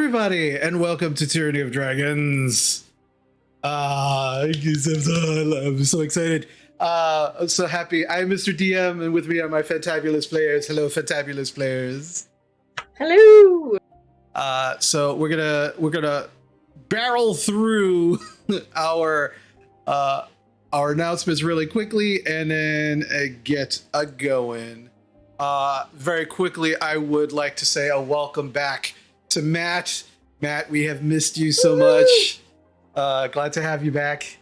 everybody, and welcome to Tyranny of Dragons. I'm so excited. I'm so happy. I'm Mr. DM, and with me are my fantabulous players. Hello, fantabulous players. Hello. So we're gonna barrel through our announcements really quickly, and then get a going. Very quickly, I would like to say a welcome back to Matt. Matt, we have missed you so much. Glad to have you back.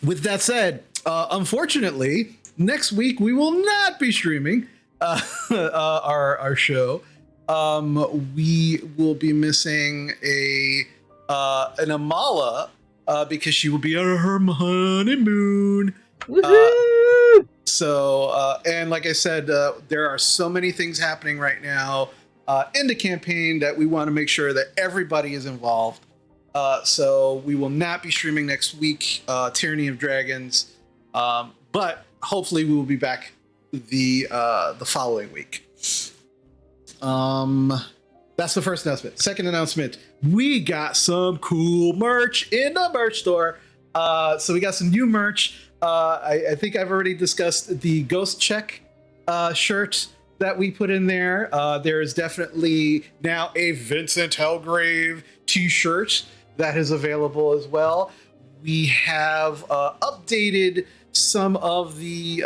With that said, unfortunately, next week we will not be streaming our show. We will be missing an Amala because she will be on her honeymoon. Woohoo! And like I said, there are so many things happening right now in the campaign that we want to make sure that everybody is involved. So we will not be streaming next week, Tyranny of Dragons, but hopefully we will be back the following week. That's the first announcement. Second announcement, we got some cool merch in the merch store. So we got some new merch. I think I've already discussed the Ghost Check shirt that we put in there. There is definitely now a Vincent Helgrave t-shirt that is available as well. We have updated some of the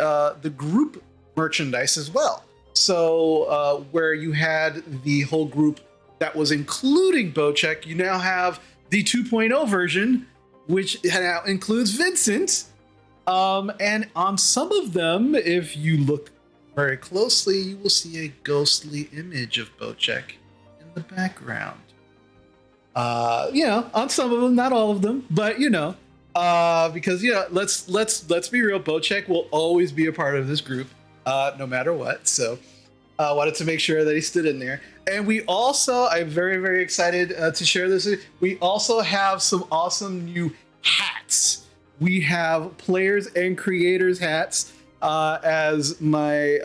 group merchandise as well. So where you had the whole group that was including Bocek, you now have the 2.0 version, which now includes Vincent. And on some of them, if you look very closely, you will see a ghostly image of Bocek in the background. On some of them, not all of them, but because let's be real, Bocek will always be a part of this group, no matter what. So, wanted to make sure that he stood in there. And we also, I'm very, very excited to share this. We also have some awesome new hats. We have players and creators hats, as my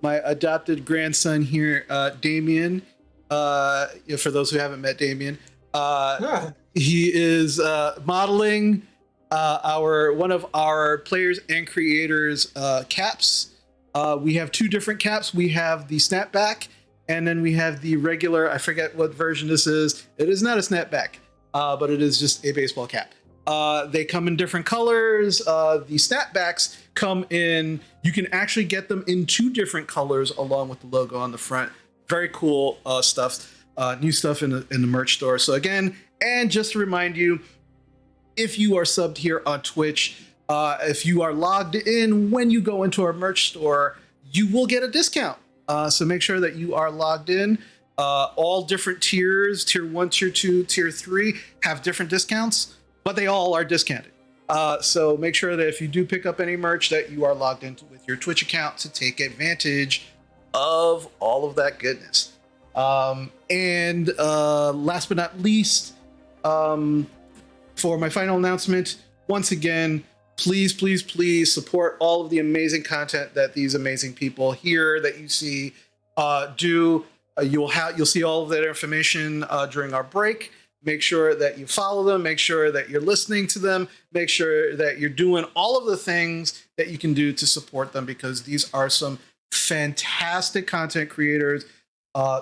adopted grandson here, Damien. For those who haven't met Damien, he is modeling one of our players and creators caps. We have two different caps. We have the snapback, and then we have the regular. I forget what version this is. It is not a snapback, but it is just a baseball cap. They come in different colors. The snapbacks come in, you can actually get them in two different colors along with the logo on the front. Very cool stuff, new stuff in the merch store. So again, and just to remind you, if you are subbed here on Twitch, if you are logged in when you go into our merch store, you will get a discount. So make sure that you are logged in. All different tiers, tier 1, tier 2, tier 3 have different discounts, but they all are discounted. So make sure that if you do pick up any merch that you are logged into with your Twitch account to take advantage of all of that goodness. And last but not least, for my final announcement, once again, please support all of the amazing content that these amazing people here that you see do. You'll see all of that information during our break. Make sure that you follow them. Make sure that you're listening to them. Make sure that you're doing all of the things that you can do to support them, because these are some fantastic content creators,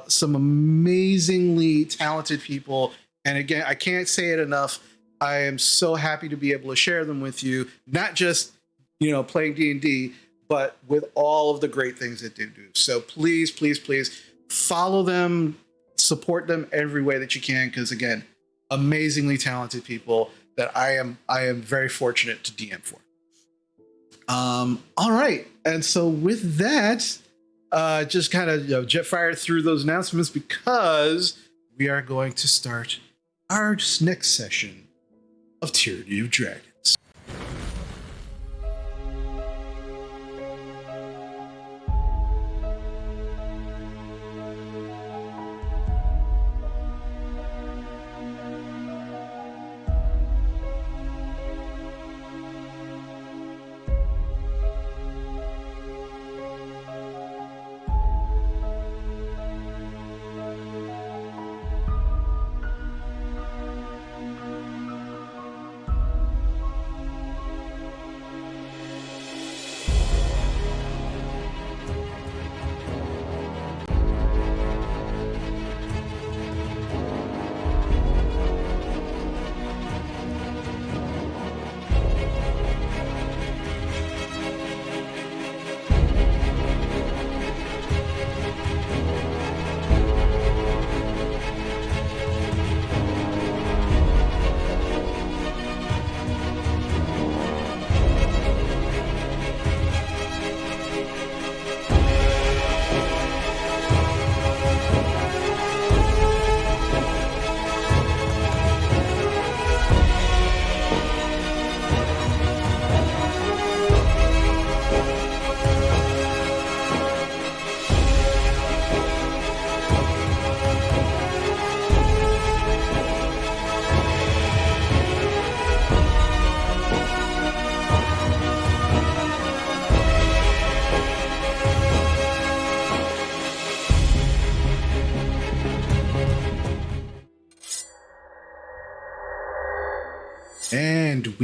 some amazingly talented people. And again, I can't say it enough. I am so happy to be able to share them with you, not just, playing D&D, but with all of the great things that they do. So please follow them, support them every way that you can, because again, amazingly talented people that I am very fortunate to DM for. All right, and so with that, just kind of jet fired through those announcements, because we are going to start our next session of Tyranny of Dragons.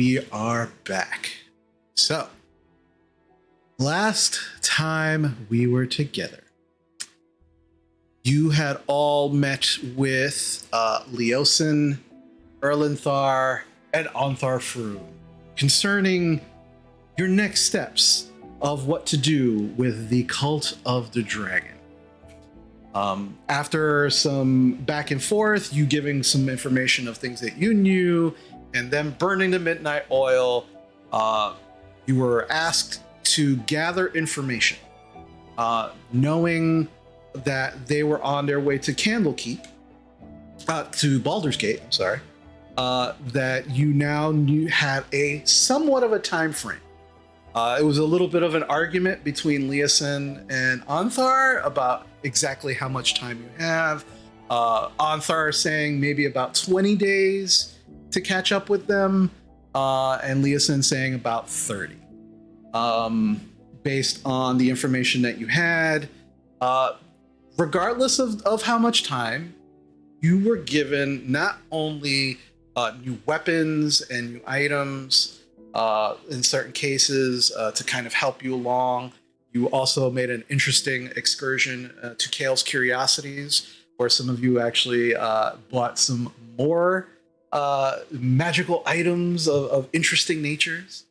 we are back. So, last time we were together, you had all met with Leosin, Erlenthar, and Ontharr Froon concerning your next steps of what to do with the Cult of the Dragon. After some back and forth, you giving some information of things that you knew, and then burning the midnight oil, you were asked to gather information, knowing that they were on their way to Candlekeep, to Baldur's Gate, I'm sorry, that you now had a somewhat of a time frame. It was a little bit of an argument between Leosin and Ontharr about exactly how much time you have. Ontharr saying maybe about 20 days to catch up with them, and Leosin saying about 30. Based on the information that you had, regardless of how much time, you were given not only new weapons and new items, in certain cases, to kind of help you along. You also made an interesting excursion to Kale's Curiosities, where some of you actually bought some more magical items of interesting natures.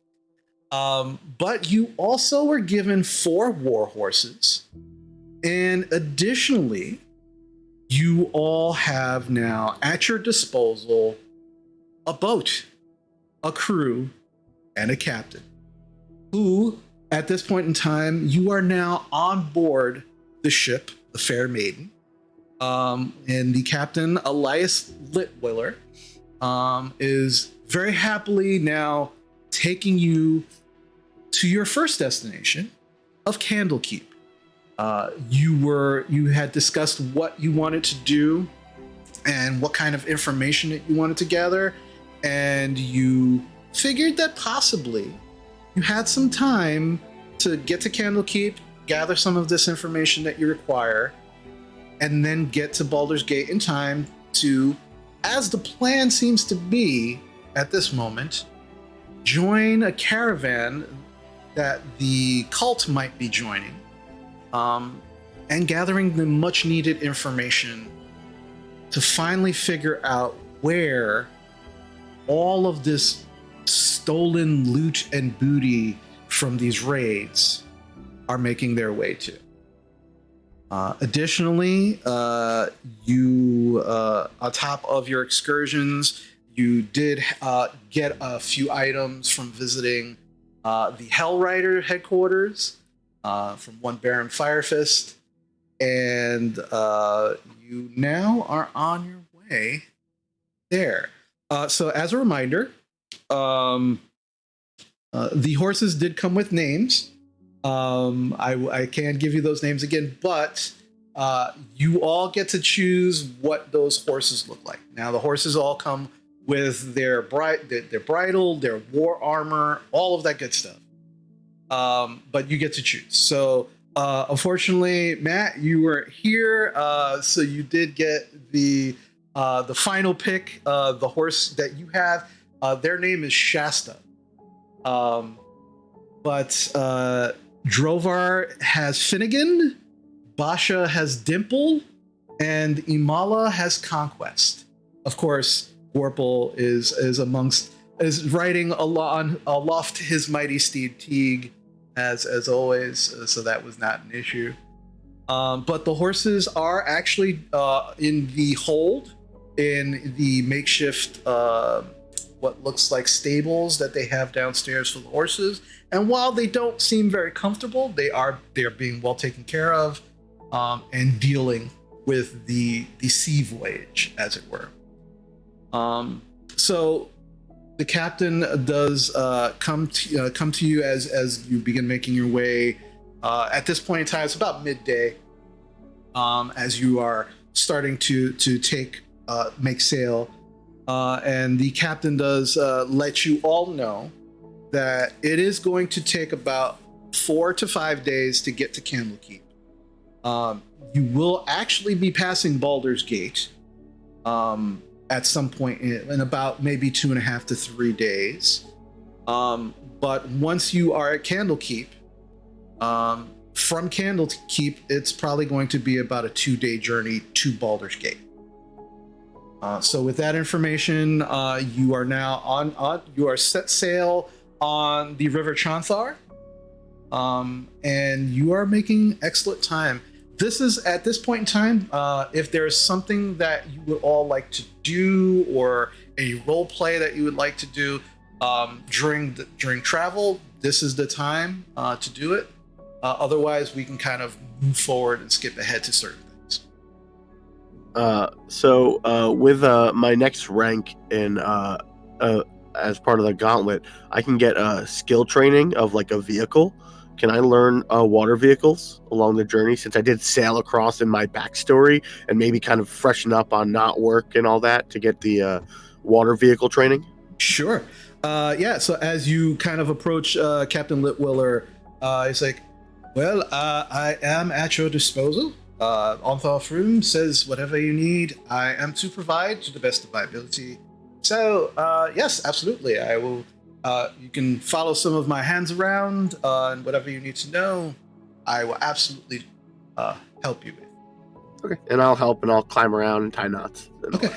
But you also were given 4 war horses. And additionally, you all have now at your disposal a boat, a crew, and a captain, who, at this point in time, you are now on board the ship, the Fair Maiden. And the captain, Elias Litwiller, is very happily now taking you to your first destination of Candlekeep. You had discussed what you wanted to do and what kind of information that you wanted to gather, and you figured that possibly you had some time to get to Candlekeep, gather some of this information that you require, and then get to Baldur's Gate in time to, as the plan seems to be at this moment, join a caravan that the cult might be joining, and gathering the much needed information to finally figure out where all of this stolen loot and booty from these raids are making their way to. Additionally, you, on top of your excursions, you did get a few items from visiting the Hellrider headquarters from one Baron Firefist, and you now are on your way there. So as a reminder, the horses did come with names. I can't give you those names again, but you all get to choose what those horses look like. Now, the horses all come with their bridle, their war armor, all of that good stuff. But you get to choose. So, unfortunately, Matt, you were here, so you did get the final pick. The horse that you have, their name is Shasta. But Drovar has Finnegan, Basha has Dimple, and Imala has Conquest. Of course, Warple is riding aloft his mighty steed Teague, as always. So that was not an issue. But the horses are actually in the hold, in the makeshift what looks like stables that they have downstairs for the horses. And while they don't seem very comfortable, they're being well taken care of, and dealing with the sea voyage, as it were. So the captain does come to you as you begin making your way. At this point in time, it's about midday, as you are starting to make sail. And the captain does let you all know that it is going to take about 4 to 5 days to get to Candlekeep. You will actually be passing Baldur's Gate at some point in about maybe 2.5 to 3 days. But once you are at Candlekeep, from Candlekeep, it's probably going to be about a 2-day journey to Baldur's Gate. So with that information, you are now you are set sail on the River Chanthar, and you are making excellent time. This is at this point in time, if there's something that you would all like to do, or a role play that you would like to do during travel, this is the time to do it. Otherwise, we can kind of move forward and skip ahead to certain things. So with my next rank in as part of the gauntlet, I can get skill training of like a vehicle. Can I learn water vehicles along the journey, since I did sail across in my backstory, and maybe kind of freshen up on knot work and all that to get the water vehicle training? Sure. Yeah, so as you kind of approach Captain Litwiller, he's like, well, I am at your disposal. Onthal Froom says whatever you need, I am to provide to the best of my ability. So, yes, absolutely. I will. You can follow some of my hands around, and whatever you need to know, I will absolutely help you with. Okay, and I'll help, and I'll climb around and tie knots. And okay,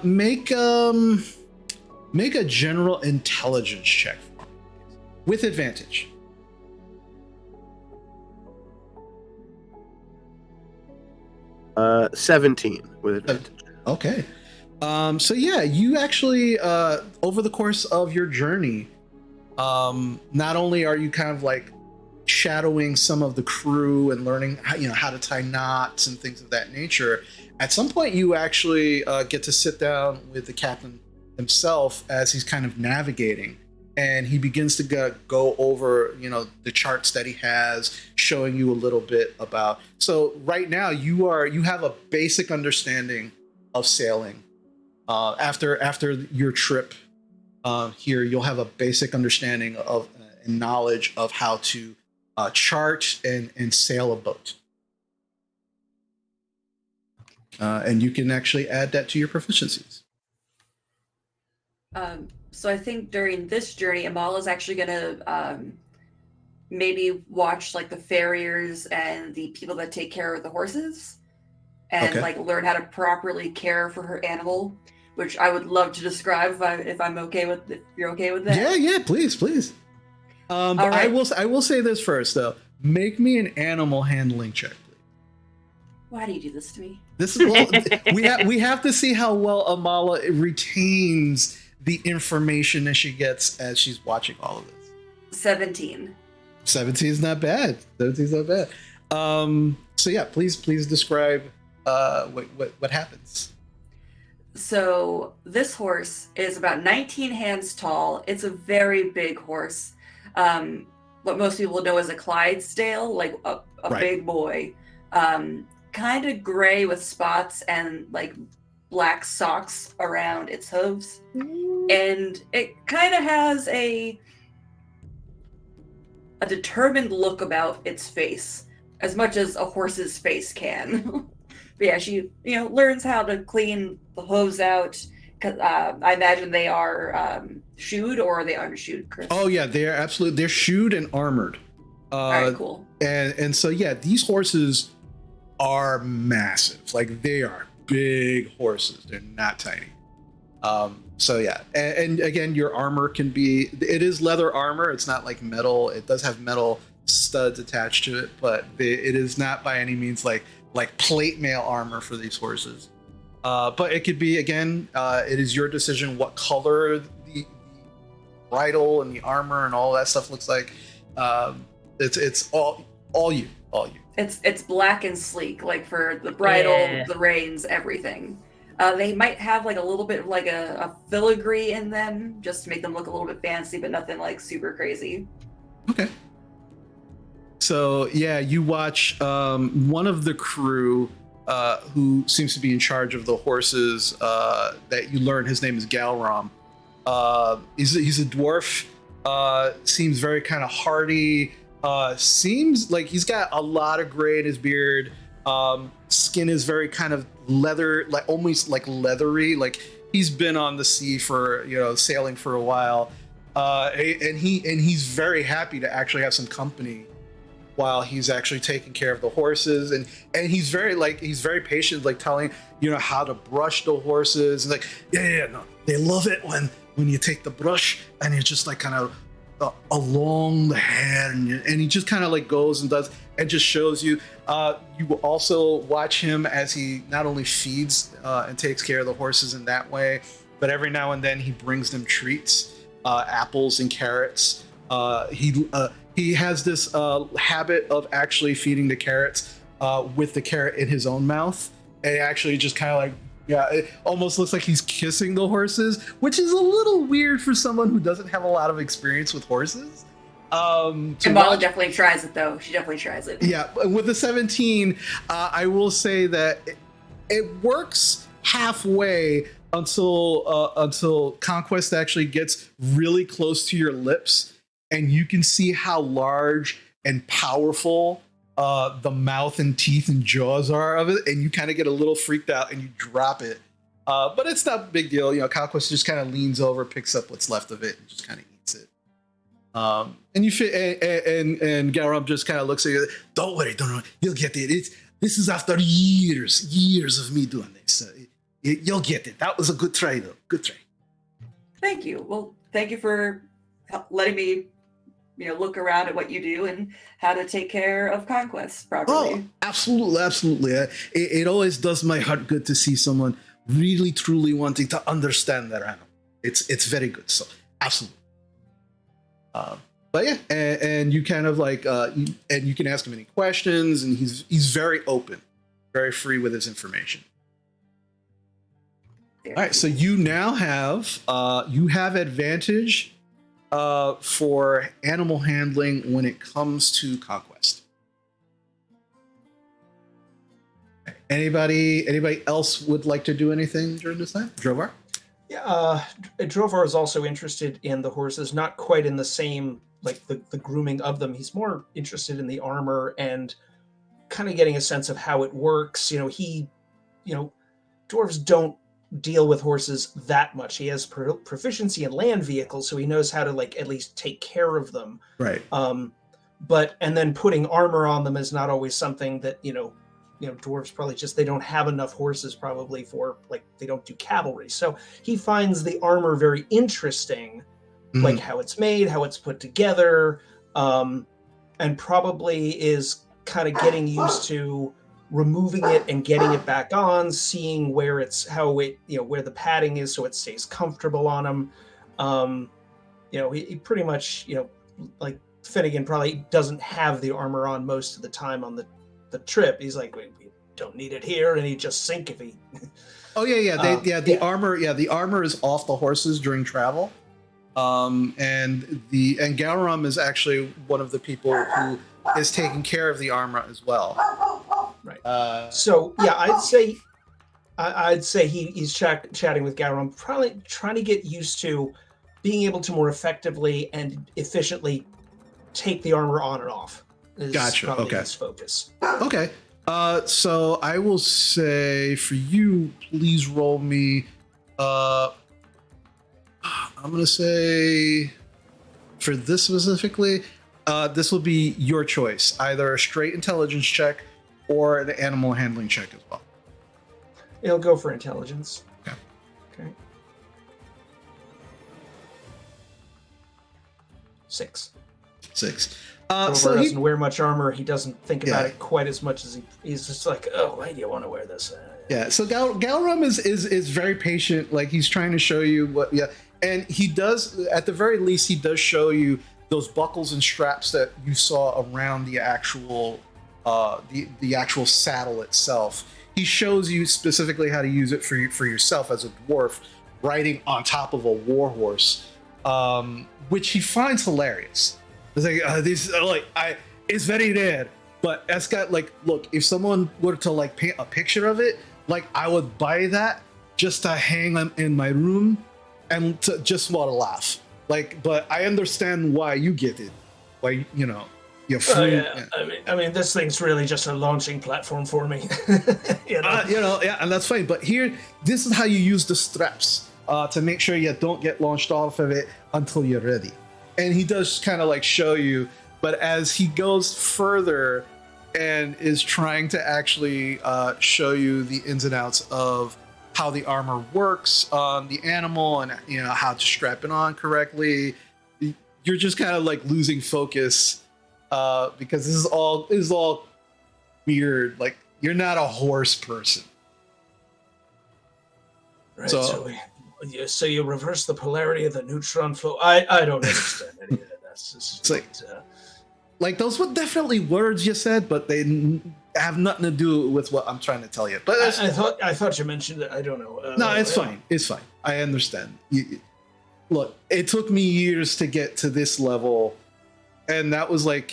make a general intelligence check for me, with advantage. Uh, 17 with advantage. Okay. So yeah, you actually over the course of your journey, not only are you kind of like shadowing some of the crew and learning how to tie knots and things of that nature, at some point you actually get to sit down with the captain himself as he's kind of navigating, and he begins to go over the charts that he has, showing you a little bit about. So right now you have a basic understanding of sailing. After your trip here, you'll have a basic understanding of and knowledge of how to chart and sail a boat. And you can actually add that to your proficiencies. So I think during this journey, Amal is actually going to maybe watch like the farriers and the people that take care of the horses, and like learn how to properly care for her animal, which I would love to describe if I'm okay with, if you're okay with that. Yeah, please. But right. I will say this first though. Make me an animal handling check, please. Why do you do this to me? This is we have to see how well Amala retains the information that she gets as she's watching all of this. 17. 17 is not bad. 17 is not bad. So yeah, please describe what happens. So this horse is about 19 hands tall. It's a very big horse. What most people know as a Clydesdale, like a right. Big boy. Kind of gray with spots and like black socks around its hooves. And it kind of has a determined look about its face, as much as a horse's face can. But yeah, she learns how to clean the hooves out, because I imagine they are shoed, or are they unshoed, Chris? Oh yeah, they're shoed and armored. All right, cool. And so yeah, these horses are massive. Like, they are big horses. They're not tiny. So yeah, and again, your armor it is leather armor. It's not like metal. It does have metal studs attached to it, but it is not by any means like plate mail armor for these horses. But it could be, again, it is your decision what color the bridle and the armor and all that stuff looks like. It's all you. It's black and sleek, like for the bridle, the reins, everything. They might have like a little bit of like a filigree in them, just to make them look a little bit fancy, but nothing like super crazy. Okay. So yeah, you watch one of the crew who seems to be in charge of the horses that you learn his name is Galram. He's a dwarf, seems very kind of hardy, seems like he's got a lot of gray in his beard. Skin is very kind of leather, like almost like leathery, like he's been on the sea for, sailing for a while. He's very happy to actually have some company while he's actually taking care of the horses, and he's very patient, like telling how to brush the horses, and like no, they love it when you take the brush and you just like kind of along the hair, and he just kind of like goes and does and just shows you. You will also watch him as he not only feeds and takes care of the horses in that way, but every now and then he brings them treats, apples and carrots. He has this habit of actually feeding the carrots with the carrot in his own mouth, and actually just kind of like, it almost looks like he's kissing the horses, which is a little weird for someone who doesn't have a lot of experience with horses. Molly definitely tries it, though. She definitely tries it. Yeah, with the 17, I will say that it works halfway until Conquest actually gets really close to your lips, and you can see how large and powerful the mouth and teeth and jaws are of it, and you kind of get a little freaked out and you drop it. But it's not a big deal. Conquest just kind of leans over, picks up what's left of it, and just kind of eats it. And Garam just kind of looks at you. Don't worry, you'll get it. This is after years of me doing this. You'll get it. That was a good try, though. Good try. Thank you. Well, thank you for letting me, look around at what you do and how to take care of Conquest properly. Oh, absolutely. It always does my heart good to see someone really, truly wanting to understand their animal. It's very good. So, absolutely. But yeah, and you kind of like, and you can ask him any questions, and he's very open, very free with his information. All right, so you now have advantage for animal handling when it comes to Conquest. Anybody else would like to do anything during this time? Drovar? Yeah, Drovar is also interested in the horses, not quite in the same, like the grooming of them. He's more interested in the armor and kind of getting a sense of how it works. Dwarves don't deal with horses that much. He has proficiency in land vehicles, so he knows how to like at least take care of them. Right. And then putting armor on them is not always something that dwarves probably they don't have enough horses probably for, like, they don't do cavalry. So he finds the armor very interesting, like how it's made, how it's put together, and probably is kind of getting used to removing it and getting it back on, seeing where where the padding is so it stays comfortable on him. He pretty much, like Finnegan probably doesn't have the armor on most of the time on the trip. He's like, we don't need it here, and he'd just sink if he Oh yeah. The armor is off the horses during travel. And Galram is actually one of the people who is taking care of the armor as well. Right. So yeah, I'd say he's chatting with Galram, probably trying to get used to being able to more effectively and efficiently take the armor on and off. Gotcha. Okay. His focus. Okay. So I will say for you, please roll me. I'm gonna say for this specifically, this will be your choice, either a straight intelligence check or an animal handling check as well. It'll go for intelligence. Okay. 6. So he doesn't wear much armor. He doesn't think about it quite as much as he's just like, oh, why do you want to wear this? Yeah. So Galram is very patient. Like, he's trying to show you what. Yeah. And he does, at the very least, he does show you those buckles and straps that you saw around the actual the actual saddle itself. He shows you specifically how to use it for yourself as a dwarf, riding on top of a war horse, which he finds hilarious. It's like it's very rare, but it's got like, look, if someone were to like paint a picture of it, like, I would buy that just to hang them in my room and to just want to laugh. Like, but I understand why you get it. Why, you're free. I mean, this thing's really just a launching platform for me. And that's fine. But here, this is how you use the straps. to make sure you don't get launched off of it until you're ready. And he does kind of like show you, but as he goes further and is trying to actually show you the ins and outs of how the armor works on the animal and how to strap it on correctly, you're just kind of like losing focus because this is all weird. Like, you're not a horse person. Right. So you reverse the polarity of the neutron flow. I don't understand any of that. That's just like those were definitely words you said, but they have nothing to do with what I'm trying to tell you. But I thought you mentioned it. I don't know. No, it's fine. It's fine. I understand. Look, it took me years to get to this level, and that was like,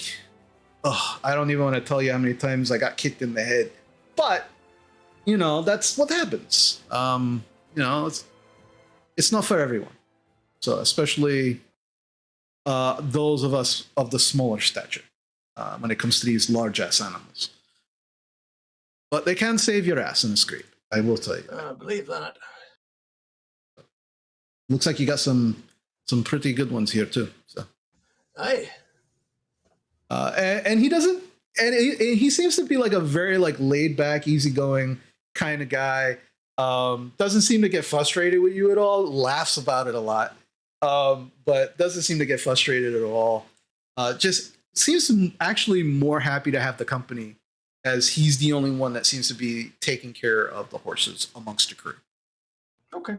I don't even want to tell you how many times I got kicked in the head. But that's what happens. It's not for everyone. So especially those of us of the smaller stature when it comes to these large ass animals. But they can save your ass in a scrape. I will tell you. I believe that. Looks like you got some pretty good ones here too. So. Aye. And he doesn't, and he seems to be like a very like laid back, easygoing kind of guy. Doesn't seem to get frustrated with you at all. Laughs about it a lot, but doesn't seem to get frustrated at all. Just seems actually more happy to have the company, as he's the only one that seems to be taking care of the horses amongst the crew. Okay.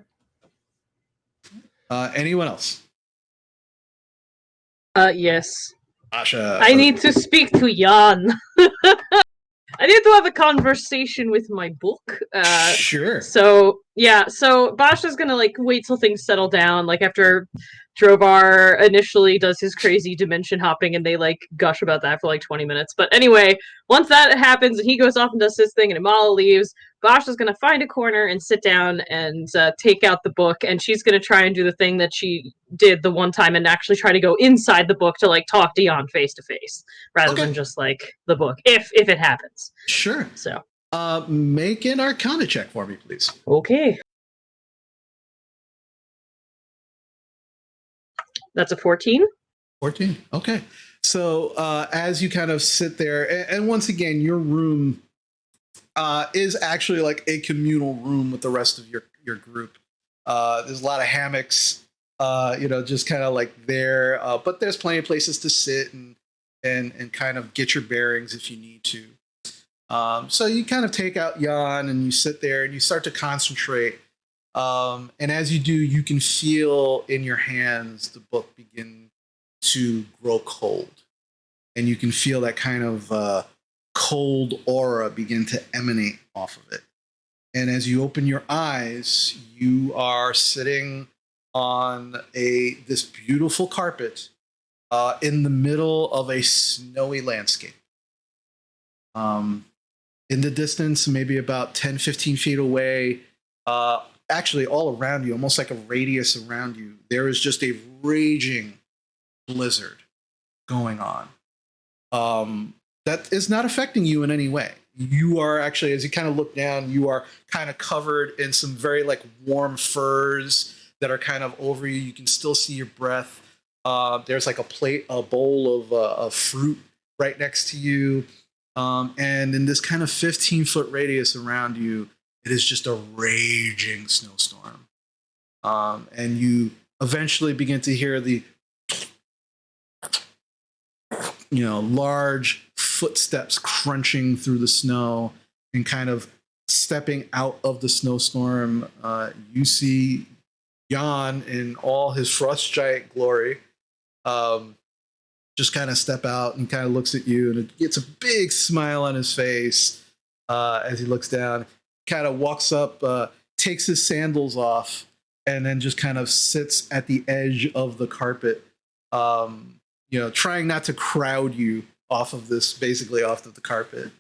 Anyone else? Yes. Asha. I need to speak to Jan. I need to have a conversation with my book. Sure. So Basha's gonna like wait till things settle down, like after Drovar initially does his crazy dimension hopping and they like gush about that for like 20 minutes. But anyway, once that happens and he goes off and does his thing and Imala leaves, Basha's gonna find a corner and sit down and take out the book, and she's gonna try and do the thing that she did the one time and actually try to go inside the book to like talk to Jan face to face rather than just like the book, if it happens. Sure. So make an Arcana check for me, please. Okay. That's a 14. 14. Okay. So as you kind of sit there, and once again, your room is actually like a communal room with the rest of your group. There's a lot of hammocks, just kind of like there, but there's plenty of places to sit and kind of get your bearings if you need to. So you kind of take out Jan and you sit there and you start to concentrate. And as you do, you can feel in your hands the book begin to grow cold. And you can feel that kind of cold aura begin to emanate off of it. And as you open your eyes, you are sitting on this beautiful carpet in the middle of a snowy landscape. In the distance, maybe about 10, 15 feet away, actually all around you, almost like a radius around you, there is just a raging blizzard going on. That is not affecting you in any way. You are actually, as you kind of look down, you are kind of covered in some very like warm furs that are kind of over you. You can still see your breath. There's like a bowl of fruit right next to you. And in this kind of 15-foot radius around you, it is just a raging snowstorm. And you eventually begin to hear the large footsteps crunching through the snow, and kind of stepping out of the snowstorm. You see Jan in all his frost giant glory, just kind of step out and kind of looks at you, and it gets a big smile on his face as he looks down, kind of walks up, takes his sandals off, and then just kind of sits at the edge of the carpet, trying not to crowd you off of the carpet.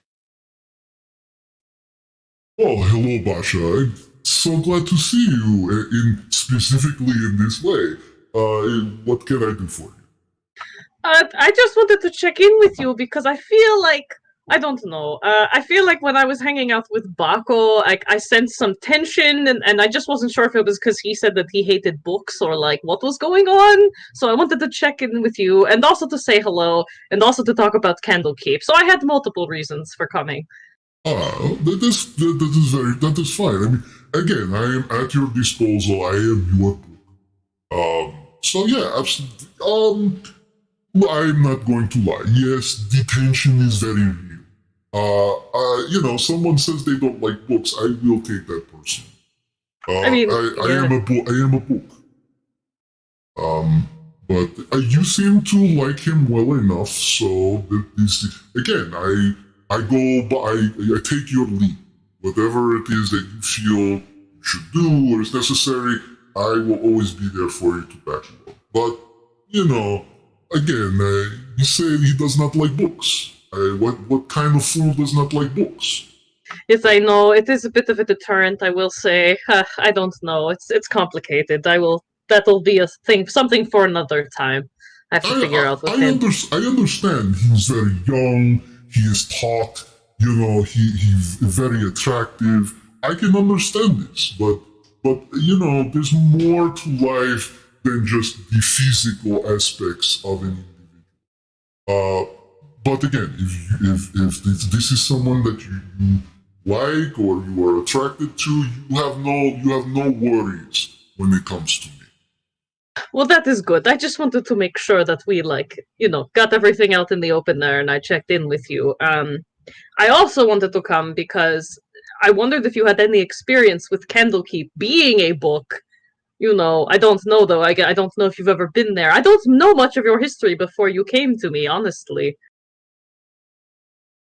Oh, hello, Basha. I'm so glad to see you, specifically in this way. What can I do for you? I just wanted to check in with you because I feel like I don't know. I feel like when I was hanging out with Bako, I sensed some tension, and I just wasn't sure if it was because he said that he hated books or like what was going on. So I wanted to check in with you, and also to say hello, and also to talk about Candlekeep. So I had multiple reasons for coming. That is fine. I mean, again, I am at your disposal. I am your book. So yeah, absolutely. I'm not going to lie. Yes, detention is very real. Someone says they don't like books, I will take that person. I mean, I am a book. I am a book. But you seem to like him well enough, so that is again. I go, but I take your lead. Whatever it is that you feel you should do or is necessary, I will always be there for you to back you up. But again, he said he does not like books. What kind of fool does not like books? Yes, I know it is a bit of a deterrent. I will say. I don't know. It's complicated. That'll be a thing, something for another time. I have to figure out with him. I understand. He's very young. He is taught. He's very attractive. I can understand this, but there's more to life than just the physical aspects of an individual. But again, if this is someone that you like or you are attracted to, you have no worries when it comes to me. Well, that is good. I just wanted to make sure that we got everything out in the open there, and I checked in with you. I also wanted to come because I wondered if you had any experience with Candlekeep being a book. I don't know though. I don't know if you've ever been there. I don't know much of your history before you came to me, honestly.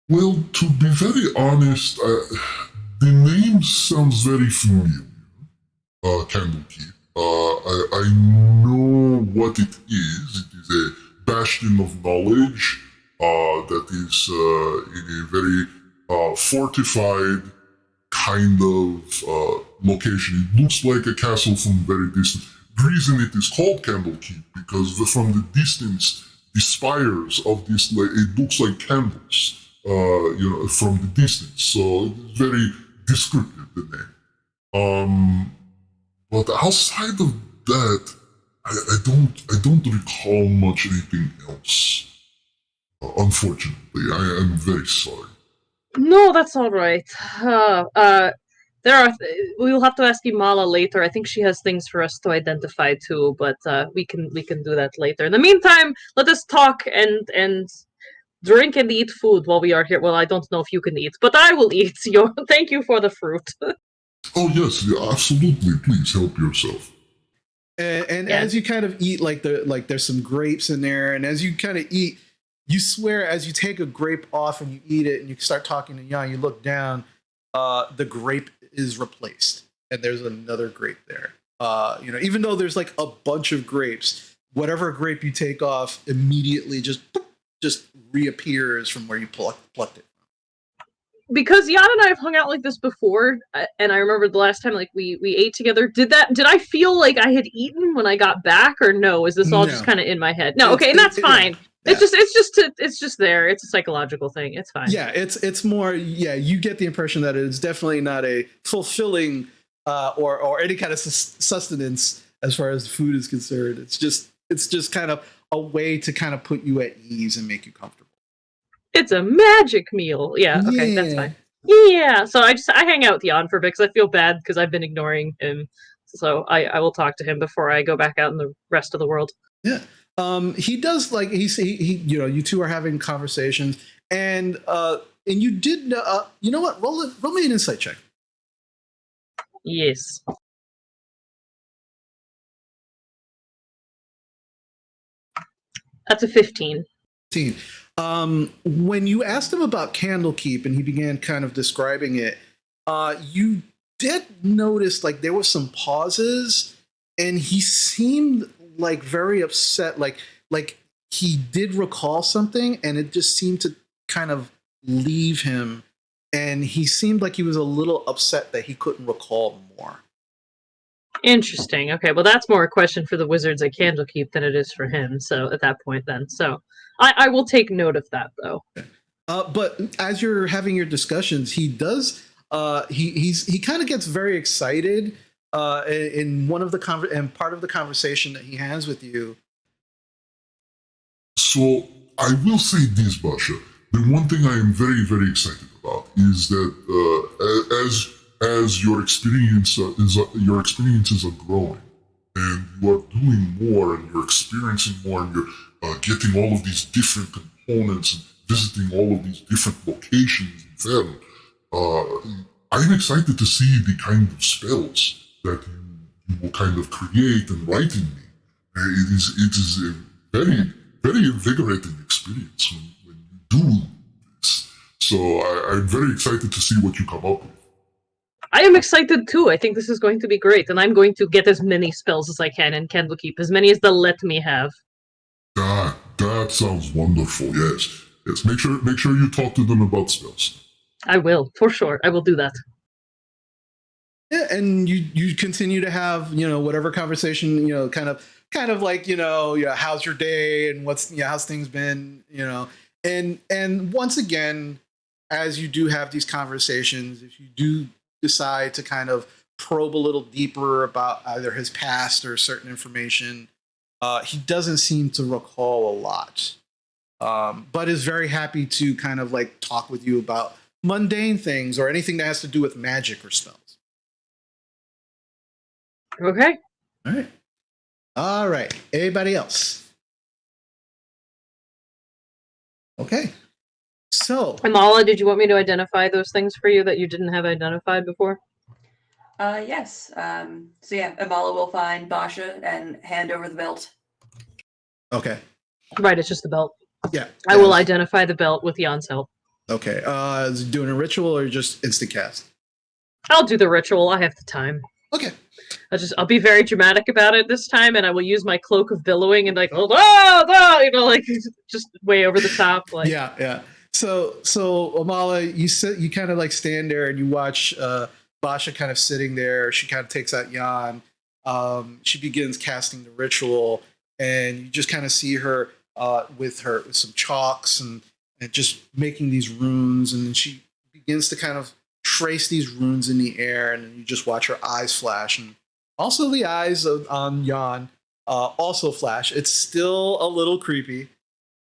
Well, to be very honest, the name sounds very familiar. Candlekeep. I know what it is. It is a bastion of knowledge that is in a very fortified kind of location. It looks like a castle from very distant. The reason it is called Candlekeep because from the distance, the spires of this it looks like candles. From the distance, so it's very descriptive, the name. But outside of that, I don't recall much anything else. Unfortunately, I am very sorry. No, that's all right. We'll have to ask Imala later. I think she has things for us to identify too, but we can do that later. In the meantime, let us talk and drink and eat food while we are here. Well, I don't know if you can eat, but I will eat. Thank you for the fruit. Oh yes, yeah, absolutely. Please help yourself. And as you kind of eat, there's some grapes in there, and as you kind of eat, you swear as you take a grape off and you eat it, and you start talking to Jan, you look down, the grape is replaced, and there's another grape there. Even though there's like a bunch of grapes, whatever grape you take off immediately just reappears from where you plucked it. Because Jan and I have hung out like this before, and I remember the last time we ate together. Did I feel like I had eaten when I got back, or no? Is this all just kind of in my head? No, okay, and that's fine. Yeah. It's just there. It's a psychological thing. It's fine. Yeah, it's more. Yeah, you get the impression that it's definitely not a fulfilling or any kind of sustenance as far as food is concerned. It's just kind of a way to kind of put you at ease and make you comfortable. It's a magic meal. Yeah, okay, that's fine. Yeah, so I hang out with Jan for a bit because I feel bad because I've been ignoring him. So I will talk to him before I go back out in the rest of the world. Yeah. He does like he you two are having conversations and you did you know what? Roll me an insight check. Yes. That's a 15. 15. When you asked him about Candlekeep and he began kind of describing it, you did notice like there were some pauses and he seemed like very upset, like he did recall something and it just seemed to kind of leave him, and he seemed like he was a little upset that he couldn't recall more. Interesting. Okay, well that's more a question for the wizards at Candlekeep than it is for him. So at that point then. So I will take note of that though. But as you're having your discussions, he does. He kind of gets very excited in one of the and part of the conversation that he has with you. So I will say this, Basha. The one thing I am very, very excited about is that as your your experiences are growing, and you are doing more, and you're experiencing more, and you're getting all of these different components, and visiting all of these different locations in Fern, I'm excited to see the kind of spells that you will kind of create and write in me. It is a very, very invigorating experience when you do this. So I'm very excited to see what you come up with. I am excited too. I think this is going to be great, and I'm going to get as many spells as I can in Candlekeep, as many as they'll let me have. That sounds wonderful. Yes, yes. Make sure you talk to them about spells. I will, for sure. I will do that. Yeah, and you continue to have whatever conversation kind of like how's your day and how's things been and once again, as you do have these conversations, if you do decide to kind of probe a little deeper about either his past or certain information, he doesn't seem to recall a lot, but is very happy to kind of like talk with you about mundane things or anything that has to do with magic or spells. Okay. All right. Anybody else? Okay. So, Amala, did you want me to identify those things for you that you didn't have identified before? Yes. So yeah, Amala will find Basha and hand over the belt. okay. Right, it's just the belt. Yeah. I will identify the belt with Jan's help. Okay. Is it doing a ritual or just instant cast? I'll do the ritual. I have the time. Okay. I'll be very dramatic about it this time, and I will use my cloak of billowing and like, just way over the top. Like, yeah. So Amala, you kind of like stand there and you watch Basha kind of sitting there. She kind of takes out Jan. She begins casting the ritual, and you just kind of see her with some chalks and just making these runes, and then she begins to kind of trace these runes in the air, and then you just watch her eyes flash, and also the eyes on Jan also flash. It's still a little creepy.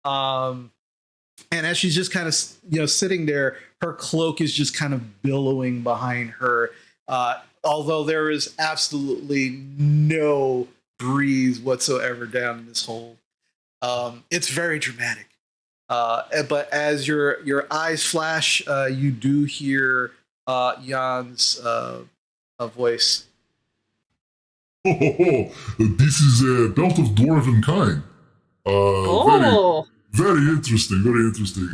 And as she's just kind of sitting there, her cloak is just kind of billowing behind her, although there is absolutely no breeze whatsoever down in this hole. It's very dramatic. But as your eyes flash, you do hear Jan's voice. This is a belt of dwarven kind. Very interesting, very interesting.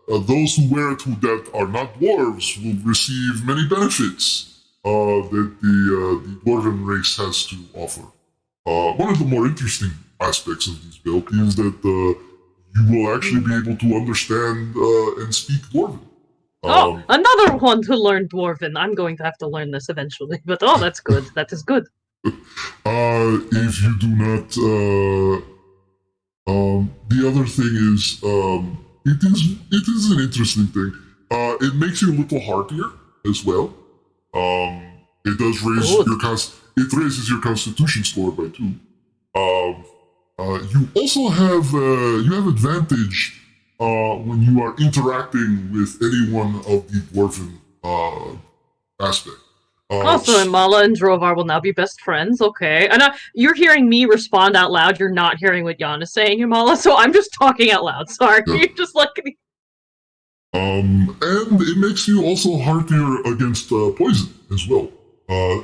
Those who wear it that are not dwarves will receive many benefits that the dwarven race has to offer. One of the more interesting aspects of this belt is that you will actually be able to understand and speak dwarven. Another one to learn dwarven. I'm going to have to learn this eventually, but that's good. That is good. If you do not, the other thing is, it is an interesting thing. It makes you a little heartier as well. It does raise it raises your constitution score by 2. You also have advantage when you are interacting with anyone of the dwarven aspect. Also, Imala and Drovar will now be best friends. Okay, and you're hearing me respond out loud. You're not hearing what Jan is saying, Imala. So I'm just talking out loud. Sorry, yeah. You're just like. And it makes you also heartier against poison as well.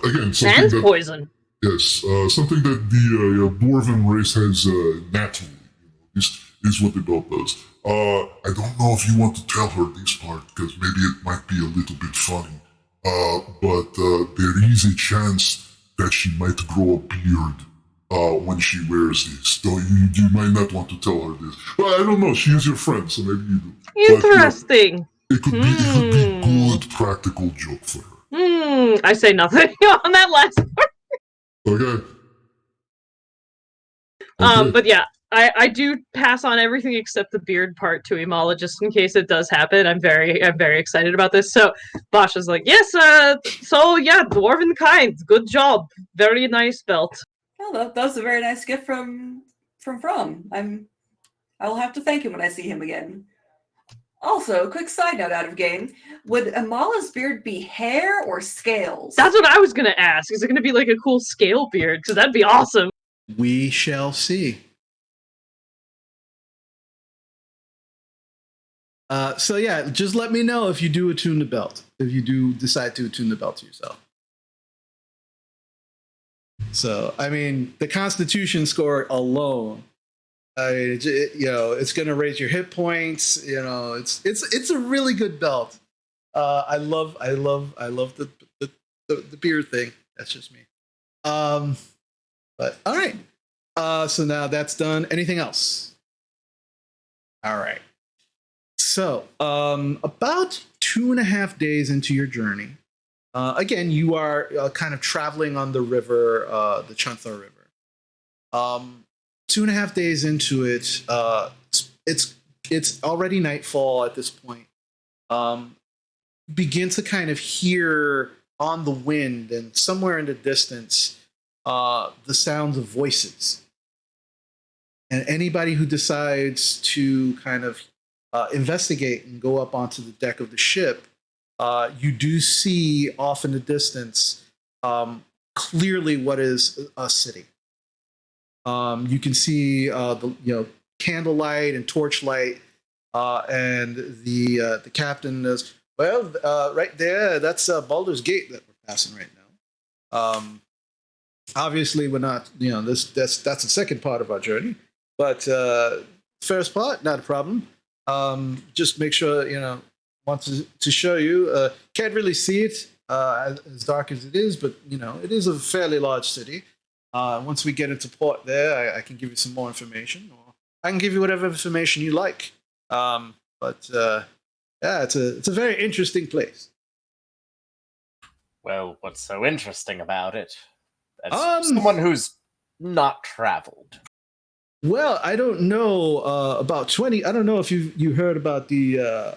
Again, something poison. Yes, something that the dwarven race has naturally. Is what the belt does. I don't know if you want to tell her this part because maybe it might be a little bit funny. But there is a chance that she might grow a beard when she wears this. Though you might not want to tell her this. Well, I don't know. She is your friend, so maybe you do. Interesting. But, it could be a good practical joke for her. I say nothing on that last part. Okay. But yeah, I do pass on everything except the beard part to Imala just in case it does happen. I'm very excited about this. So Bosch is like, yes, so yeah, dwarven kind, good job, very nice belt. Oh, that was a very nice gift from. I will have to thank him when I see him again. Also, quick side note out of game: would Amala's beard be hair or scales? That's what I was gonna ask. Is it gonna be like a cool scale beard? Because that'd be awesome. We shall see. So yeah, just let me know if you do attune the belt. If you do decide to attune the belt to yourself. So I mean, the Constitution score alone, it's going to raise your hit points. It's a really good belt. I love the beard thing. That's just me. But all right. So now that's done. Anything else? All right. So, about 2.5 days into your journey, again, you are kind of traveling on the river, the Chanthar River. 2.5 days into it, it's already nightfall at this point. Begin to kind of hear on the wind and somewhere in the distance the sounds of voices. And anybody who decides to kind of investigate and go up onto the deck of the ship, you do see off in the distance clearly what is a city. You can see the candlelight and torchlight, and the captain is, well, right there. That's Baldur's Gate that we're passing right now. Obviously, we're not. That's the second part of our journey, but first part, not a problem. Just make sure, want to show you. Can't really see it as dark as it is, but it is a fairly large city. Once we get into port there, I can give you some more information, or I can give you whatever information you like. But yeah, it's a very interesting place. Well, what's so interesting about it? As someone who's not traveled. Well, I don't know about 20. I don't know if you heard about the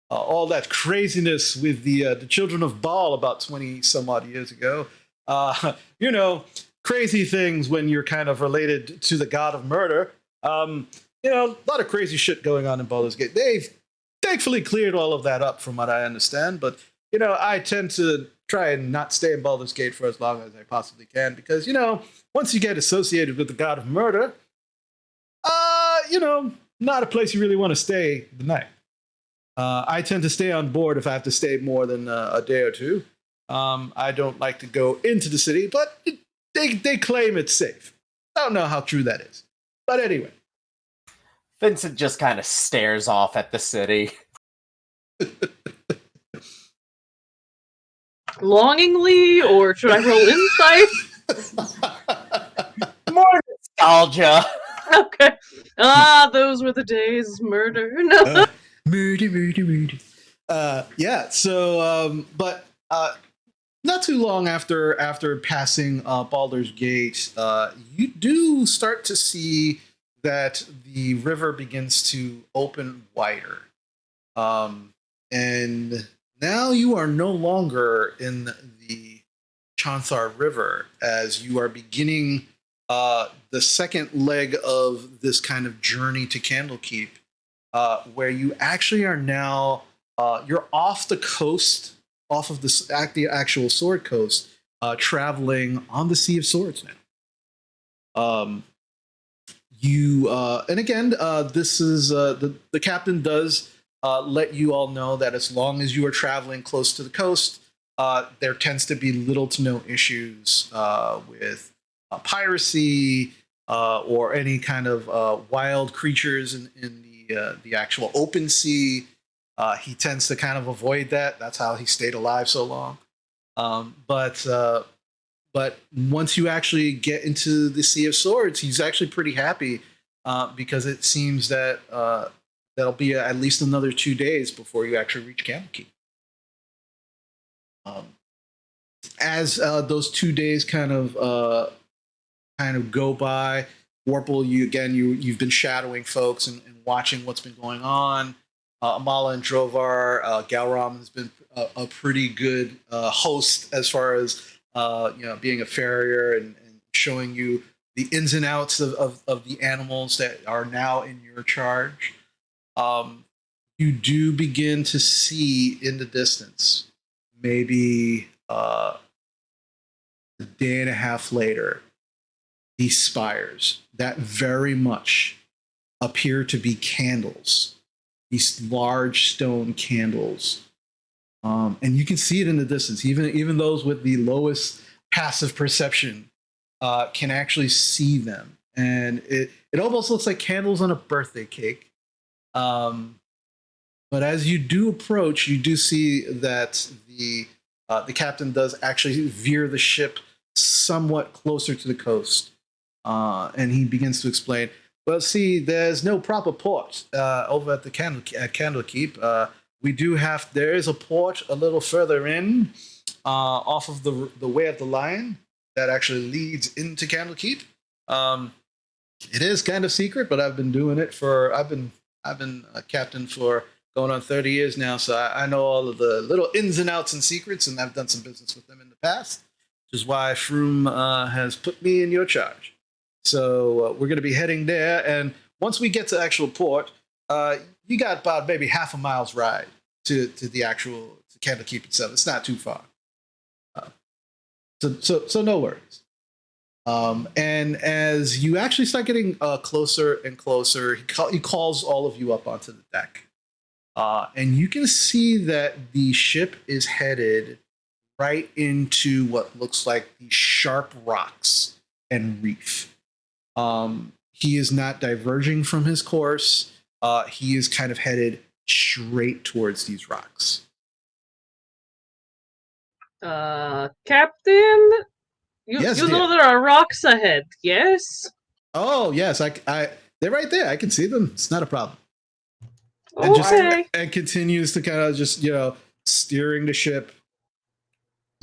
all that craziness with the children of Baal about 20 some odd years ago. Crazy things when you're kind of related to the god of murder. A lot of crazy shit going on in Baldur's Gate. They've thankfully cleared all of that up, from what I understand. But I tend to try and not stay in Baldur's Gate for as long as I possibly can, because once you get associated with the god of murder, not a place you really want to stay the night. I tend to stay on board if I have to stay more than a day or two. I don't like to go into the city, but they claim it's safe. I don't know how true that is. But anyway. Vincent just kind of stares off at the city. Longingly, or should I roll insight? More nostalgia. Okay. Those were the days. Murder. No. Murder. Yeah. So, but not too long after passing Baldur's Gate, you do start to see that the river begins to open wider, and now you are no longer in the Chanthar River, as you are beginning the second leg of this kind of journey to Candlekeep, where you actually are now you're off the coast, off of the actual Sword Coast, traveling on the Sea of Swords now. And again, this is the captain does let you all know that as long as you are traveling close to the coast, there tends to be little to no issues with piracy or any kind of wild creatures in the actual open sea. He tends to kind of avoid that. That's how he stayed alive so long. But once you actually get into the Sea of Swords, he's actually pretty happy because it seems that that'll be at least another 2 days before you actually reach Candlekeep. As those 2 days kind of go by, Warple, you've been shadowing folks and watching what's been going on. Amala and Drovar, Galram has been a pretty good host as far as being a farrier and showing you the ins and outs of the animals that are now in your charge. You do begin to see in the distance, maybe a day and a half later, these spires that very much appear to be candles, these large stone candles. And you can see it in the distance. Even those with the lowest passive perception can actually see them. And it almost looks like candles on a birthday cake. But as you do approach, you do see that the captain does actually veer the ship somewhat closer to the coast. And he begins to explain, well, see, there's no proper port over at the Candlekeep. There is a port a little further in, off of the Way of the Lion that actually leads into Candlekeep. It is kind of secret, but I've been doing it I've been a captain for going on 30 years now, so I know all of the little ins and outs and secrets, and I've done some business with them in the past, which is why Froome has put me in your charge. So we're going to be heading there, and once we get to actual port, you got about maybe half a mile's ride to the actual Candlekeep itself. It's not too far, so no worries. And as you actually start getting closer and closer, he calls all of you up onto the deck. And you can see that the ship is headed right into what looks like these sharp rocks and reef. He is not diverging from his course. He is kind of headed straight towards these rocks. Captain? Yes, you dear. know there are rocks ahead, yes? Oh, yes. They're right there. I can see them. It's not a problem. Okay. And continues to kind of just, steering the ship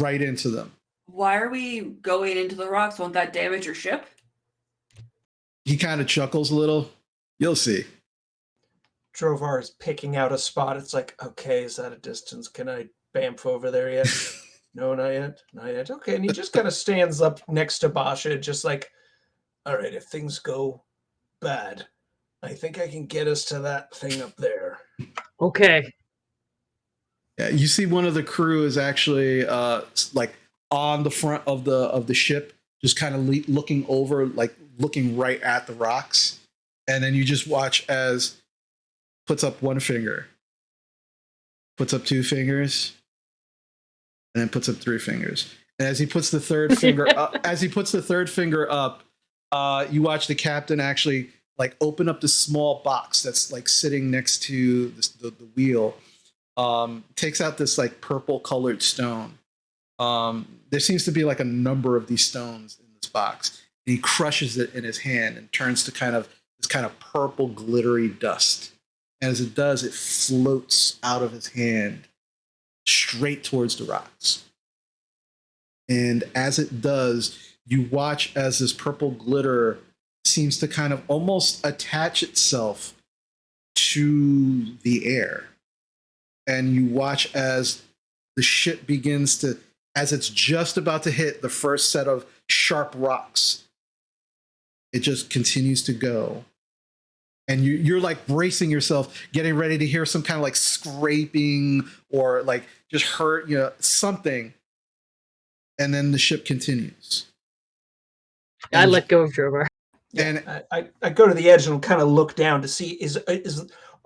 right into them. Why are we going into the rocks? Won't that damage your ship? He kind of chuckles a little. You'll see. Drovar is picking out a spot. It's like, okay, is that a distance? Can I bamf over there yet? No, not yet. Not yet. Okay, and he just kind of stands up next to Basha, just like, all right, if things go bad, I think I can get us to that thing up there. Okay. Yeah, you see one of the crew is actually like on the front of the ship, just kind of looking over, like looking right at the rocks. And then you just watch as puts up one finger, puts up two fingers, and then puts up three fingers. And as he puts the third finger up, you watch the captain actually like open up this small box that's like sitting next to the wheel. Takes out this like purple colored stone. There seems to be like a number of these stones in this box. And he crushes it in his hand and turns to this kind of purple glittery dust. And as it does, it floats out of his hand straight towards the rocks. And as it does, you watch as this purple glitter seems to kind of almost attach itself to the air. And you watch as the ship begins to, as it's just about to hit the first set of sharp rocks, it just continues to go. And you're like bracing yourself, getting ready to hear some kind of like scraping or like just hurt, something. And then the ship continues. I let go of Drovar. And I go to the edge and kind of look down to see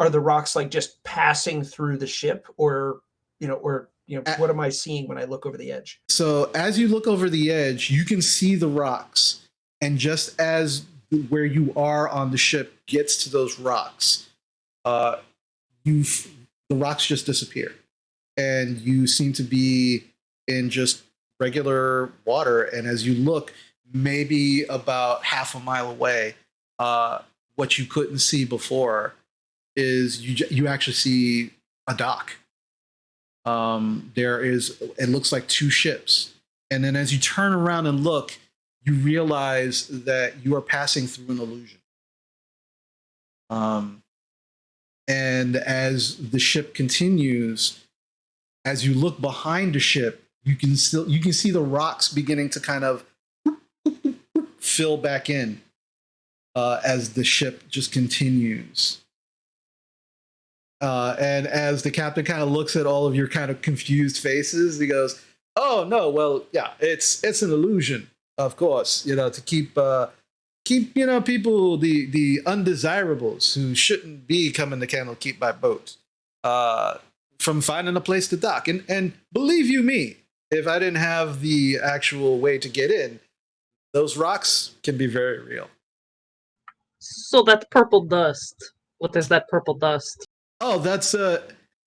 are the rocks like just passing through the ship, or what am I seeing when I look over the edge? So as you look over the edge, you can see the rocks, and just as where you are on the ship gets to those rocks, the rocks just disappear, and you seem to be in just regular water. And as you look, maybe about half a mile away, what you couldn't see before is you actually see a dock. It looks like two ships. And then as you turn around and look, you realize that you are passing through an illusion. And as the ship continues, as you look behind the ship, you can see the rocks beginning to kind of fill back in as the ship just continues. And as the captain kind of looks at all of your kind of confused faces, he goes, "Oh no, well, yeah, it's an illusion, of course, to keep people, the undesirables who shouldn't be coming to Candlekeep by boat, from finding a place to dock. And believe you me, if I didn't have the actual way to get in, those rocks can be very real." So that purple dust. What is that purple dust? Oh, that's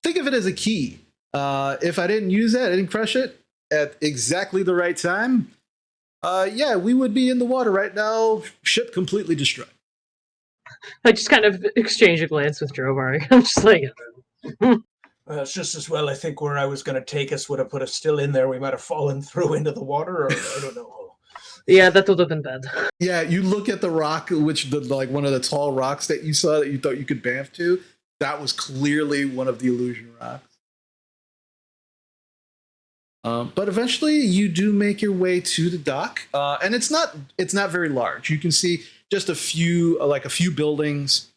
think of it as a key. If I didn't use that, I didn't crush it at exactly the right time, yeah, we would be in the water right now, ship completely destroyed. I just kind of exchange a glance with Drovar. I'm just like, it's just as well. I think where I was going to take us would have put us still in there. We might have fallen through into the water, or I don't know. Yeah, that would have been bad. Yeah, you look at the rock, like one of the tall rocks that you saw that you thought you could bamf to. That was clearly one of the illusion rocks. But eventually, you do make your way to the dock, and it's not very large. You can see just a few buildings.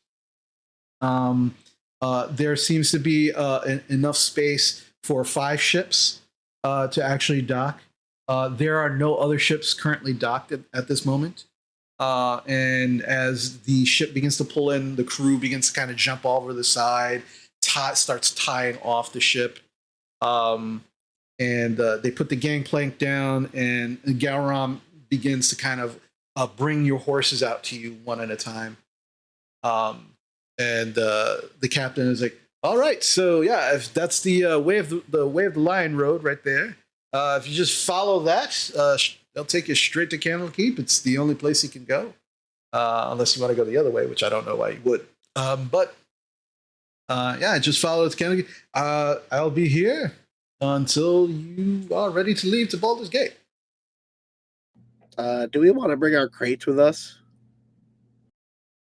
There seems to be enough space for 5 ships to actually dock. There are no other ships currently docked at this moment. And as the ship begins to pull in, the crew begins to kind of jump over the side, starts tying off the ship. And they put the gangplank down, and Gowram begins to kind of bring your horses out to you one at a time. And the captain is like, "All right, so yeah, if that's the way of the Lion Road right there. If you just follow that, they'll take you straight to Candlekeep. It's the only place you can go, unless you want to go the other way, which I don't know why you would. But yeah, just follow it to Candlekeep. I'll be here until you are ready to leave to Baldur's Gate." Do we want to bring our crates with us?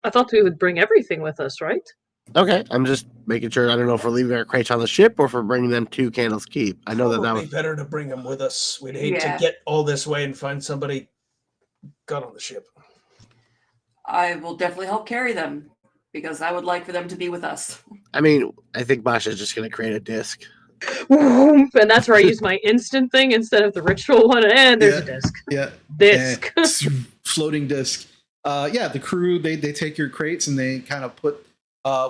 I thought we would bring everything with us, right? Okay, I'm just making sure. I don't know if we're leaving our crates on the ship or if we're bringing them to Candle's Keep. I know that was better to bring them with us. We'd hate to get all this way and find somebody got on the ship. I will definitely help carry them because I would like for them to be with us. I mean, I think Basha's just going to create a disc. And that's where I use my instant thing instead of the ritual one. And there's a disc. Yeah. Disc. Floating disc. Yeah, the crew, they take your crates and they kind of put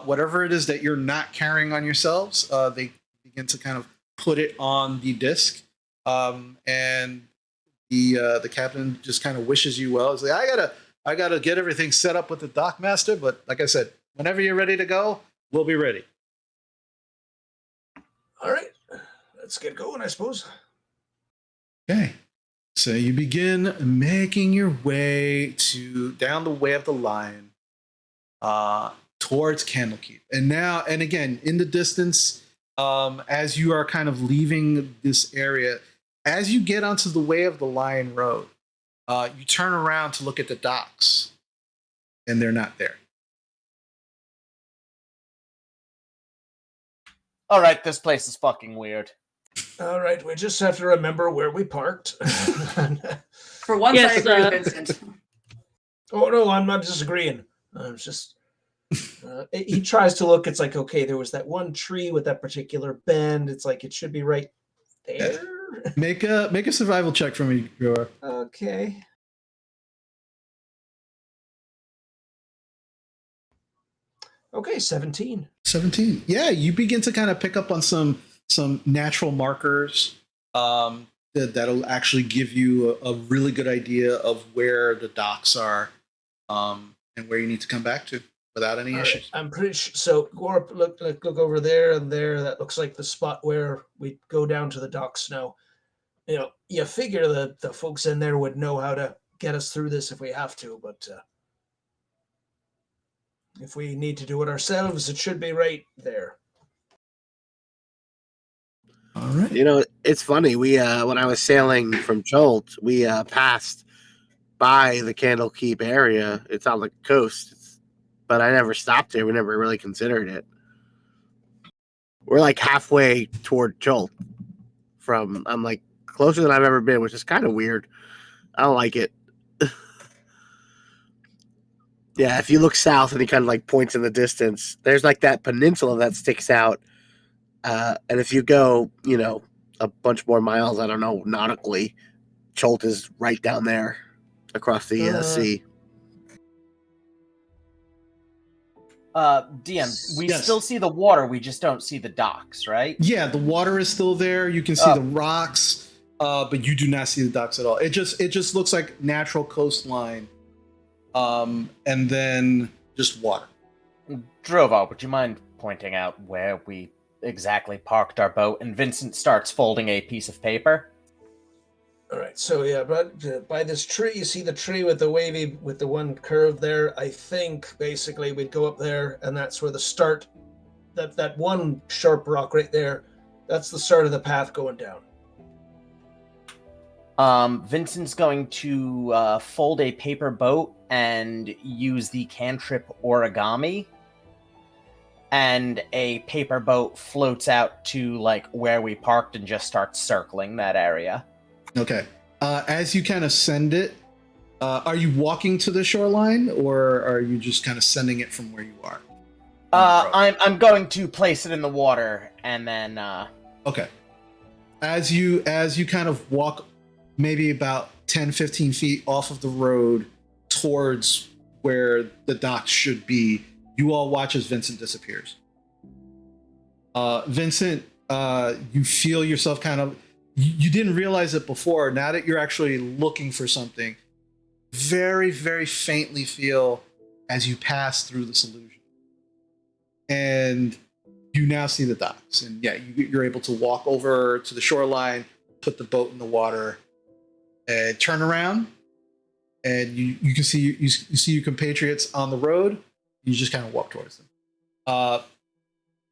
whatever it is that you're not carrying on yourselves, they begin to kind of put it on the disc. And the captain just kind of wishes you well. He's like, I gotta get everything set up with the dock master, but like I said, whenever you're ready to go, we'll be ready. All right, let's get going, I suppose. Okay. So you begin making your way down the way of the Lion, towards Candlekeep. And again, in the distance, as you are kind of leaving this area, as you get onto the way of the Lion Road, you turn around to look at the docks, and they're not there. All right, this place is fucking weird. All right, we just have to remember where we parked. For once, I agree with Vincent. Oh, no, I'm not disagreeing. I'm just... he tries to look. It's like, okay, there was that one tree with that particular bend. It's like, it should be right there. Make a survival check for me, Grower. Okay. Okay, 17. 17. Yeah, you begin to kind of pick up on some natural markers that'll actually give you a really good idea of where the docks are, and where you need to come back to without any issues. Right. I'm pretty sure. So go up, look over there and there. That looks like the spot where we go down to the docks now. You know, you figure the folks in there would know how to get us through this if we have to, but if we need to do it ourselves, it should be right there. All right. You know, it's funny. We when I was sailing from Jolt, we passed by the Candlekeep area. It's on the coast, but I never stopped here. We never really considered it. We're like halfway toward Jolt. I'm like closer than I've ever been, which is kind of weird. I don't like it. Yeah, if you look south and he kind of like points in the distance, there's like that peninsula that sticks out. And if you go, a bunch more miles, I don't know, nautically, Cholt is right down there across the sea. DM, we still see the water, we just don't see the docks, right? Yeah, the water is still there. You can see the rocks, but you do not see the docks at all. It just looks like natural coastline. And then just water. Drovar, would you mind pointing out where we exactly parked our boat? And Vincent starts folding a piece of paper. All right, so yeah, but by this tree, you see the tree with the one curve there. I think basically we'd go up there, and that's where the start. That one sharp rock right there, that's the start of the path going down. Vincent's going to fold a paper boat and use the cantrip origami, and a paper boat floats out to like where we parked and just starts circling that area. Okay. As you kind of send it, are you walking to the shoreline, or are you just kind of sending it from where you are? I'm going to place it in the water and then. Okay. As you kind of walk maybe about 10, 15 feet off of the road towards where the docks should be, you all watch as Vincent disappears. Vincent, you feel yourself kind of, you didn't realize it before. Now that you're actually looking for something, very, very faintly feel as you pass through this illusion. And you now see the docks. And yeah, you're able to walk over to the shoreline, put the boat in the water, and turn around, and you can see you see your compatriots on the road. You just kind of walk towards them.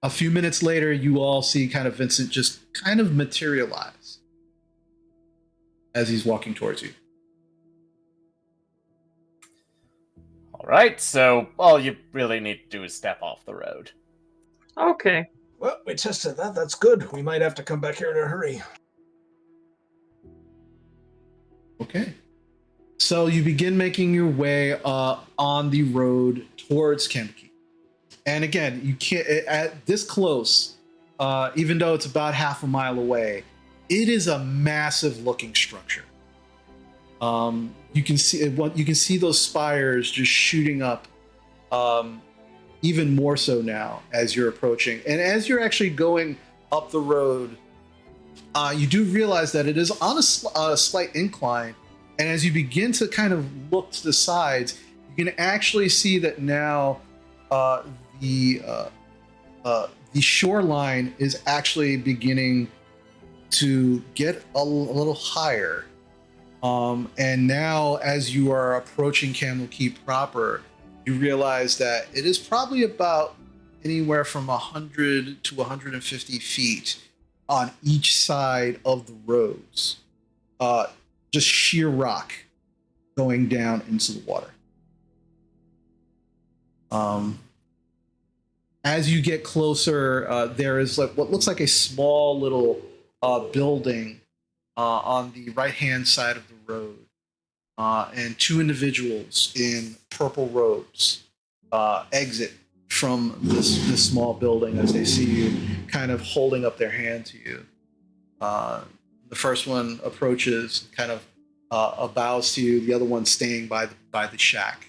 A few minutes later, you all see kind of Vincent just kind of materialize as he's walking towards you. All right, so all you really need to do is step off the road. Okay. Well, we tested that. That's good. We might have to come back here in a hurry. Okay. So you begin making your way on the road towards Candlekeep. And again, you can't, at this close, even though it's about half a mile away, it is a massive looking structure. You can see those spires just shooting up, even more so now as you're approaching. And as you're actually going up the road, you do realize that it is on a slight incline. And as you begin to kind of look to the sides, you can actually see that now the shoreline is actually beginning to get a little higher. And now as you are approaching Candlekeep proper, you realize that it is probably about anywhere from 100 to 150 feet on each side of the roads. Just sheer rock going down into the water. As you get closer, there is like what looks like a small little building on the right-hand side of the road, and two individuals in purple robes exit from this small building as they see you kind of holding up their hand to you. The first one approaches, kind of bows to you. The other one staying by the shack.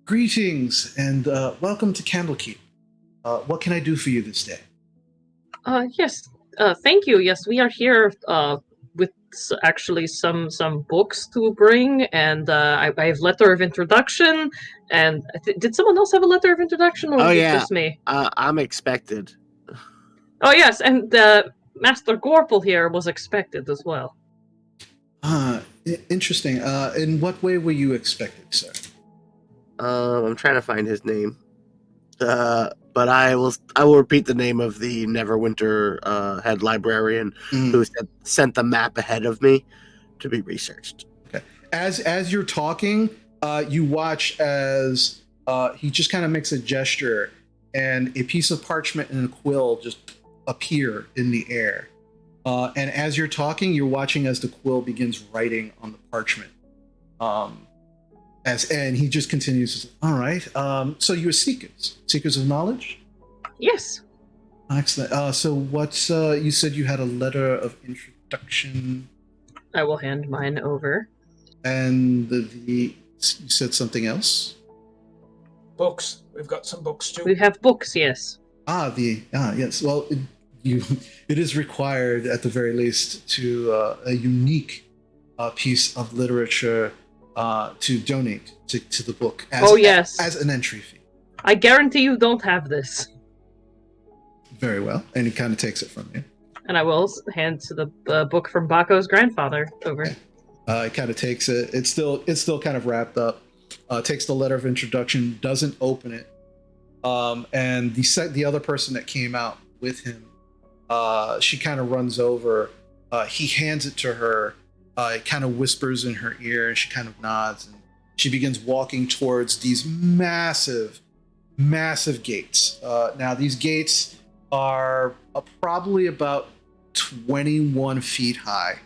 Greetings and welcome to Candlekeep. What can I do for you this day? Yes. Thank you. Yes, we are here with actually some books to bring, and I have letter of introduction. And did someone else have a letter of introduction, or was it just me? I'm expected. Oh yes, and Master Gorple here was expected as well. Interesting. In what way were you expected, sir? I'm trying to find his name. But I will repeat the name of the Neverwinter head librarian who sent the map ahead of me to be researched. Okay. as you're talking, you watch as he just kind of makes a gesture, and a piece of parchment and a quill just appear in the air. And as you're talking, you're watching as the quill begins writing on the parchment. And he just continues. All right. So you're seekers of knowledge. Yes. Excellent. So what's you said you had a letter of introduction, I will hand mine over. and you said something else. Books. We've got some books too. We have books, yes. Yes. Well, it is required at the very least to a unique piece of literature to donate to the book as an entry fee. I guarantee you don't have this. Very well. And he kind of takes it from you. And I will hand to the book from Bako's grandfather over. Okay. He kind of takes it. It's still kind of wrapped up. Takes the letter of introduction, doesn't open it. And the other person that came out with him, she kind of runs over. He hands it to her. It kind of whispers in her ear, and she kind of nods. And she begins walking towards these massive gates. Now, these gates are probably about 21 feet high.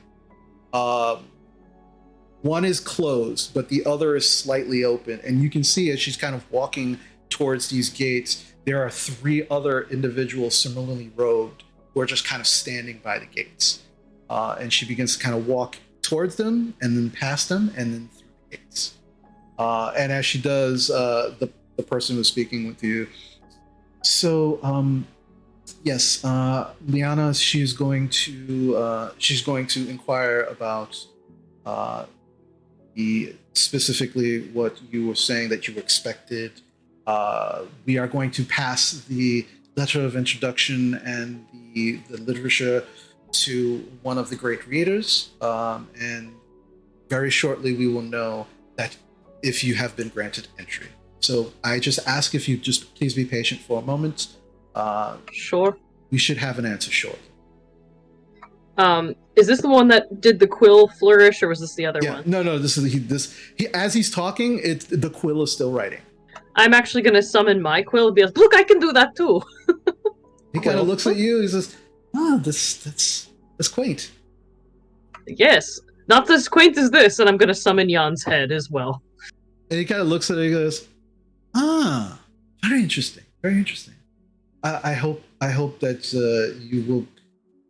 One is closed, but the other is slightly open. And you can see as she's kind of walking towards these gates, there are 3 other individuals similarly robed who are just kind of standing by the gates. And she begins to kind of walk towards them, and then past them, and then through the gates. And as she does, the person who's speaking with you. So, yes, Liana, she's going to inquire about specifically what you were saying that you expected. We are going to pass the letter of introduction and the literature to one of the great readers, and very shortly we will know that if you have been granted entry. So I just ask if you just please be patient for a moment. Sure. We should have an answer shortly. Is this the one that did the quill flourish, or was this the other one? No. This is he. As he's talking, the quill is still writing. I'm actually going to summon my quill and be like, look, I can do that too. He kind of looks at you. He says, that's quaint. Yes, not as quaint as this, and I'm going to summon Jan's head as well. And he kind of looks at it and goes, very interesting, very interesting. I hope that you will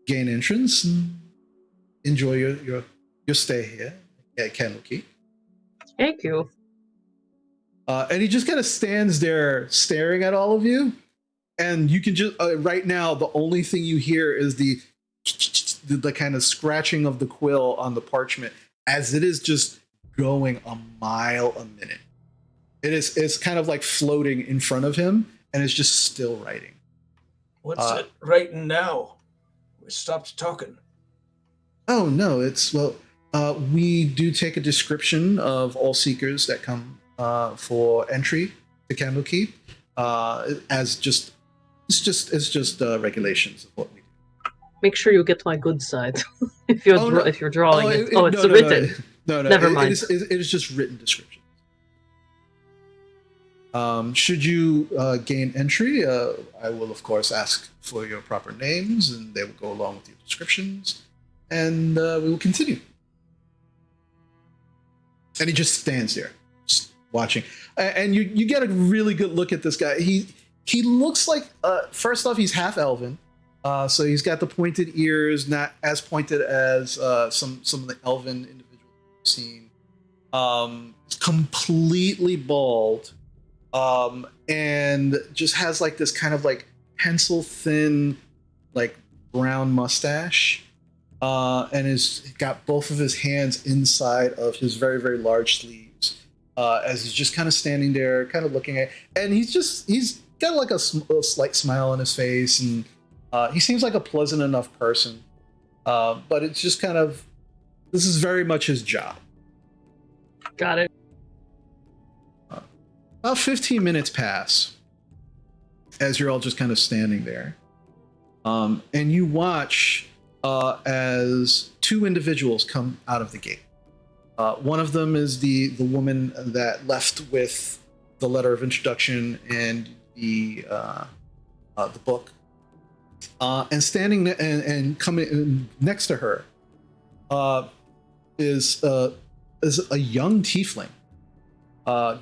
gain entrance and enjoy your stay here at Candlekeep. Thank you. And he just kind of stands there staring at all of you, and you can just right now the only thing you hear is the kind of scratching of the quill on the parchment as it is just going a mile a minute. It's kind of like floating in front of him, and it's just still writing. What's it writing now? We stopped talking. Oh no, we do take a description of all seekers that come for entry to Candlekeep. It's just regulations of what we do. Make sure you get my good side. if you're drawing it. It's no, written. No. Never mind. It is just written description. Should you gain entry, I will of course ask for your proper names, and they will go along with your descriptions, and we will continue. And he just stands there, just watching, and you get a really good look at this guy. He looks like first off, he's half elven, so he's got the pointed ears, not as pointed as some of the elven individuals we've seen. Completely bald. And just has like this kind of like pencil thin, like brown mustache, and has got both of his hands inside of his very, very large sleeves, as he's just kind of standing there, kind of looking at, and he's got like a slight smile on his face, and he seems like a pleasant enough person, but it's just kind of, this is very much his job. Got it. About 15 minutes pass as you're all just kind of standing there. And you watch as 2 individuals come out of the gate. One of them is the woman that left with the letter of introduction and the book. And standing and coming next to her is a young tiefling,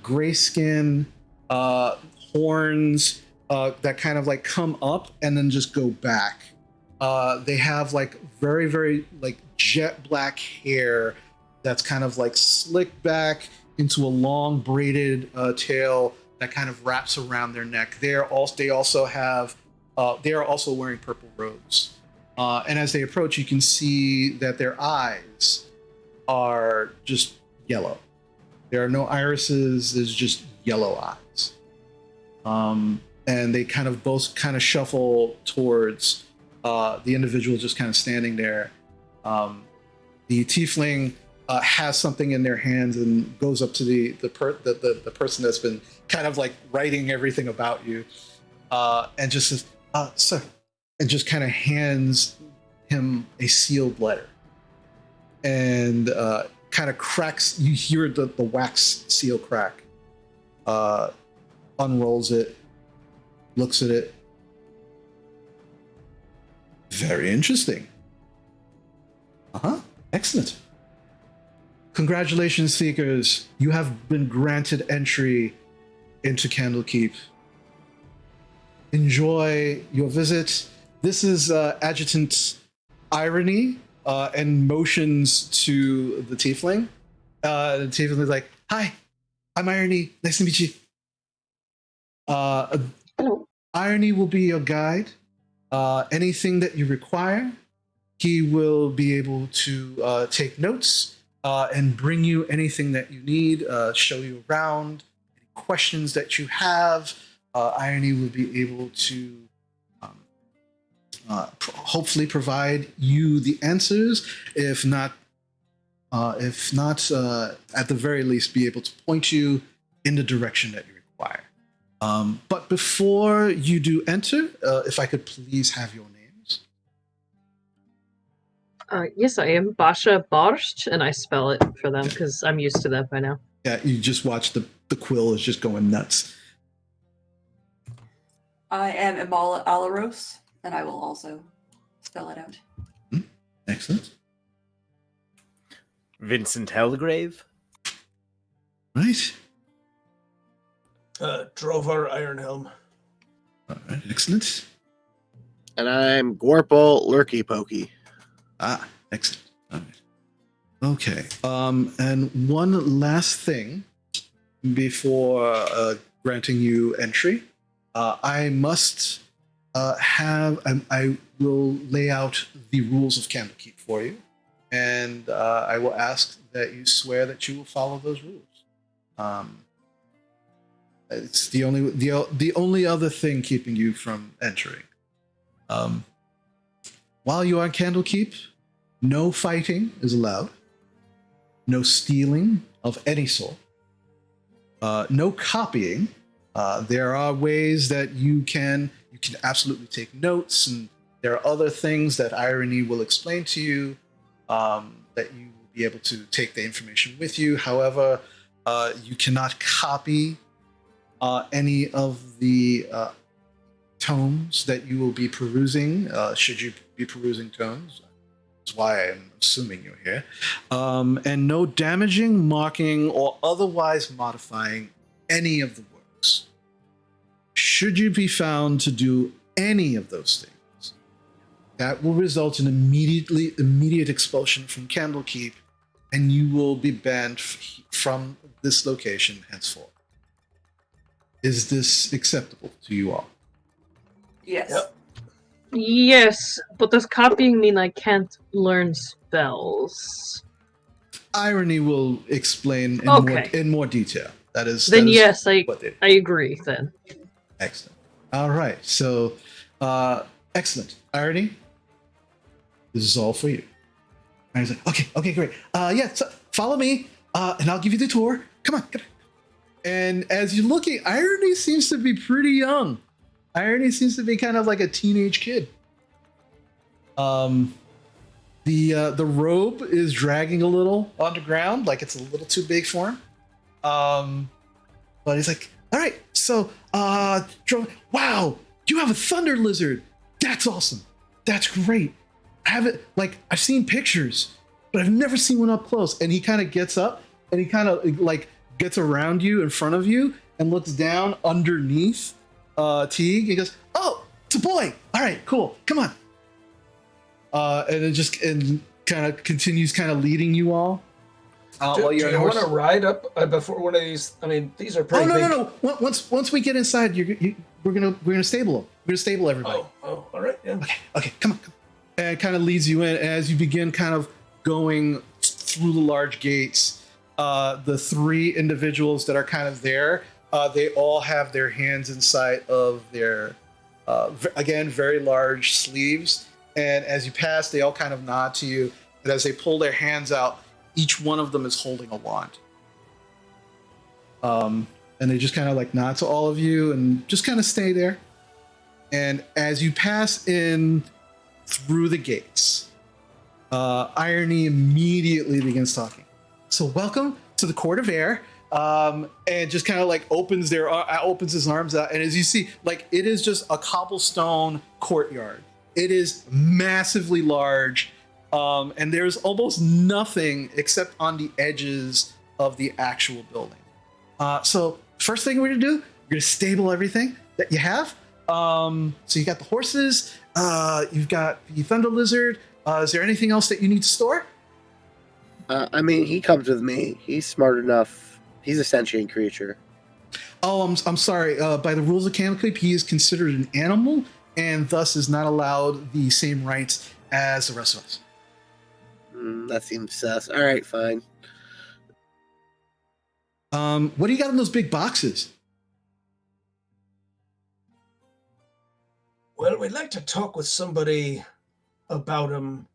gray skin, horns that kind of like come up and then just go back. They have like very, very like jet black hair that's kind of like slicked back into a long braided tail that kind of wraps around their neck. They are also wearing purple robes. And as they approach, you can see that their eyes are just yellow. There are no irises, there's just yellow eyes. And they kind of both kind of shuffle towards the individual just kind of standing there. The tiefling has something in their hands and goes up to the person that's been kind of like writing everything about you, and just says, "Sir," and just kind of hands him a sealed letter, and kind of cracks. You hear the wax seal crack. Unrolls it, looks at it. Very interesting. Excellent. Congratulations, Seekers. You have been granted entry into Candlekeep. Enjoy your visit. This is Adjutant Irony and motions to the tiefling. The tiefling is like, "Hi, I'm Irony. Nice to meet you." Irony will be your guide. Anything that you require, he will be able to take notes and bring you anything that you need, show you around, any questions that you have. Irony will be able to hopefully provide you the answers, if not, at the very least, be able to point you in the direction that you require. But before you do enter, if I could please have your names. Yes, I am Basha Borscht, and I spell it for them because I'm used to that by now. Yeah, you just watch the quill is just going nuts. I am Imala Alaros, and I will also spell it out. Excellent. Vincent Helgrave. Right. Drovar Ironhelm. All right. Excellent. And I'm Gorple Lurky Pokey. Excellent. All right. Okay. And one last thing before granting you entry, I must I will lay out the rules of Candlekeep for you, and I will ask that you swear that you will follow those rules. It's the only other thing keeping you from entering. While you are in Candlekeep, no fighting is allowed. No stealing of any sort. No copying. There are ways that you can absolutely take notes, and there are other things that Irony will explain to you that you will be able to take the information with you. However, you cannot copy any of the tomes that you will be perusing, should you be perusing tomes. That's why I'm assuming you're here. And no damaging, marking, or otherwise modifying any of the works. Should you be found to do any of those things, that will result in immediate expulsion from Candlekeep, and you will be banned from this location henceforth. Is this acceptable to you all? Yes. Yep. Yes, but does copying mean I can't learn spells? Irony will explain in more detail. That is. Yes, I what they... agree then. Excellent. All right. So, excellent. Irony, this is all for you. And he's like, okay, great. Yeah, so follow me, and I'll give you the tour. Come on. And as you're looking, Irony seems to be pretty young. Irony seems to be kind of like a teenage kid. The robe is dragging a little on the ground, like it's a little too big for him. But he's like, all right, so wow, you have a thunder lizard. That's awesome. That's great. I've seen pictures, but I've never seen one up close. And he kind of gets up and he kind of like gets around you in front of you and looks down underneath Teague. He goes, oh, it's a boy. All right, cool. Come on. And it just kind of continues kind of leading you all. Do you want to ride up before one of these? I mean, these are pretty. No. Once we get inside, we're gonna stable them. We're gonna stable everybody. Oh, all right. Yeah. Okay, come on. And it kind of leads you in as you begin kind of going through the large gates. The three individuals that are kind of there, they all have their hands inside of their, again, very large sleeves. And as you pass, they all kind of nod to you. And as they pull their hands out, each one of them is holding a wand. And they just kind of like nod to all of you and just kind of stay there. And as you pass in through the gates, Irony immediately begins talking. So welcome to the Court of Air. And just kind of like opens his arms out. And as you see, like it is just a cobblestone courtyard. It is massively large. And there's almost nothing except on the edges of the actual building. So first thing we're gonna do, we're gonna stable everything that you have. So you got the horses, you've got the thunder lizard. Is there anything else that you need to store? I mean, he comes with me. He's smart enough. He's a sentient creature. Oh, I'm sorry. By the rules of Candlekeep, he is considered an animal and thus is not allowed the same rights as the rest of us. That seems sus. All right, fine. What do you got in those big boxes? Well, we'd like to talk with somebody about him.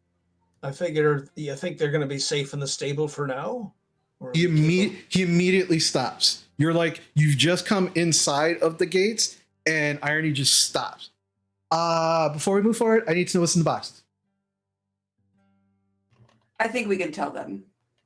I figure, you think they're going to be safe in the stable for now? He immediately stops. You're like, you've just come inside of the gates, and Irony just stops. Before we move forward, I need to know what's in the boxes. I think we can tell them.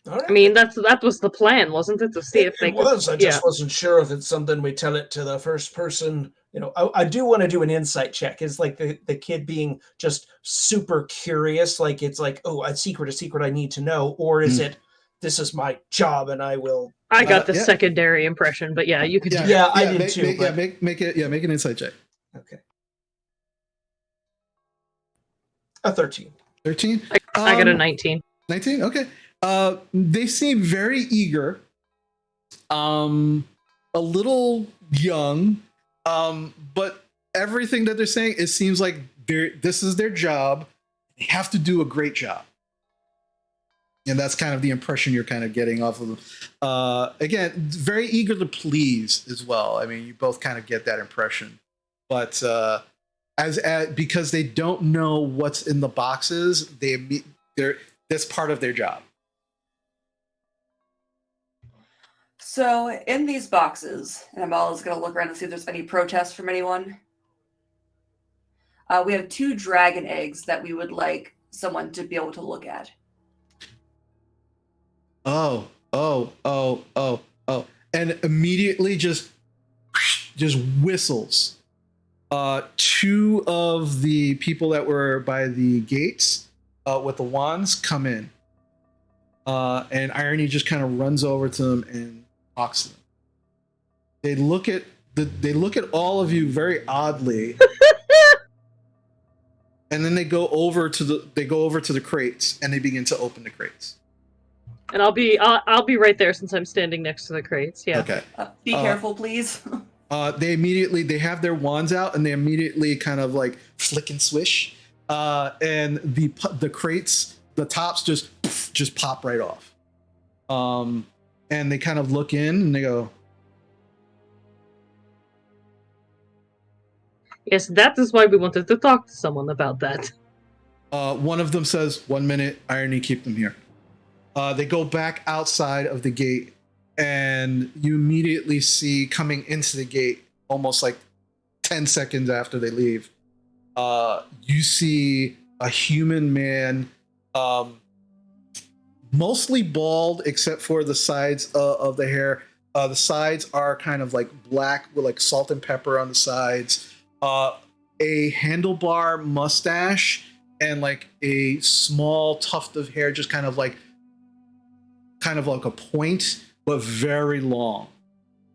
All right. I mean, that was the plan, wasn't it? To see if they It was. I just wasn't sure if it's something we tell it to the first person. You know, I do want to do an insight check. It's like the kid being just super curious, like it's like, oh, a secret I need to know, or is it, this is my job and I will. I got the secondary impression, but yeah, you could. Yeah, I did too. Make an insight check. Okay. A 13. 13. I got a 19. 19. Okay. They seem very eager. A little young. But everything that they're saying, it seems like this is their job. They have to do a great job. And that's kind of the impression you're kind of getting off of them. Again, very eager to please as well. I mean, you both kind of get that impression. But because they don't know what's in the boxes, that's part of their job. So in these boxes, and I'm always going to look around and see if there's any protests from anyone. We have 2 dragon eggs that we would like someone to be able to look at. Oh. And immediately just whistles. 2 of the people that were by the gates with the wands come in. And Irony just kind of runs over to them and talks to them. They look at all of you very oddly. And then they go over to the crates and they begin to open the crates. And I'll be right there since I'm standing next to the crates. Yeah. Okay. Be careful, please. They have their wands out and they immediately kind of like flick and swish. And the crates, the tops just pop right off. And they kind of look in and they go, yes, that is why we wanted to talk to someone about that. one of them says, 1 minute, Irony, keep them here. They go back outside of the gate and you immediately see coming into the gate, almost like 10 seconds after they leave, you see a human man Um, mostly bald except for the sides of the hair. The sides are kind of like black with like salt and pepper on the sides. A handlebar mustache and like a small tuft of hair, just kind of like a point, but very long.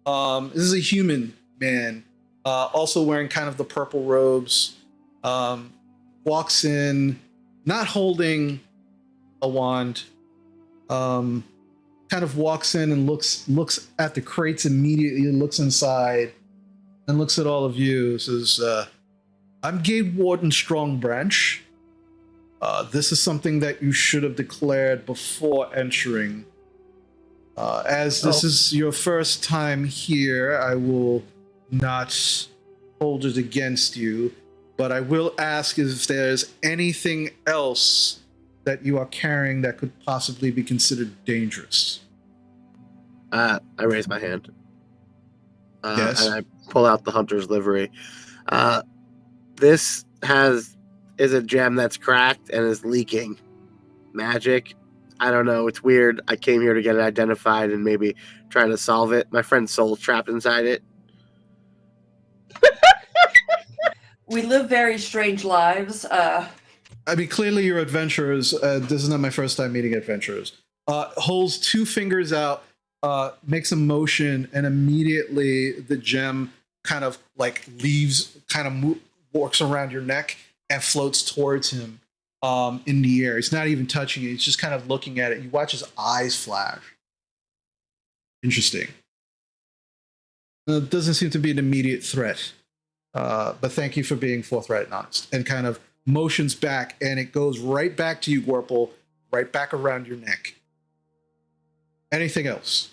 This is a human man, also wearing kind of the purple robes. Walks in, not holding a wand. Kind of walks in and looks at the crates immediately, looks inside, and looks at all of you. Says, "I'm Gate Warden Strong Branch. This is something that you should have declared before entering. As this is your first time here, I will not hold it against you, but I will ask if there's anything else that you are carrying that could possibly be considered dangerous." I raise my hand. Yes. And I pull out the hunter's livery. This is a gem that's cracked and is leaking magic. I don't know. It's weird. I came here to get it identified and maybe try to solve it. My friend's soul's trapped inside it. We live very strange lives. I mean, clearly you're adventurers. This is not my first time meeting adventurers. Holds two fingers out, makes a motion, and immediately the gem kind of like leaves, walks around your neck and floats towards him in the air. He's not even touching it. He's just kind of looking at it. You watch his eyes flash. Interesting. It doesn't seem to be an immediate threat. But thank you for being forthright and honest. And kind of motions back, and it goes right back to you, Gorple, right back around your neck. Anything else?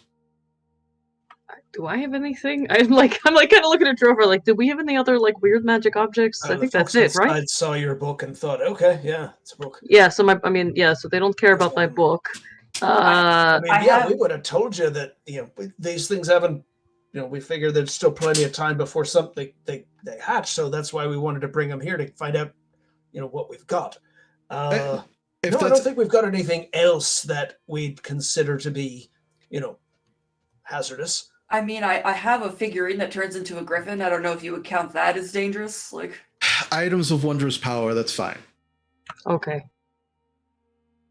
Do I have anything? I'm like kind of looking at Drover like, do we have any other like weird magic objects? I think that's it, right? I saw your book and thought, okay, yeah, it's a book. Yeah, so so they don't care about my book. We would have told you that these things haven't. We figure there's still plenty of time before something they hatch, so that's why we wanted to bring them here to find out, what we've got. I don't think we've got anything else that we'd consider to be, hazardous. I mean, I have a figurine that turns into a griffin. I don't know if you would count that as dangerous. Like items of wondrous power. That's fine. Okay.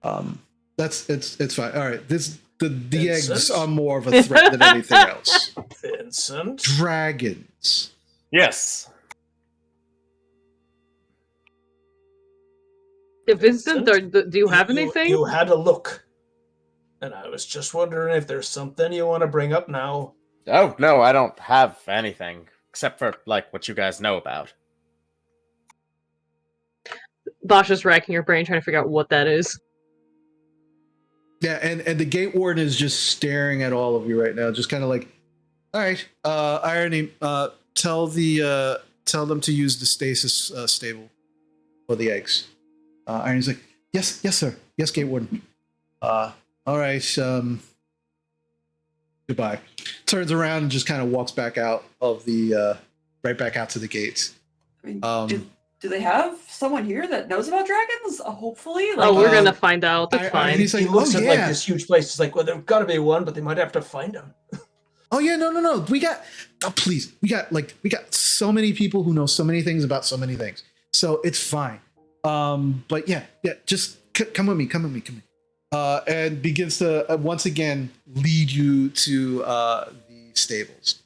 It's fine. All right. The eggs are more of a threat than anything else. Vincent. Dragons. Yes. Vincent, do you have anything? You had a look. And I was just wondering if there's something you want to bring up now. Oh, no, I don't have anything. Except for, what you guys know about. Basha's racking her brain trying to figure out what that is. Yeah, and the gate warden is just staring at all of you right now, just kind of like, all right, Irony, tell them to use the stasis stable for the eggs. Irony's like, yes, sir, yes, gate warden. All right, goodbye. Turns around and just kind of walks back out of the right back out to the gates. I mean, do they have someone here that knows about dragons? Hopefully. We're gonna find out. That's fine. He's like, he looks at this huge place. It's like, well, there's got to be one, but they might have to find him. Oh yeah, no. We got so many people who know so many things about so many things. So it's fine. But yeah, just come with me. And begins to once again lead you to the stables.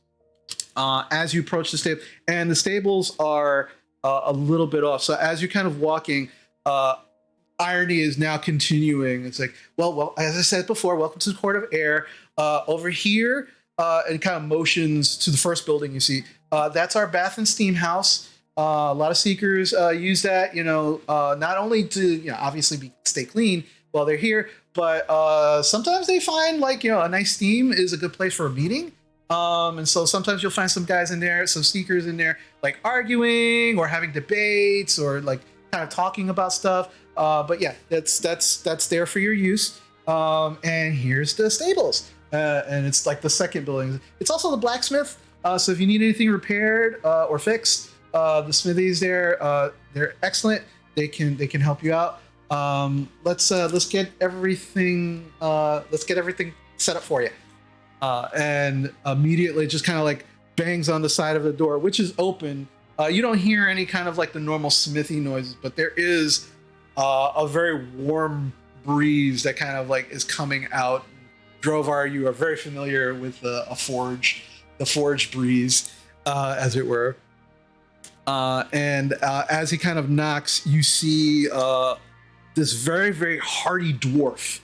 As you approach the stable, and the stables are a little bit off. So as you're kind of walking, Irony is now continuing. It's like, well, as I said before, welcome to the Court of Air. Over here, and kind of motions to the first building you see. That's our bath and steam house. A lot of seekers use that, not only to, obviously stay clean while they're here, but sometimes they find a nice steam is a good place for a meeting. And so sometimes you'll find some guys in there, some seekers in there, arguing or having debates or kind of talking about stuff. But yeah, that's there for your use. And here's the stables. And it's the second building. It's also the blacksmith. So if you need anything repaired or fixed, the smithies there, they're excellent. They can help you out. Let's get everything set up for you. And immediately just kind of like bangs on the side of the door, which is open. You don't hear any kind of like the normal smithy noises, but there is a very warm breeze that kind of like is coming out. Drovar, you are very familiar with the forge breeze, as it were. And as he kind of knocks, you see this very, very hardy dwarf.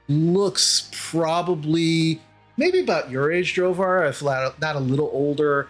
Looks probably maybe about your age, Drovar, if not a little older.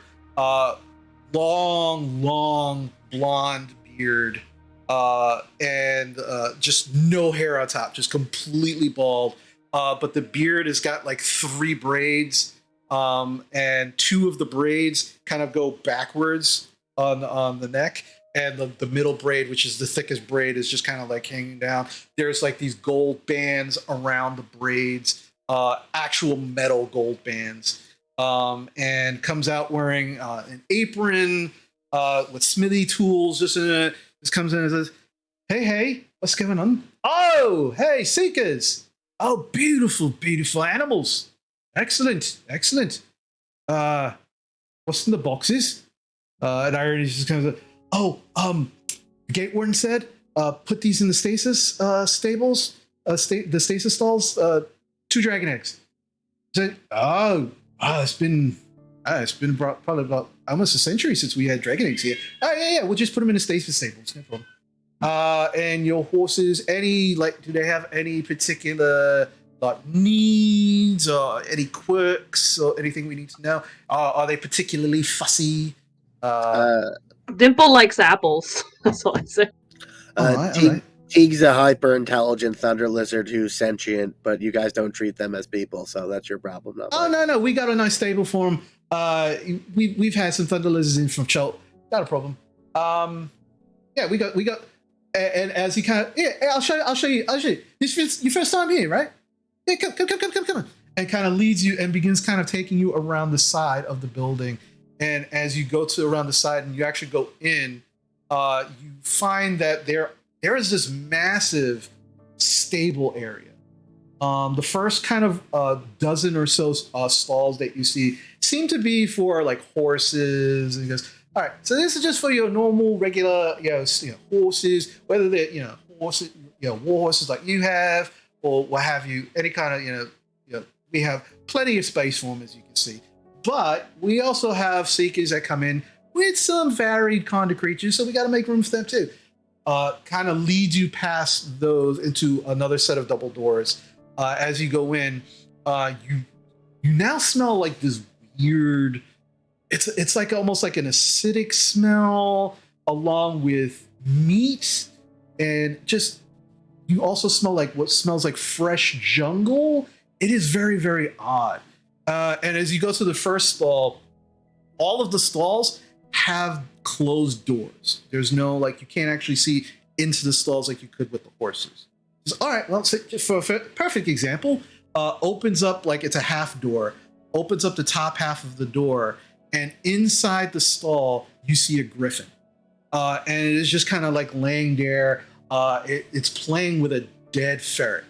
Long blonde beard, and just no hair on top, just completely bald. But the beard has got like 3 braids, and 2 of the braids kind of go backwards on the neck, and the middle braid, which is the thickest braid, is just kind of like hanging down. There's like these gold bands around the braids, actual metal gold bands. And comes out wearing an apron with smithy tools. Just comes in and says, "Hey, what's going on? Oh, hey, seekers! Oh, beautiful animals! Excellent. What's in the boxes?" And I already just kind of, the gate warden said, put these in the stasis stables, the stasis stalls. 2 dragon eggs. So, it's been probably about almost a century since we had dragon eggs here. Oh yeah, we'll just put them in the stasis stables, no problem. And your horses, do they have any particular like needs or any quirks or anything we need to know? Are they particularly fussy? Dimple likes apples. That's all I say. All right. Teague's a hyper-intelligent thunder lizard who's sentient, but you guys don't treat them as people, so that's your problem. No, we got a nice stable for him. We've had some thunder lizards in from Chult. Not a problem. Yeah, we got. And as he kind of, I'll show you. This is your first time here, right? Yeah, come. And kind of leads you and begins kind of taking you around the side of the building. And as you go to around the side and you actually go in, you find that there is this massive stable area. The first kind of dozen or so stalls that you see seem to be for like horses. And he goes, all right, so this is just for your normal, regular, horses, whether they're, horses, war horses like you have, or what have you, any kind of, we have plenty of space for them, as you can see. But we also have seekers that come in with some varied kind of creatures, so we got to make room for them too. Kind of leads you past those into another set of double doors. As you go in, you now smell like this weird. It's like almost like an acidic smell, along with meat, and just you also smell like what smells like fresh jungle. It is very, very odd. And as you go to the first stall, all of the stalls have closed doors. There's no, you can't actually see into the stalls like you could with the horses. All right, well, so for a perfect example, opens up like it's a half door, opens up the top half of the door, and inside the stall, you see a griffin. And it is just kind of like laying there. It's playing with a dead ferret.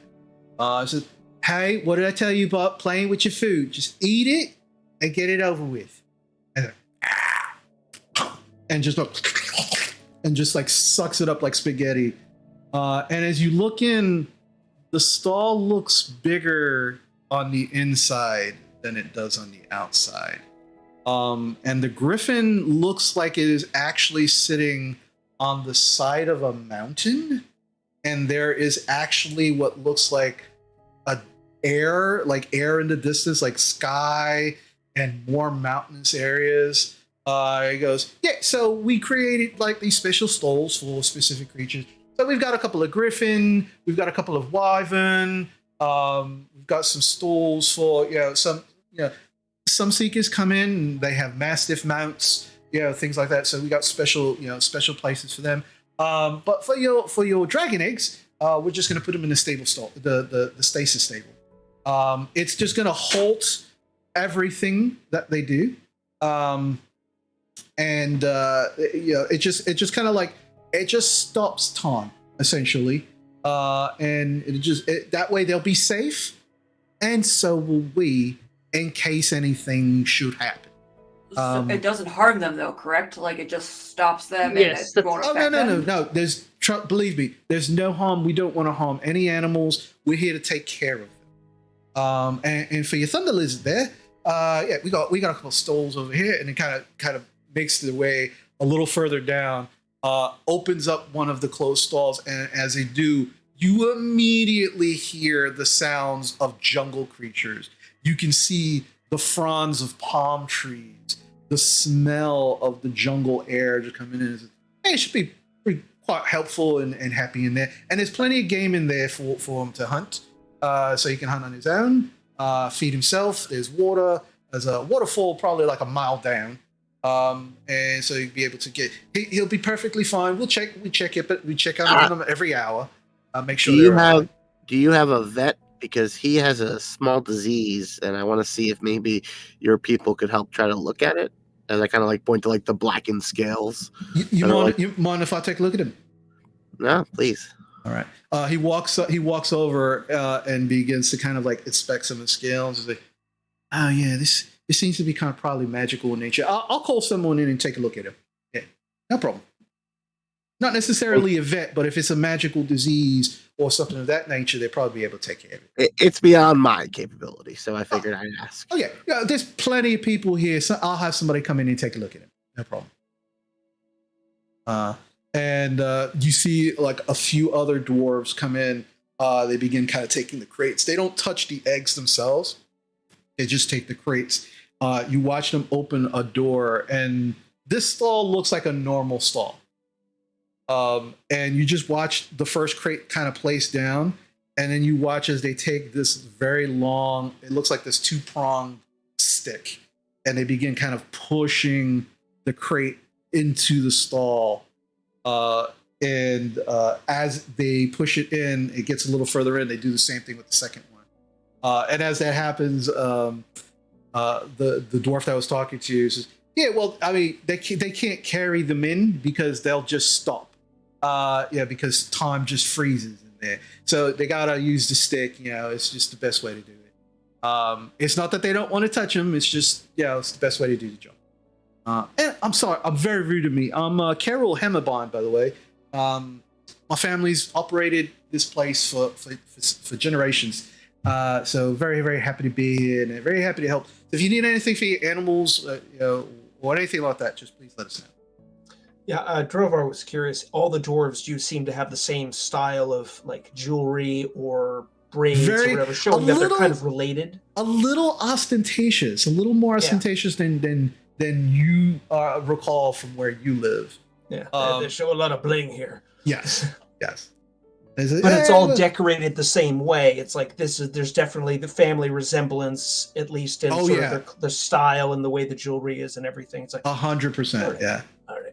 It says, hey, what did I tell you about playing with your food? Just eat it and get it over with. And just like sucks it up like spaghetti. And as you look in, the stall looks bigger on the inside than it does on the outside. And the griffin looks like it is actually sitting on the side of a mountain. And there is actually what looks like air in the distance, like sky and more mountainous areas. He goes, yeah, so we created like these special stalls for specific creatures. So we've got a couple of griffin, we've got a couple of wyvern, we've got some stalls for, some seekers come in and they have mastiff mounts, things like that. So we got special places for them. But for your dragon eggs, we're just going to put them in the stable stall, the stasis stable. It's just going to halt everything that they do. It just kind of like, it just stops time. essentially, and that way they'll be safe, and so will we, in case anything should happen. So it doesn't harm them, though, correct? Like it just stops them Yes, and it won't Oh affect them? no! Believe me, there's no harm. We don't want to harm any animals. We're here to take care of them. And for your thunder lizard there, we got a couple of stalls over here, and it kind of makes the way a little further down. Opens up one of the closed stalls, and as they do, you immediately hear the sounds of jungle creatures. You can see the fronds of palm trees, the smell of the jungle air just coming in. It should be pretty quite helpful and happy in there. And there's plenty of game in there for him to hunt. So he can hunt on his own, feed himself. There's water. There's a waterfall probably like a mile down. And so he'll be able to he'll be perfectly fine. We check it, but we check on him every hour. Make sure do you have a vet? Because he has a small disease, and I want to see if maybe your people could help try to look at it. And I kind of like point to like the blackened scales. You mind if I take a look at him? No, please. All right. He walks over and begins to kind of like inspect some of the scales. He's like, oh yeah, this seems to be kind of probably magical in nature. I'll call someone in and take a look at him. Yeah, no problem. Not necessarily a vet, but if it's a magical disease or something of that nature, they'll probably be able to take care of it. It's beyond my capability, so I figured I'd ask. Oh yeah, there's plenty of people here, so I'll have somebody come in and take a look at him. No problem. And you see like a few other dwarves come in. They begin kind of taking the crates. They don't touch the eggs themselves. They just take the crates. You watch them open a door, and this stall looks like a normal stall. And you just watch the first crate kind of place down, and then you watch as they take this very long, it looks like this 2-pronged stick, and they begin kind of pushing the crate into the stall. And as they push it in, it gets a little further in. They do the same thing with the second one. And as that happens, the dwarf that I was talking to you says, yeah, well, I mean, they can't carry them in because they'll just stop. Because time just freezes in there. So they gotta use the stick. It's just the best way to do it. It's not that they don't want to touch them. It's just, it's the best way to do the job. And I'm sorry, I'm very rude of me. I'm Carol Hemmerbond, by the way. My family's operated this place for generations. So very, very happy to be here and very happy to help. If you need anything for your animals, or anything like that, just please let us know. Yeah, Drovar was curious. All the dwarves do seem to have the same style of like jewelry or braids or whatever, showing that they're kind of related. A little ostentatious, a little more ostentatious than you recall from where you live. Yeah, they show a lot of bling here. Yes. But it's all decorated the same way. It's like there's definitely the family resemblance, at least in sort of the style and the way the jewelry is and everything. It's like 100%. Yeah. All right.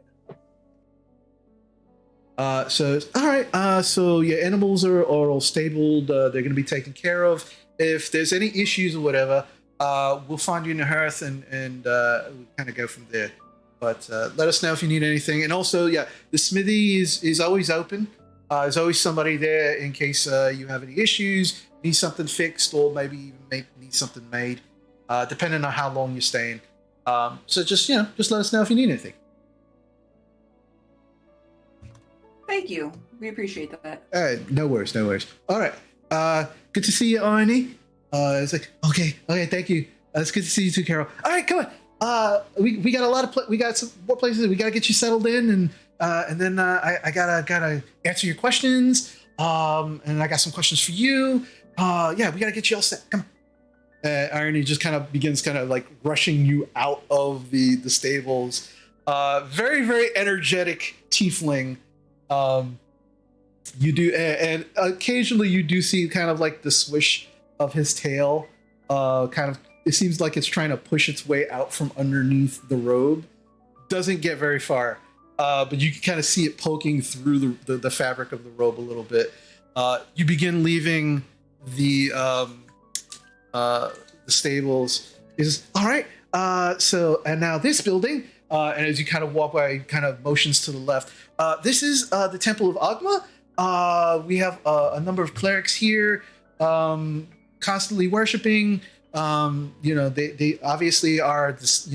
So your animals are all stabled. They're going to be taken care of. If there's any issues or whatever, we'll find you in the hearth and we'll kind of go from there. But let us know if you need anything. And also, the smithy is always open. There's always somebody there in case you have any issues, need something fixed, or maybe even need something made, depending on how long you're staying. So just let us know if you need anything. Thank you. We appreciate that. No worries. All right. Good to see you, Arnie. It's like, okay, thank you. It's good to see you too, Carol. All right, come on. We got a lot of we got some more places. We got to get you settled in, and then I gotta answer your questions. And I got some questions for you. We gotta get you all set. Come on. Arnie just kind of begins like rushing you out of the stables. Very, very energetic tiefling. You do, and occasionally you do see kind of like the swish of his tail. It seems like it's trying to push its way out from underneath the robe. Doesn't get very far, but you can kind of see it poking through the fabric of the robe a little bit. You begin leaving the stables. Is all right. And now this building. And as you kind of walk by, kind of motions to the left. This is the Temple of Agma. We have a number of clerics here, constantly worshiping. They obviously are this,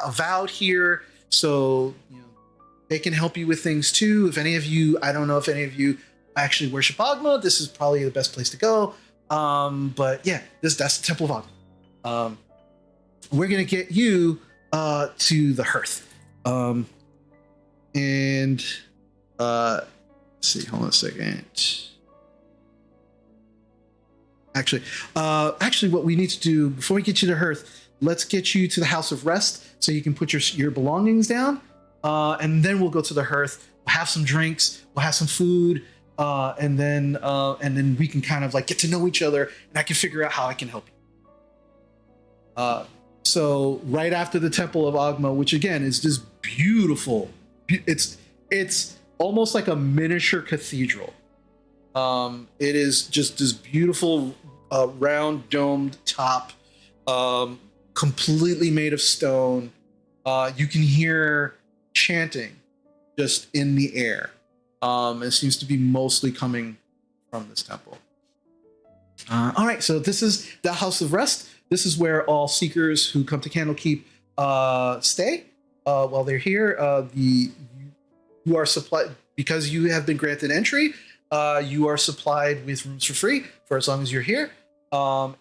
avowed here, so they can help you with things too. If any of you, I don't know if any of you actually worship Agma, this is probably the best place to go. But yeah, that's the Temple of Agma. We're gonna get you to the hearth. And let's see, hold on a second. Actually, what we need to do before we get you to hearth, let's get you to the house of rest so you can put your belongings down, and then we'll go to the hearth. We'll have some drinks, we'll have some food, and then we can kind of like get to know each other, and I can figure out how I can help you. So right after the Temple of Agma, which again is just beautiful, it's almost like a miniature cathedral. It is just this beautiful round domed top, completely made of stone. You can hear chanting just in the air. It seems to be mostly coming from this temple. All right, so this is the House of Rest. This is where all seekers who come to Candlekeep stay while they're here. You are supplied, because you have been granted entry. You are supplied with rooms for free for as long as you're here. If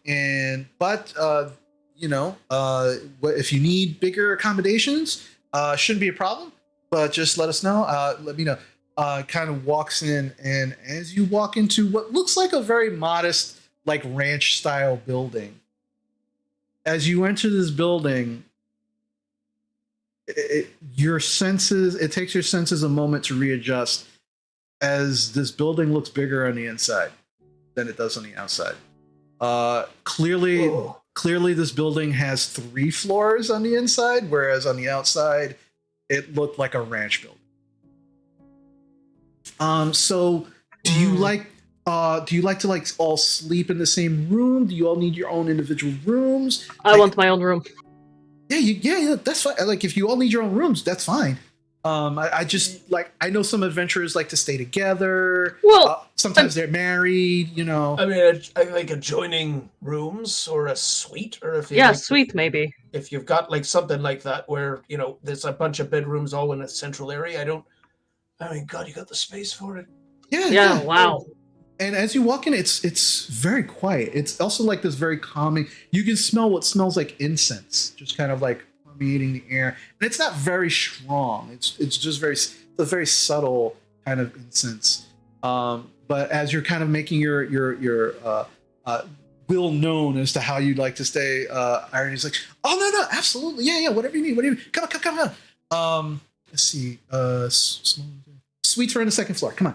you need bigger accommodations, shouldn't be a problem. But just let us know. Let me know. Kind of walks in, and as you walk into what looks like a very modest, like ranch style building, as you enter this building, it takes your senses a moment to readjust, as this building looks bigger on the inside than it does on the outside. Clearly this building has 3 floors on the inside, whereas on the outside it looked like a ranch building. So do you like to like all sleep in the same room? Do you all need your own individual rooms? I want my own room. Yeah, that's fine. Like, if you all need your own rooms, that's fine. I just I know some adventurers like to stay together. Well, sometimes they're married, I mean, like adjoining rooms or a suite, or if you suite maybe. If you've got like something like that where there's a bunch of bedrooms all in a central area. God, you got the space for it. Yeah. Wow. And as you walk in, it's very quiet. It's also like this very calming. You can smell what smells like incense, just kind of like permeating the air. And it's not very strong. It's just a very subtle kind of incense. But as you're kind of making your will known as to how you'd like to stay, Irony's like, oh no, absolutely, yeah, whatever you need. Come on. Let's see, suites are on the second floor. Come on.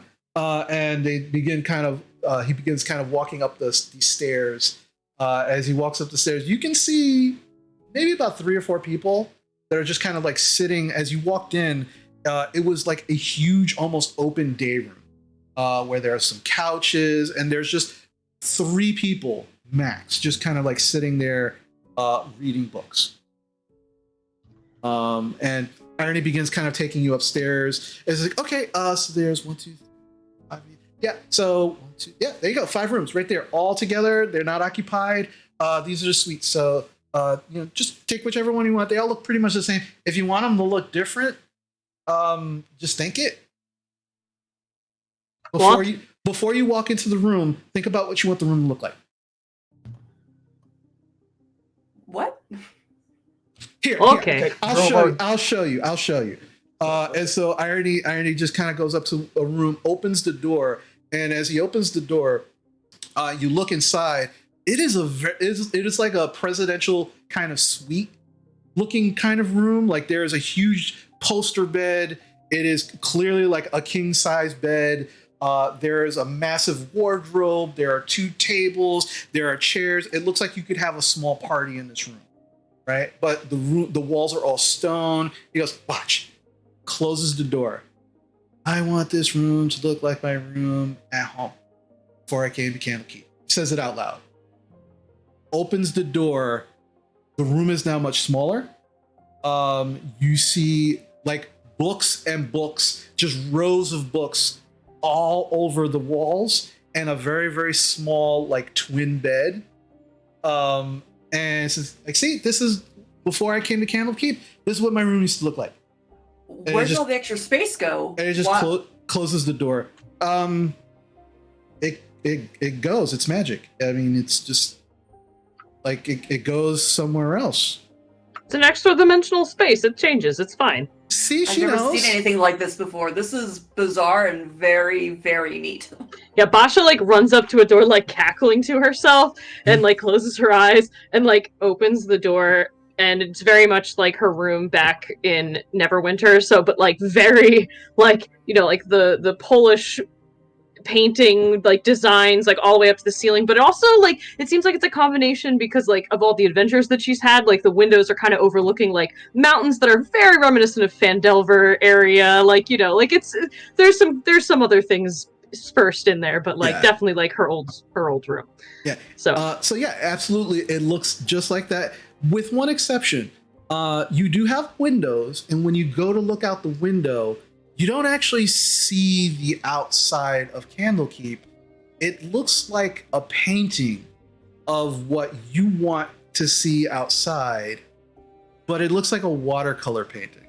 And they begin he begins kind of walking up these stairs. As he walks up the stairs, you can see maybe about 3 or 4 people that are just kind of like sitting. As you walked in, it was like a huge, almost open day room, where there are some couches, and there's just 3 people max, just kind of like sitting there, reading books. And Irony begins kind of taking you upstairs. It's like, okay, so there's 1, 2, 3, 5. Yeah, so 1, 2, yeah, there you go. 5 rooms right there, all together. They're not occupied. These are the suites. So just take whichever one you want. They all look pretty much the same. If you want them to look different, just think it. Before you walk into the room, think about what you want the room to look like. What? Here, okay. I'll show you. And so Irony just kind of goes up to a room, opens the door, and as he opens the door, you look inside. It is like a presidential kind of suite looking kind of room. Like, there is a huge poster bed. It is clearly like a king size bed. There is a massive wardrobe. There are 2 tables. There are chairs. It looks like you could have a small party in this room, right? But the walls are all stone. He goes, watch. Closes the door. I want this room to look like my room at home before I came to Candlekeep. Says it out loud. Opens the door. The room is now much smaller. You see like books and books, just rows of books all over the walls and a very, very small like twin bed. And it's just, like, see, this is before I came to Candlekeep. This is what my room used to look like. And Where's all the extra space go? And it just closes the door. It goes. It's magic. I mean, it's just like it goes somewhere else. It's an extra dimensional space. It changes. It's fine. See, I've she never knows. seen anything like this before. This is bizarre and very, very neat. Yeah, Basha like runs up to a door like cackling to herself and like closes her eyes and like opens the door, and it's very much like her room back in Neverwinter. So, but like very like, you know, like the Polish painting like designs like all the way up to the ceiling, but also like it seems like it's a combination because like of all the adventures that she's had, like the windows are kind of overlooking like mountains that are very reminiscent of Fandelver area, like, you know, like it's there's some other things dispersed in there, but like definitely like her old room. Yeah. So yeah, absolutely, it looks just like that with one exception. You do have windows, and when you go to look out the window, you don't actually see the outside of Candlekeep. It looks like a painting of what you want to see outside, but it looks like a watercolor painting.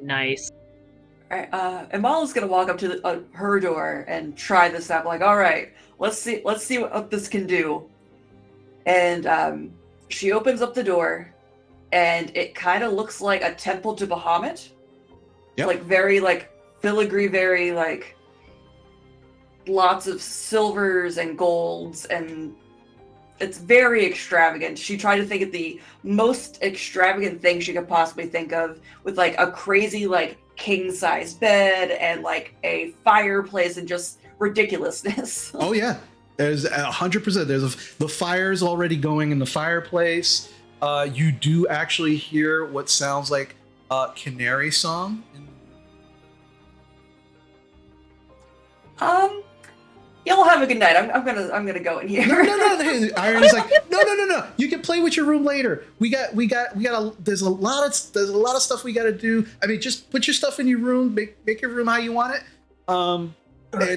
Nice. All right, Amala's gonna walk up to her door and try this out. Like, all right, let's see what this can do. And she opens up the door, and it kind of looks like a temple to Bahamut. Yep. Like very like filigree, very like lots of silvers and golds, and it's very extravagant. She tried to think of the most extravagant thing she could possibly think of, with like a crazy like king size bed and like a fireplace and just ridiculousness. Oh yeah, there's 100%. The fire's already going in the fireplace. You do actually hear what sounds like a canary song. Y'all have a good night. I'm gonna go in here. No. Irony's like, no. You can play with your room later. There's a lot of stuff we got to do. I mean, just put your stuff in your room. Make your room how you want it. And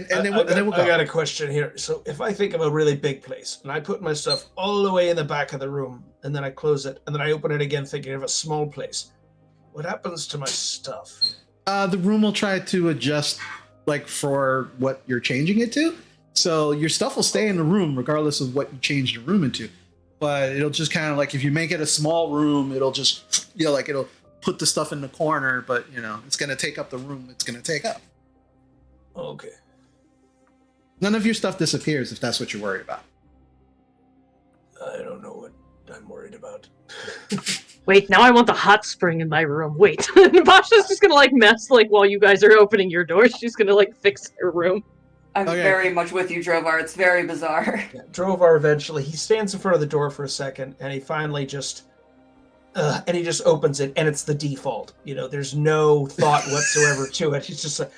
then we'll go. I got a question here. So if I think of a really big place and I put my stuff all the way in the back of the room and then I close it and then I open it again thinking of a small place, what happens to my stuff? The room will try to adjust like for what you're changing it to. So your stuff will stay in the room regardless of what you change the room into. But it'll just kind of like, if you make it a small room, it'll just, you know, like it'll put the stuff in the corner, but you know, it's going to take up the room it's going to take up. Okay. None of your stuff disappears if that's what you're worried about. I don't know what I'm worried about. Wait, now I want the hot spring in my room. Wait. Basha's just gonna like mess like while you guys are opening your door. She's gonna like fix her room. I'm very much with you, Drovar. It's very bizarre. Yeah, Drovar eventually, he stands in front of the door for a second and he finally just and he just opens it and it's the default. You know, there's no thought whatsoever to it. He's just like,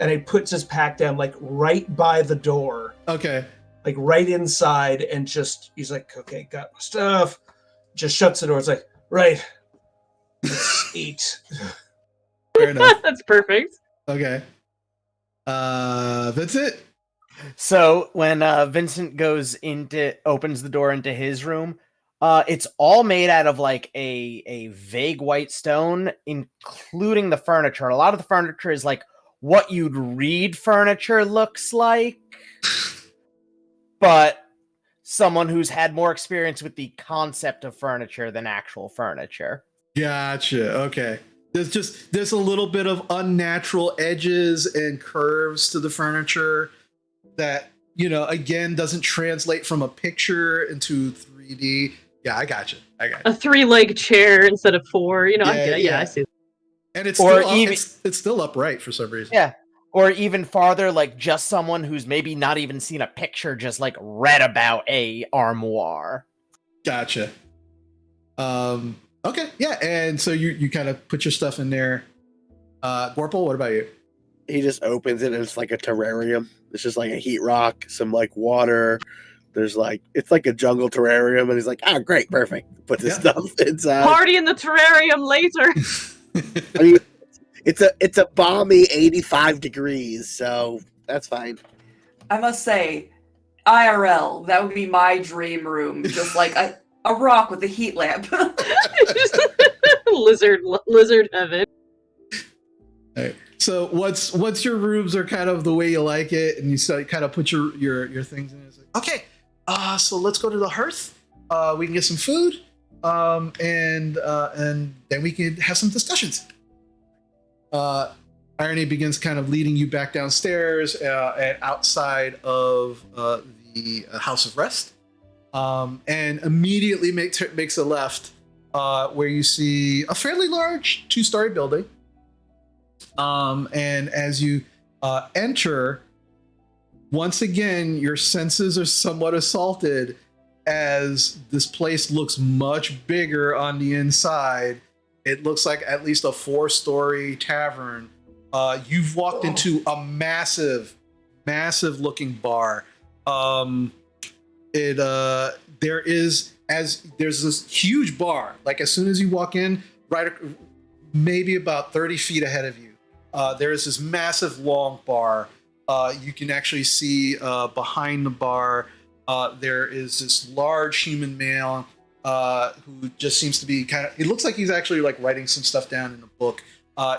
and he puts his pack down like right by the door. Okay. Like right inside, and just he's like, okay, got my stuff. Just shuts the door. It's like, right. Let's eat. Fair enough. That's perfect. Okay. That's it. So when Vincent opens the door into his room, it's all made out of like a vague white stone, including the furniture. A lot of the furniture is like what you'd read furniture looks like, but someone who's had more experience with the concept of furniture than actual furniture. Gotcha. Okay. There's a little bit of unnatural edges and curves to the furniture that, you know, again, doesn't translate from a picture into 3D. Yeah, I got you. A 3-leg chair instead of 4. You know, I see. And it's still upright for some reason. Yeah. Or even farther, like just someone who's maybe not even seen a picture, just like read about a armoire. Gotcha. Okay, yeah, and so you kind of put your stuff in there. Gorple, what about you? He just opens it and it's like a terrarium. It's just like a heat rock, some like water. There's like, it's like a jungle terrarium, and he's like, great, perfect. Put this stuff inside. Party in the terrarium later. I mean, It's a balmy 85 degrees, so that's fine. I must say, IRL, that would be my dream room. Just like a rock with a heat lamp. lizard heaven. All right. So what's your rooms are kind of the way you like it, and you start, kind of put your things in. It's like, okay, so let's go to the hearth. We can get some food, and then we can have some discussions. Irony begins kind of leading you back downstairs and outside of the House of Rest, and immediately makes a left where you see a fairly large 2-story building. And as you enter, once again, your senses are somewhat assaulted as this place looks much bigger on the inside. It looks like at least a 4-story tavern. You've walked into a massive looking bar. There's this huge bar. Like as soon as you walk in, right, maybe about 30 feet ahead of you, there is this massive long bar. You can actually see behind the bar, there is this large human male who just seems to be it looks like he's actually like writing some stuff down in a book.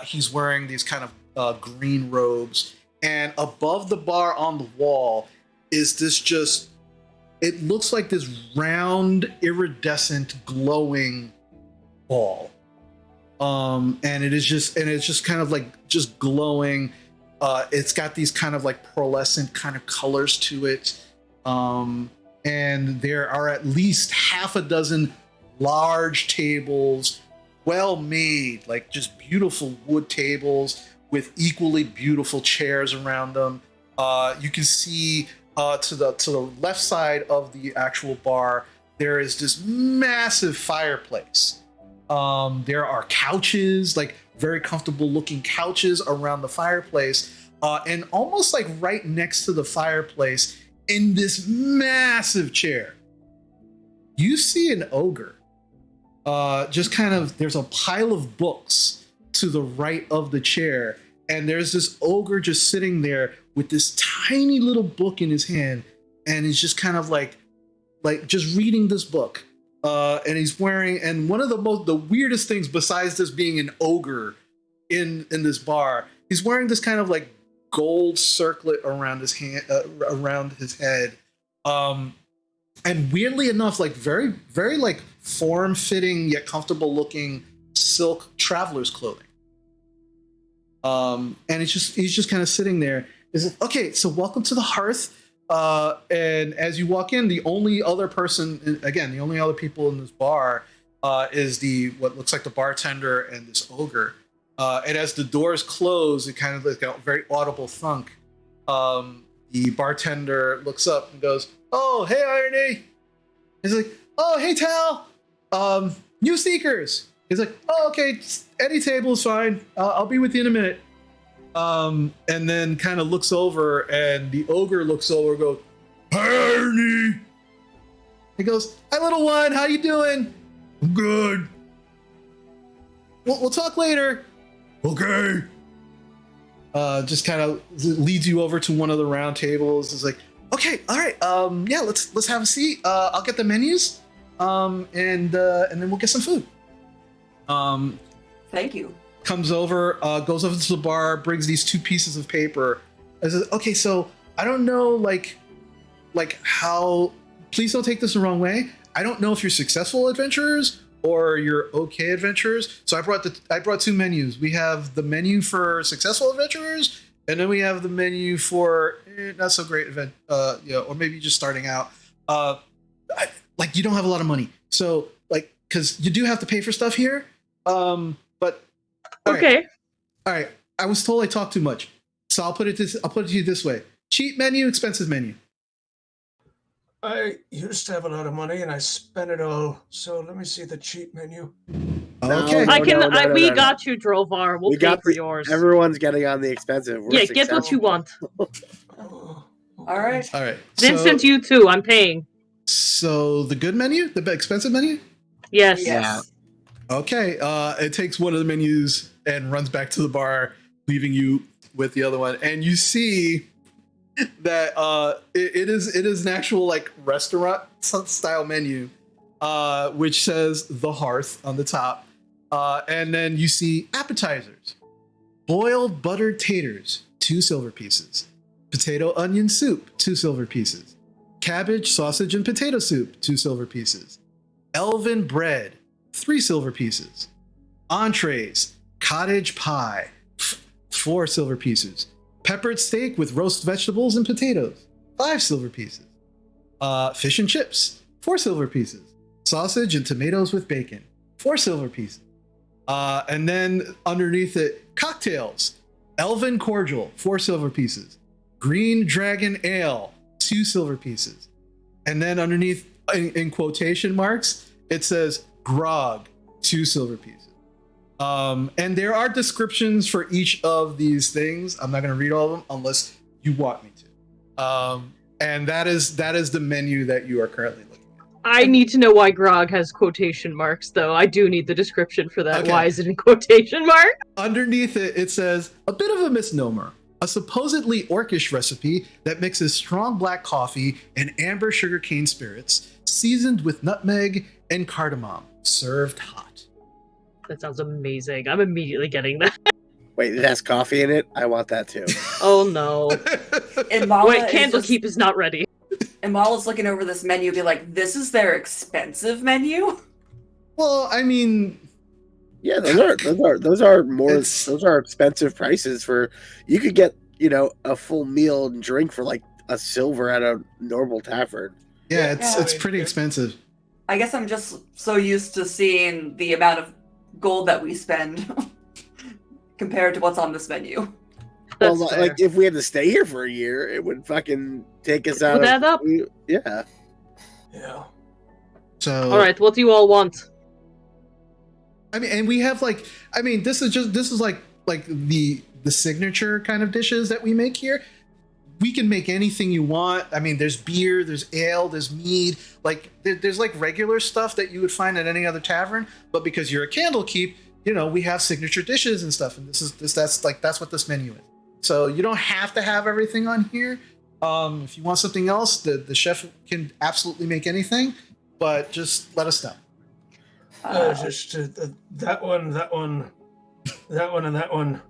He's wearing these kind of green robes, and above the bar on the wall is this it looks like this round, iridescent, glowing ball. And it's just kind of like just glowing. It's got these kind of like pearlescent kind of colors to it. And there are at least half a dozen large tables, well made, like just beautiful wood tables with equally beautiful chairs around them. You can see to the left side of the actual bar, there is this massive fireplace. There are couches, like very comfortable looking couches around the fireplace. And almost like right next to the fireplace in this massive chair, you see an ogre. There's a pile of books to the right of the chair. And there's this ogre just sitting there with this tiny little book in his hand. And he's just kind of like just reading this book. And he's wearing, and one of the weirdest things besides this being an ogre in this bar, he's wearing this kind of like gold circlet around his hand, around his head. And weirdly enough, like very, very like form-fitting yet comfortable looking silk traveler's clothing. And he's just kind of sitting there. Is it okay? So welcome to the hearth. And as you walk in, the only other people in this bar is what looks like the bartender and this ogre. And as the doors close, it kind of like a very audible thunk. The bartender looks up and goes, "Oh, hey, Irony." He's like, "Oh, hey, Tal. New seekers." He's like, "Oh, okay, any table is fine. I'll be with you in a minute." And then kind of looks over, and the ogre looks over and goes, "Hi, Irony." He goes, "Hi, little one. How you doing?" "I'm good." We'll talk later." "Okay." Just kind of leads you over to one of the round tables. It's like, "Okay, all right. Yeah, let's have a seat. I'll get the menus, and then we'll get some food." Thank you. Comes over, goes over to the bar, brings these 2 pieces of paper. I says, "Okay, so I don't know, like how. Please don't take this the wrong way. I don't know if you're successful adventurers or you're okay adventurers. So I brought 2 menus. We have the menu for successful adventurers, and then we have the menu for not so great or maybe just starting out. You don't have a lot of money, so because you do have to pay for stuff here. But okay, all right. I was told I talked too much, so I'll put it to you this way: cheap menu, expensive menu." I used to have a lot of money and I spent it all. So let me see the cheap menu. Okay. We got you, Drovar. We'll pay for yours. Everyone's getting on the expensive. Yeah, get what you want. All right. All right. Vincent, you too. I'm paying. So the good menu, the expensive menu. Yes. Yes. Okay. It takes one of the menus and runs back to the bar, leaving you with the other one. And you see that it is an actual like restaurant style menu, which says the Hearth on the top, and then you see appetizers: boiled buttered taters, 2 silver pieces; potato onion soup, 2 silver pieces; cabbage, sausage, and potato soup, 2 silver pieces; elven bread, 3 silver pieces; entrees: cottage pie, 4 silver pieces; peppered steak with roast vegetables and potatoes, 5 silver pieces; fish and chips, 4 silver pieces; sausage and tomatoes with bacon, 4 silver pieces. And then underneath it, cocktails: elven cordial, 4 silver pieces; green dragon ale, 2 silver pieces. And then underneath, in quotation marks, it says grog, 2 silver pieces. And there are descriptions for each of these things. I'm not going to read all of them unless you want me to. And that is the menu that you are currently looking at. I need to know why grog has quotation marks, though. I do need the description for that. Okay. Why is it in quotation mark? Underneath it, it says, a bit of a misnomer. A supposedly orcish recipe that mixes strong black coffee and amber sugarcane spirits, seasoned with nutmeg and cardamom, served hot. That sounds amazing. I'm immediately getting that. Wait, it has coffee in it? I want that too. Oh no. And Mala Wait, Candlekeep is not ready. And Mala's looking over this menu, be like, "This is their expensive menu." Well, I mean, Yeah, those are expensive prices for. You could get a full meal and drink for like a silver at a normal tavern. yeah, Yeah. it's pretty expensive. I guess I'm just so used to seeing the amount of gold that we spend compared to what's on this menu. That's Well, fair. like if we had to stay here for a year, it would fucking take us out. Would that up? Yeah. Yeah. So, All right, what do you all want? I mean, and we have like, I mean, this is like the signature kind of dishes that we make here. We can make anything you want. I mean, there's beer, there's ale, there's mead. Like there's like regular stuff that you would find at any other tavern. But because you're a Candlekeep, we have signature dishes and stuff. And that's what this menu is. So you don't have to have everything on here. If you want something else, the chef can absolutely make anything. But just let us know. That one, and that one,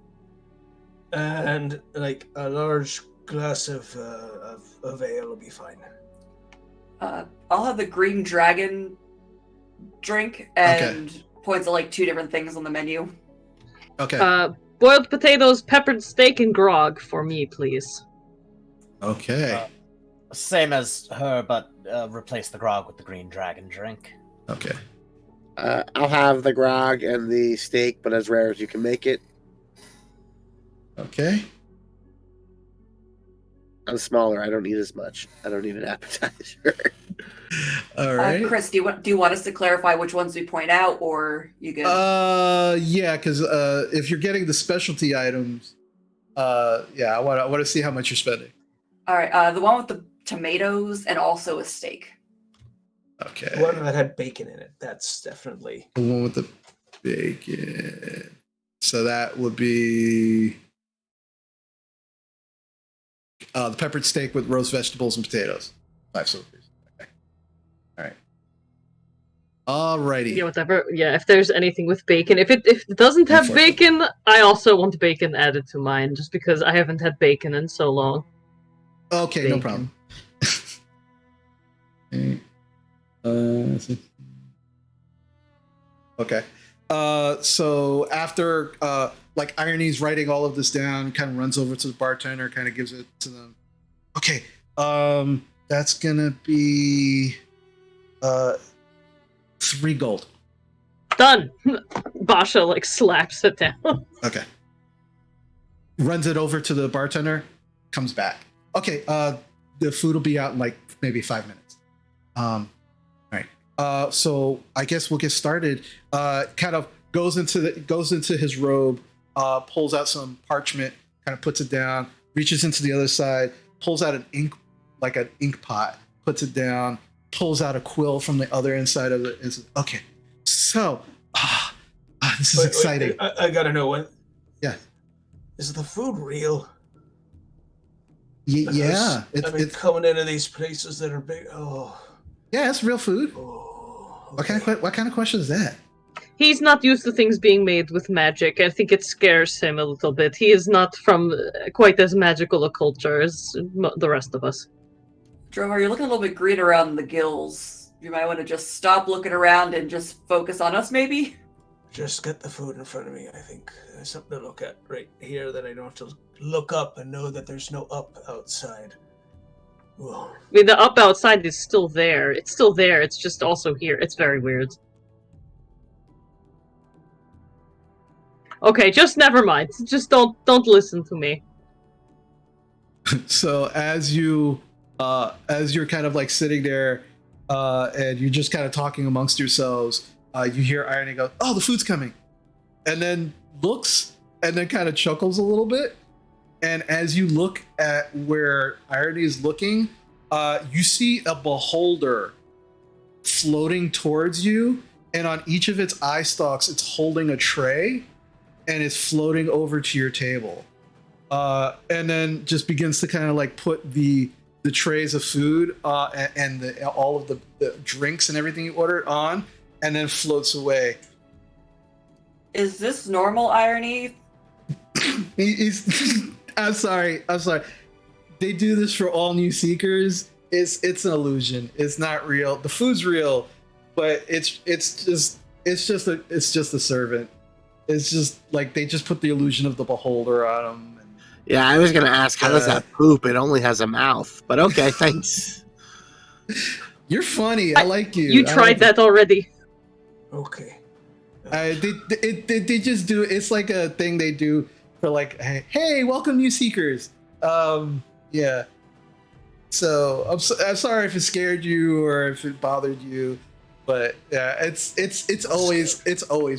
and like a large glass of ale will be fine. I'll have the green dragon drink and points at like 2 different things on the menu. Okay. Boiled potatoes, peppered steak, and grog for me, please. Okay. Same as her, but replace the grog with the green dragon drink. Okay. I'll have the grog and the steak, but as rare as you can make it. Okay. I'm smaller. I don't need as much. I don't need an appetizer. All right. Chris, do you want us to clarify which ones we point out, or you good? Yeah, because if you're getting the specialty items, I want to see how much you're spending. All right, the one with the tomatoes and also a steak. Okay. The one that had bacon in it. That's definitely The one with the bacon. So that would be the peppered steak with roast vegetables and potatoes. 5 silver pieces. Okay. All right. Alrighty. Yeah, whatever. Yeah, if there's anything with bacon. If it doesn't have bacon, I also want bacon added to mine, just because I haven't had bacon in so long. Okay, no problem. Okay. So after like Irony's writing all of this down, kind of runs over to the bartender, kind of gives it to them. Okay. That's gonna be 3 gold. Done. Basha like slaps it down. Okay. Runs it over to the bartender, comes back. Okay, the food will be out in like maybe 5 minutes. All right. So I guess we'll get started. Kind of goes into his robe, pulls out some parchment, kind of puts it down, reaches into the other side, pulls out an ink pot, puts it down, pulls out a quill from the other inside of it. And says, okay, so This is exciting. I gotta know what. Yeah. Is the food real? Yeah. I've been coming into these places that are big. Oh. Yeah, it's real food. Oh. Okay. What kind of question is that? He's not used to things being made with magic. I think it scares him a little bit. He is not from quite as magical a culture as the rest of us. Drovar, you're looking a little bit green around the gills. You might want to just stop looking around and just focus on us, maybe? Just get the food in front of me. I think there's something to look at right here that I don't have to look up and know that there's no up outside. Whoa. I mean, the up outside is still there. It's still there. It's just also here. It's very weird. Okay, just never mind. Just don't listen to me. So as you're kind of like sitting there, and you're just kind of talking amongst yourselves, you hear Irony go, "Oh, the food's coming," and then looks and then kind of chuckles a little bit. And as you look at where Irony is looking, you see a beholder floating towards you, and on each of its eye stalks, it's holding a tray, and it's floating over to your table. And then just begins to kind of like put the trays of food and all of the drinks and everything you ordered on, and then floats away. Is this normal Irony? He's I'm sorry. They do this for all new seekers. It's an illusion. It's not real. The food's real, but it's just a servant. It's just like they just put the illusion of the beholder on them. Yeah, I was gonna ask, how does that poop? It only has a mouth. But okay, thanks. You're funny. I like you. You tried that already. Okay. They just do. It's like a thing they do for like, hey, welcome new seekers. Yeah. So I'm sorry if it scared you or if it bothered you, but yeah, it's always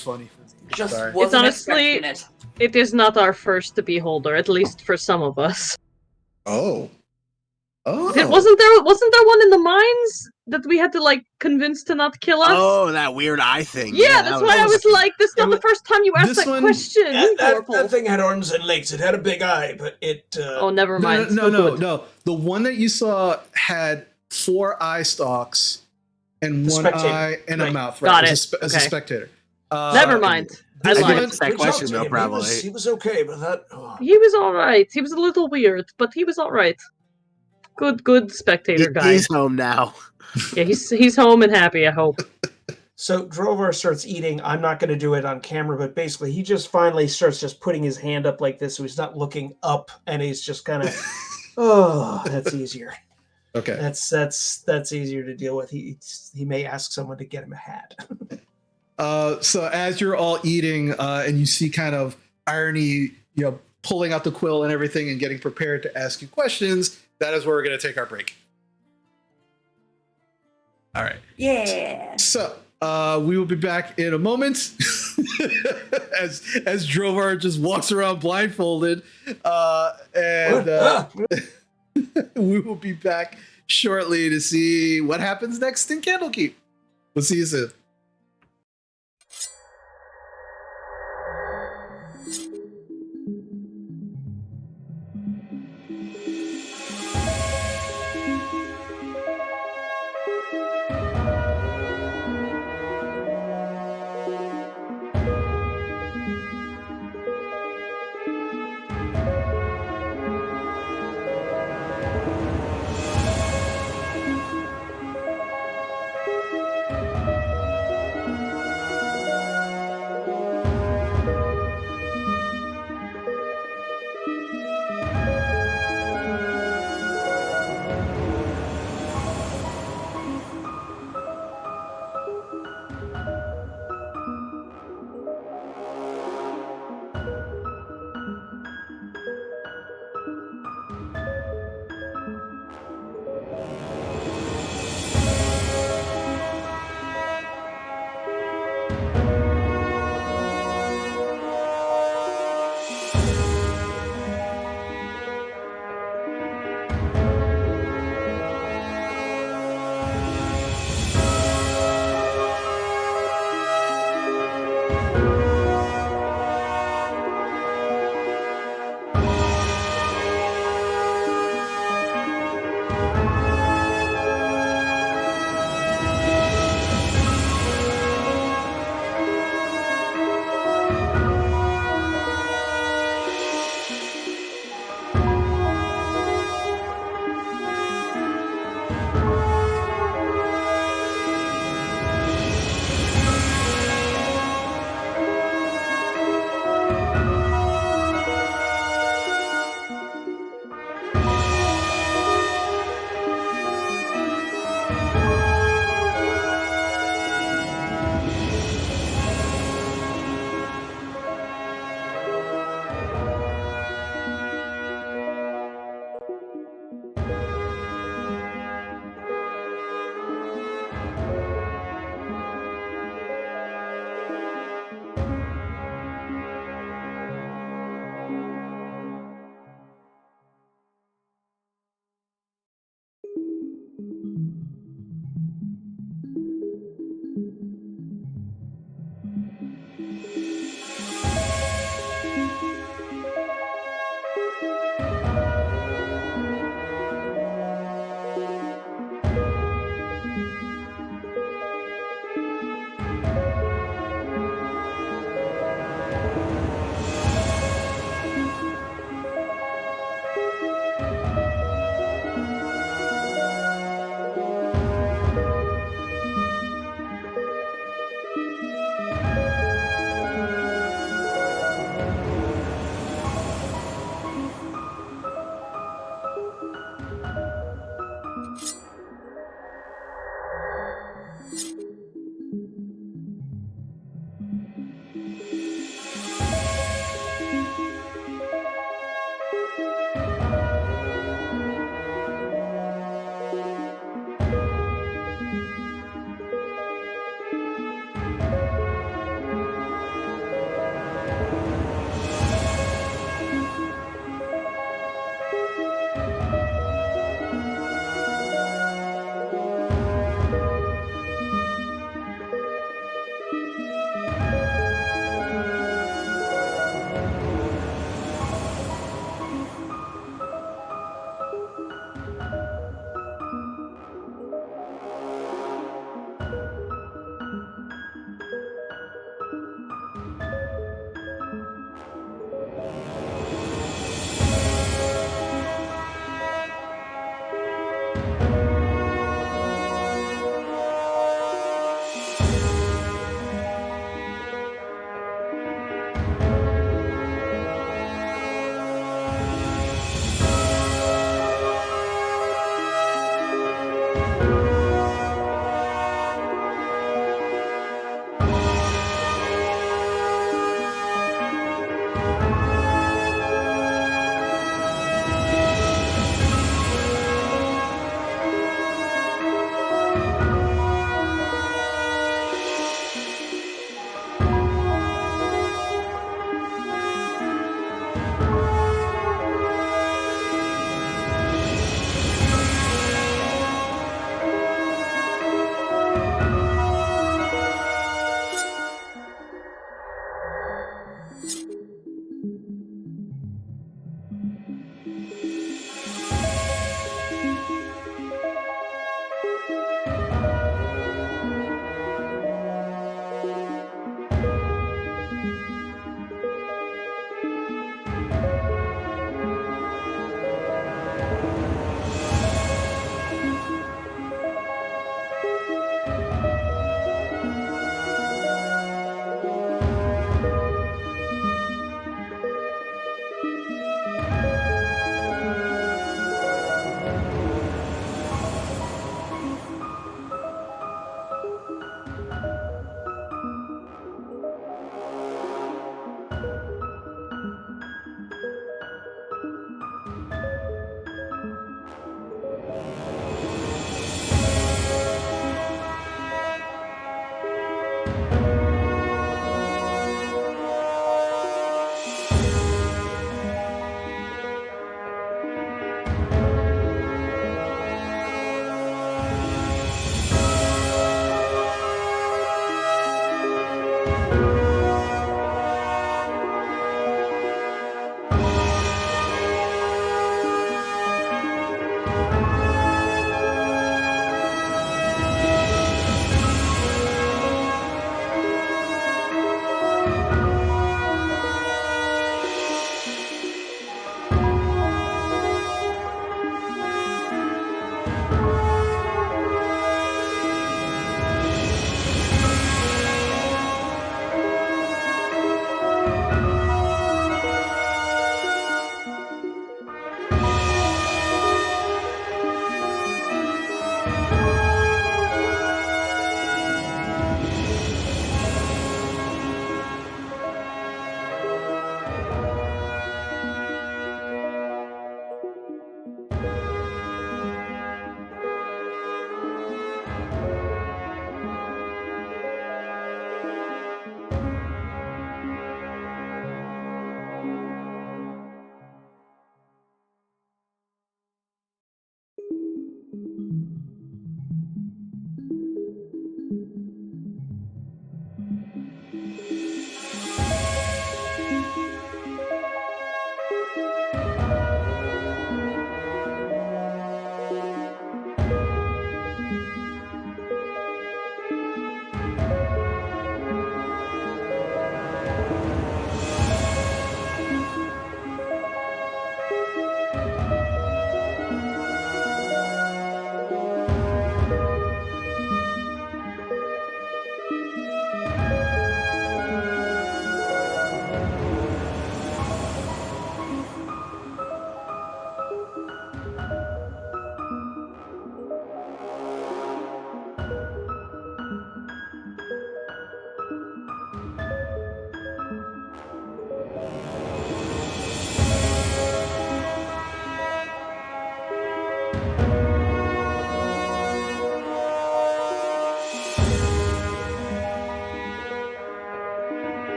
funny for me. Just sorry. wasn't It's honestly- expecting it. It is not our first beholder, at least for some of us. Oh. Wasn't there one in the mines that we had to like convince to not kill us? Oh, that weird eye thing. Yeah, that's why I was like, this is not the first time you asked This that one- question. That thing had arms and legs. It had a big eye, but it. Oh, never mind. No. The one that you saw had 4 eye stalks and The one spectator. eye and a Right. mouth. Got Right, it. as a Okay. spectator. Never mind. I this I one- lied. didn't that Good question job, though, Jim. probably. He was okay, but that. Oh. He was alright. He was a little weird, but he was alright. Good spectator guy. He's home now. Yeah, he's home and happy, I hope. So Drovar starts eating. I'm not going to do it on camera, but basically he just finally starts just putting his hand up like this, so he's not looking up, and he's just kind of, oh, that's easier. Okay. That's easier to deal with. He may ask someone to get him a hat. So as you're all eating, and you see kind of Irony, pulling out the quill and everything and getting prepared to ask you questions, that is where we're going to take our break. All right. Yeah. So we will be back in a moment as Drovar just walks around blindfolded, and we will be back shortly to see what happens next in Candlekeep. We'll see you soon.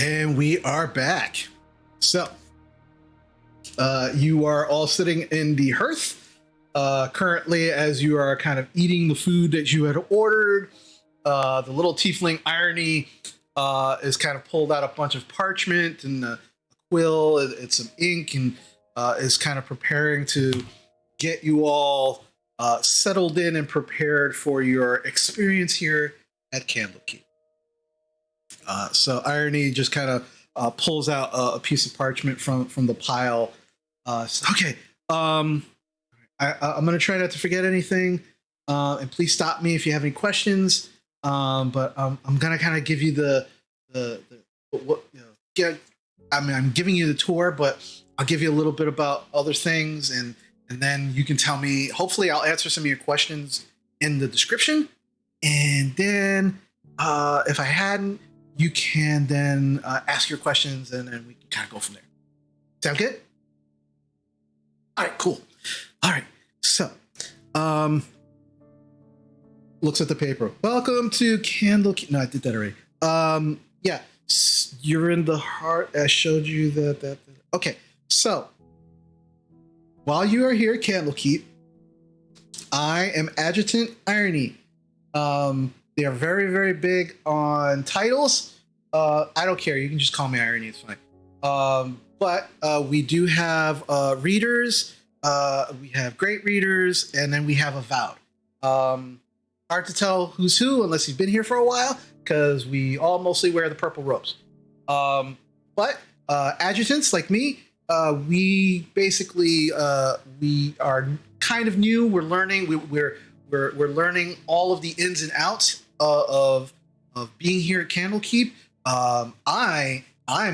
And we are back. So, you are all sitting in the hearth currently as you are kind of eating the food that you had ordered. The little tiefling Irony is kind of pulled out a bunch of parchment and a quill and some ink and is kind of preparing to get you all settled in and prepared for your experience here at Candlekeep. So Irony just kind of pulls out a piece of parchment from the pile. Okay, I'm going to try not to forget anything, and please stop me if you have any questions. But I'm going to kind of give you the what I'm giving you the tour, but I'll give you a little bit about other things, and then you can tell me. Hopefully, I'll answer some of your questions in the description, and then if I hadn't, you can then ask your questions, and then we can kind of go from there. Sound good? All right, cool. All right, so looks at the paper. Welcome to Candlekeep. No, I did that already. Yeah, you're in the heart. I showed you that. Okay, so while you are here at Candlekeep, I am Adjutant Irony. They are very, very big on titles. I don't care. You can just call me Irony. It's fine. But we do have readers. We have great readers, and then we have avowed. Hard to tell who's who unless you've been here for a while, because we all mostly wear the purple robes. But adjutants like me, we basically we are kind of new. We're learning. We're learning all of the ins and outs of being here at Candlekeep. I'm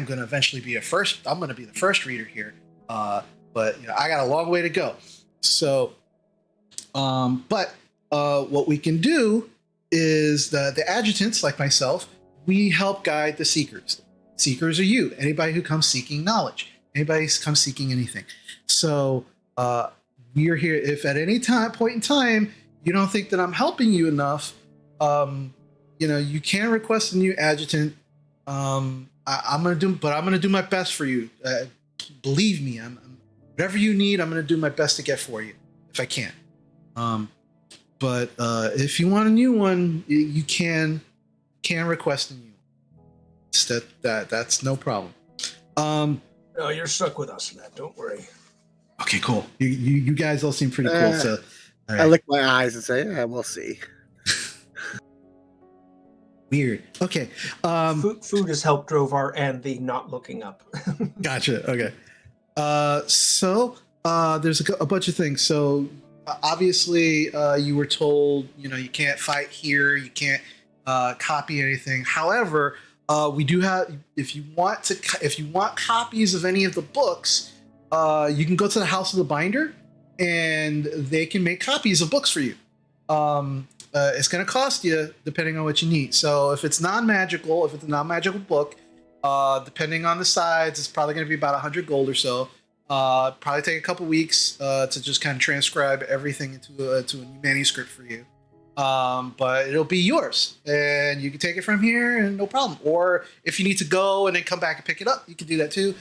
going to eventually be I'm going to be the first reader here. But I got a long way to go. So, but what we can do is the adjutants like myself, we help guide the seekers. Seekers are you, anybody who comes seeking knowledge, anybody who comes seeking anything. So we are here. If at any point in time you don't think that I'm helping you enough, you can request a new adjutant. I'm gonna do my best for you. Believe me, whatever you need, I'm gonna do my best to get for you if I can. But if you want a new one, you can request a new one. That's no problem. No, you're stuck with us, Matt. Don't worry. Okay, cool. You guys all seem pretty cool. So all right. I lick my eyes and say, we'll see. Weird. Okay. Food has helped Drovar and the not looking up. Gotcha. Okay. So there's a bunch of things. So obviously you were told, you can't fight here. You can't copy anything. However, we do have, if you want copies of any of the books, you can go to the House of the Binder and they can make copies of books for you. It's going to cost you depending on what you need. So if it's non-magical, if it's a non-magical book, depending on the size, it's probably going to be about 100 gold or so. Probably take a couple weeks to just kind of transcribe everything into a new manuscript for you. But it'll be yours, and you can take it from here, and no problem. Or if you need to go and then come back and pick it up, you can do that too.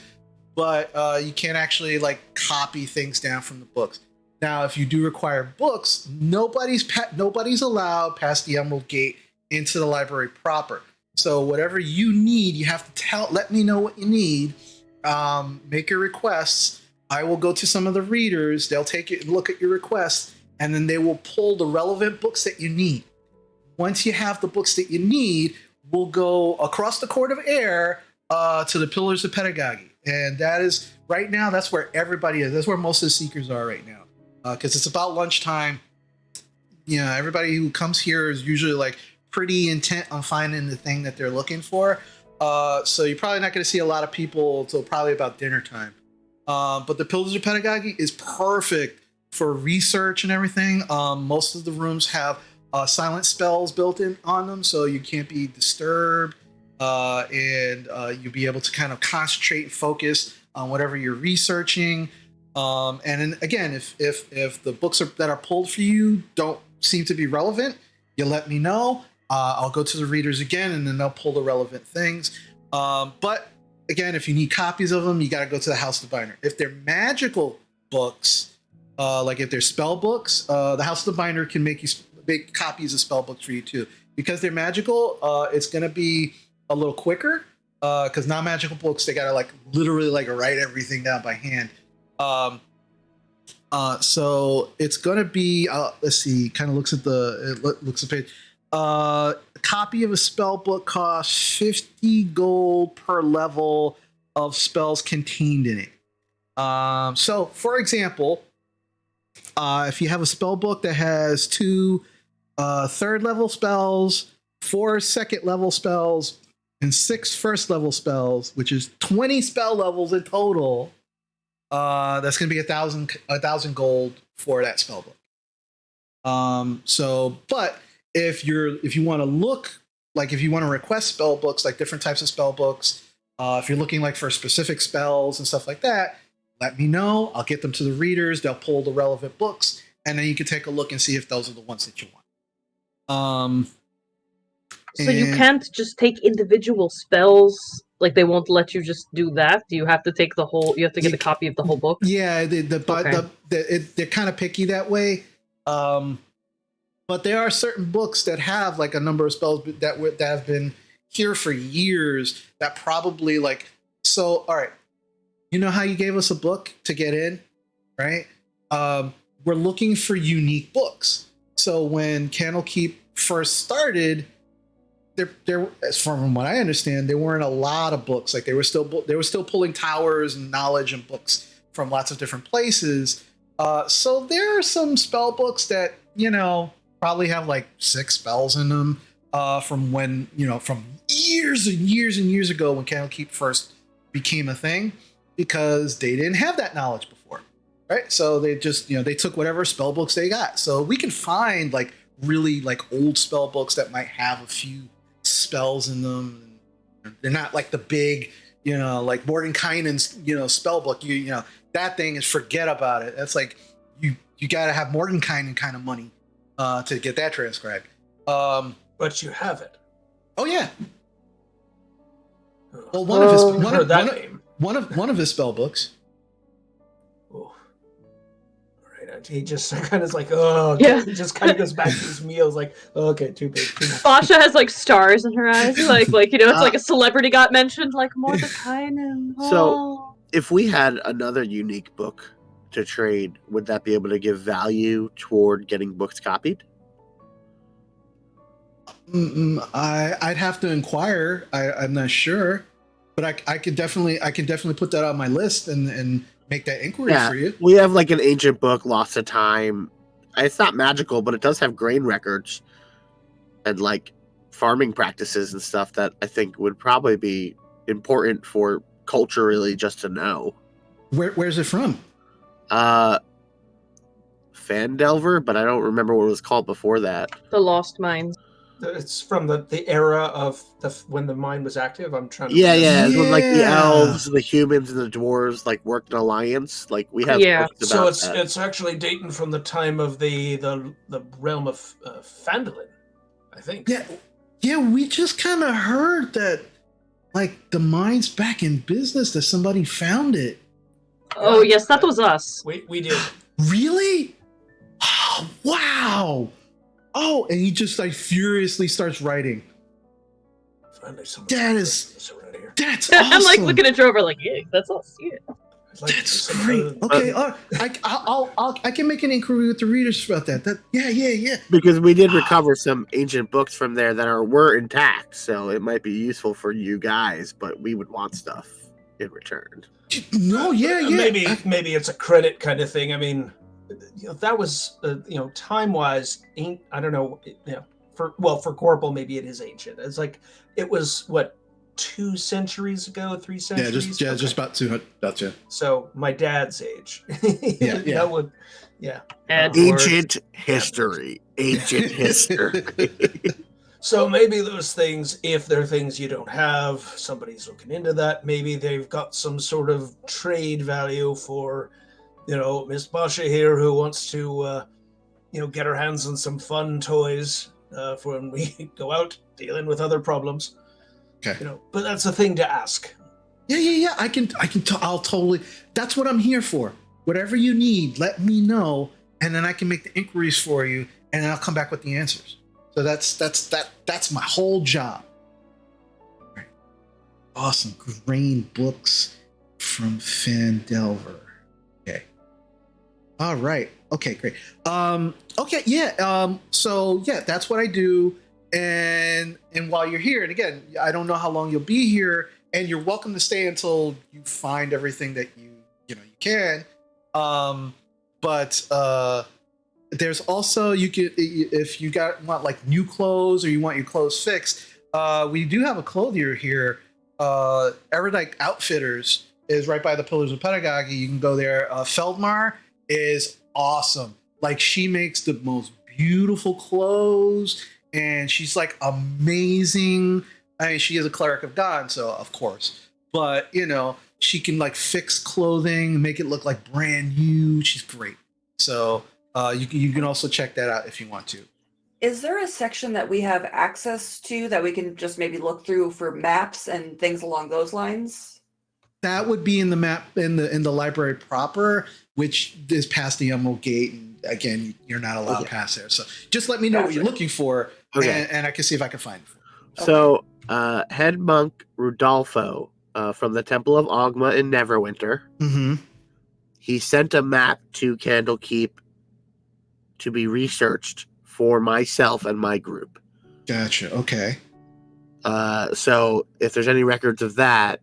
But you can't actually copy things down from the books. Now, if you do require books, nobody's allowed past the Emerald Gate into the library proper. So whatever you need, you have to let me know what you need. Make your requests. I will go to some of the readers. They'll take it and look at your requests, and then they will pull the relevant books that you need. Once you have the books that you need, we'll go across the Court of Air to the Pillars of Pedagogy. And that is, right now, that's where everybody is. That's where most of the seekers are right now. Because it's about lunchtime. Everybody who comes here is usually pretty intent on finding the thing that they're looking for. So you're probably not going to see a lot of people until probably about dinner time. But the Pillars of Pedagogy is perfect for research and everything. Most of the rooms have silent spells built in on them, so you can't be disturbed, and you'll be able to kind of concentrate and focus on whatever you're researching. And then again, if the books that are pulled for you don't seem to be relevant, you let me know. I'll go to the readers again, and then they'll pull the relevant things. But again, if you need copies of them, you got to go to the House of the Binder. If they're magical books, like if they're spell books, the House of the Binder can make copies of spell books for you too. Because they're magical, it's going to be a little quicker. Because non-magical books, they got to like literally like write everything down by hand. So it's going to be, let's see, kind of looks at the page. A copy of a spell book costs 50 gold per level of spells contained in it. So, for example, if you have a spell book that has 2 third level spells, 4 second level spells, and 6 first level spells, which is 20 spell levels in total, that's going to be 1,000 gold for that spell book. But if you want to look, like if you want to request spell books, like different types of spell books, if you're looking like for specific spells and stuff like that, let me know. I'll get them to the readers. They'll pull the relevant books, and then you can take a look and see if those are the ones that you want. So you can't just take individual spells. Like they won't let you just do that. Do you have to take the whole? You have to get a copy of the whole book. Yeah, they're kind of picky that way. But there are certain books that have like a number of spells that have been here for years. That probably like so. All right, you know how you gave us a book to get in, right? We're looking for unique books. So when Candlekeep first started, there, as from what I understand, there weren't a lot of books. Like they were still pulling towers and knowledge and books from lots of different places. So there are some spell books that probably have like 6 spells in them from when from years and years and years ago when Candlekeep first became a thing, because they didn't have that knowledge before, right? So they just they took whatever spell books they got. So we can find like really like old spell books that might have a few spells in them. They're not like the big like Mordenkainen's spell book. That thing is, forget about it. That's like you got to have Mordenkainen kind of money to get that transcribed. But you have it. Oh yeah. Well, one of his spell books. Oh. Right. He just kind of is like, oh Yeah. He just kind of goes back to his meals, like, oh, okay, too big, too much. Basha has like stars in her eyes, like it's like a celebrity got mentioned, like Mordekainen. So, if we had another unique book to trade, would that be able to give value toward getting books copied? I'd have to inquire. I'm not sure, but I could definitely put that on my list and make that inquiry for you. We have like an ancient book, Lost to Time. It's not magical, but it does have grain records and like farming practices and stuff that I think would probably be important for culturally just to know. Where's it from? Fandelver, but I don't remember what it was called before that. The Lost Mines. It's from the era of when the mine was active. I'm trying to It's when like the elves, the humans, and the dwarves like worked in alliance. Like we have books about so it's actually dating from the time of the realm of Phandalin, I think. Yeah, we just kind of heard that like the mine's back in business, that somebody found it. Oh yes, that was us. We did. Really? Oh, wow. Oh, and he just like furiously starts writing. That's awesome. I'm like looking at Drover like, yeah, that's us. Yeah. That's great. Okay, I can make an inquiry with the readers about that. Yeah. Because we did recover some ancient books from there that were intact, so it might be useful for you guys, but we would want stuff in return. No, yeah. Maybe it's a credit kind of thing. I mean, that was time wise, I don't know. For Corporal, maybe it is ancient. It's like it was what 2 centuries ago, 3 centuries. Just about 200. Gotcha. So my dad's age. Ancient history. So maybe those things, if they're things you don't have, somebody's looking into that. Maybe they've got some sort of trade value for, Miss Basha here who wants to, get her hands on some fun toys for when we go out dealing with other problems. Okay. But that's a thing to ask. Yeah. I'll totally. That's what I'm here for. Whatever you need, let me know, and then I can make the inquiries for you, and then I'll come back with the answers. So that's my whole job. Right. Awesome. Grain books from Fandelver. Okay. All right. Okay, great. Okay, yeah. So yeah, that's what I do. And while you're here, and again, I don't know how long you'll be here, and you're welcome to stay until you find everything that you can. But there's also, you could, if you want like new clothes or you want your clothes fixed, we do have a clothier here. Erudite Outfitters is right by the Pillars of Pedagogy. You can go there. Feldmar is awesome. Like, she makes the most beautiful clothes, and she's like amazing. I mean, she is a cleric of God, so of course, but she can like fix clothing, make it look like brand new. She's great. So you can also check that out if you want to. Is there a section that we have access to that we can just maybe look through for maps and things along those lines? That would be in the map in the library proper, which is past the Emerald Gate. And again, you're not allowed past there. So just let me know what you're looking for, and I can see if I can find it for you. So head monk Rudolfo from the Temple of Ogma in Neverwinter. Mm-hmm. He sent a map to Candlekeep to be researched for myself and my group. Gotcha. Okay. So if there's any records of that,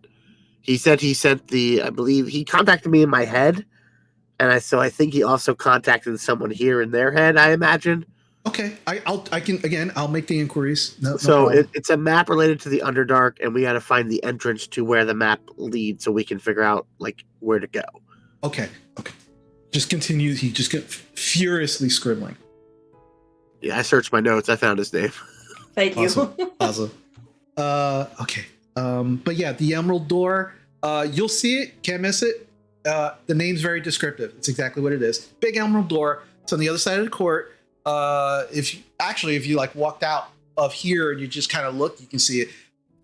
he said he sent I believe he contacted me in my head, and I think he also contacted someone here in their head, I imagine. Okay. I'll make the inquiries. No it's a map related to the Underdark, and we got to find the entrance to where the map leads so we can figure out like where to go. Okay. Just continue. He just kept furiously scribbling. Yeah, I searched my notes. I found his name. Thank you. Awesome. Okay. But yeah, the Emerald Door. You'll see it. Can't miss it. The name's very descriptive. It's exactly what it is. Big Emerald Door. It's on the other side of the court. If you like walked out of here and you just kind of look, you can see it.